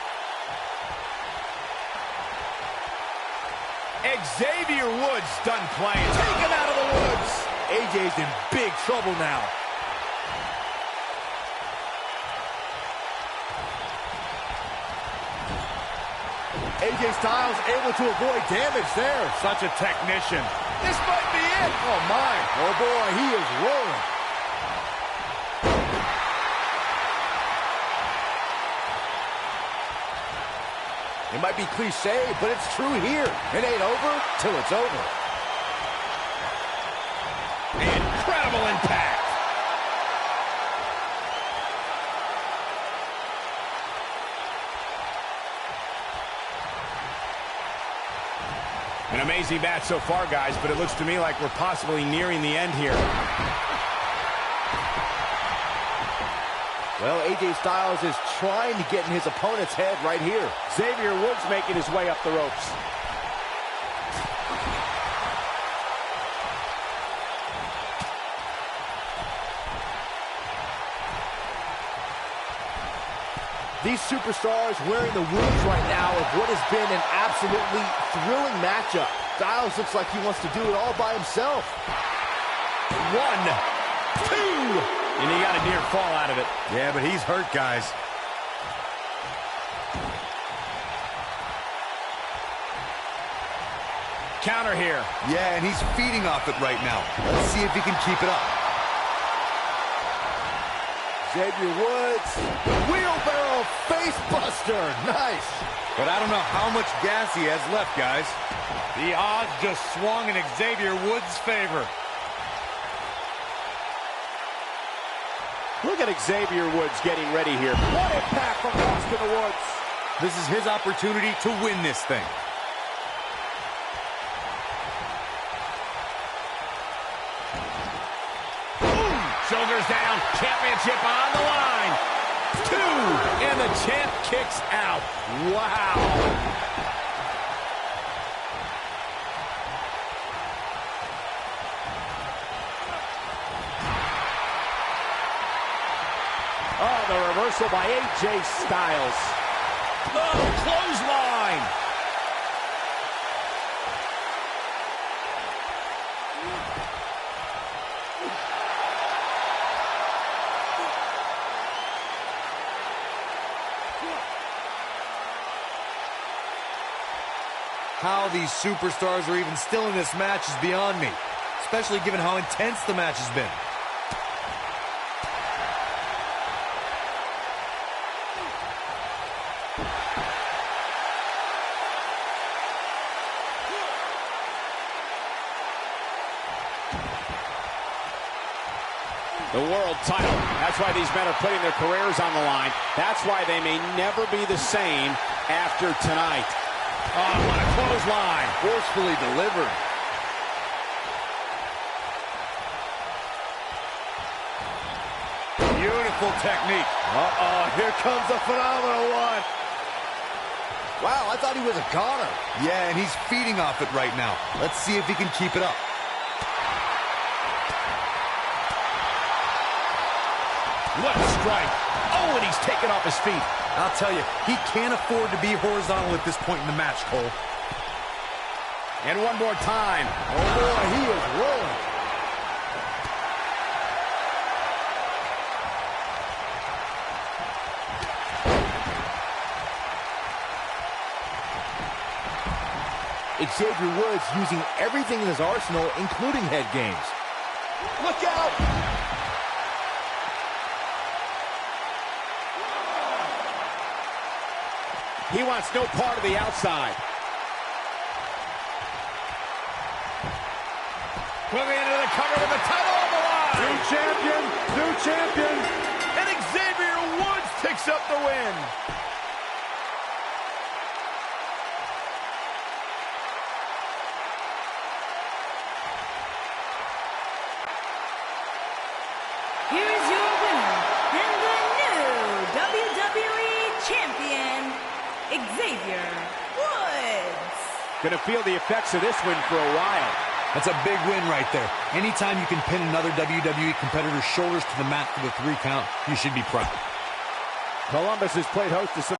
Xavier Woods done playing. Take him out of the woods. AJ's in big trouble now. AJ Styles able to avoid damage there. Such a technician. This might be it. Oh, my. Oh, boy, he is rolling. It might be cliche, but it's true here. It ain't over till it's over. Incredible impact. An amazing match so far, guys, but it looks to me like we're possibly nearing the end here. Well, AJ Styles is trying to get in his opponent's head right here. Xavier Woods making his way up the ropes. These superstars wearing the wounds right now of what has been an absolutely thrilling matchup. Styles looks like he wants to do it all by himself. 1, 2. And he got a near fall out of it. Yeah, but he's hurt, guys. Counter here. Yeah, and he's feeding off it right now. Let's see if he can keep it up. Xavier Woods, wheelbarrow face buster. Nice. But I don't know how much gas he has left, guys. The odds just swung in Xavier Woods' favor. Look at Xavier Woods getting ready here. What impact from Austin the Woods. This is his opportunity to win this thing. Boom! Shoulders down. Championship on the line. 2, and the champ kicks out. Wow. Oh, the reversal by AJ Styles. Oh, clothesline. How these superstars are even still in this match is beyond me, especially given how intense the match has been. The world title. That's why these men are putting their careers on the line. That's why they may never be the same after tonight. Oh, what a clothesline. Forcefully delivered. Beautiful technique. Uh-oh, here comes the phenomenal one. Wow, I thought he was a goner. Yeah, and he's feeding off it right now. Let's see if he can keep it up. What a strike. Oh, and he's taken off his feet. I'll tell you, he can't afford to be horizontal at this point in the match, Cole. And one more time. Oh, boy, he is rolling. Xavier Woods using everything in his arsenal, including head games. Look out! He wants no part of the outside. Coming into the cover with the title on the line. New champion, new champion. And Xavier Woods picks up the win. Here is your winner and the new WWE Champion, Xavier Woods. Gonna feel the effects of this win for a while. That's a big win right there. Anytime you can pin another WWE competitor's shoulders to the mat for the 3 count, you should be proud. Columbus has played host to some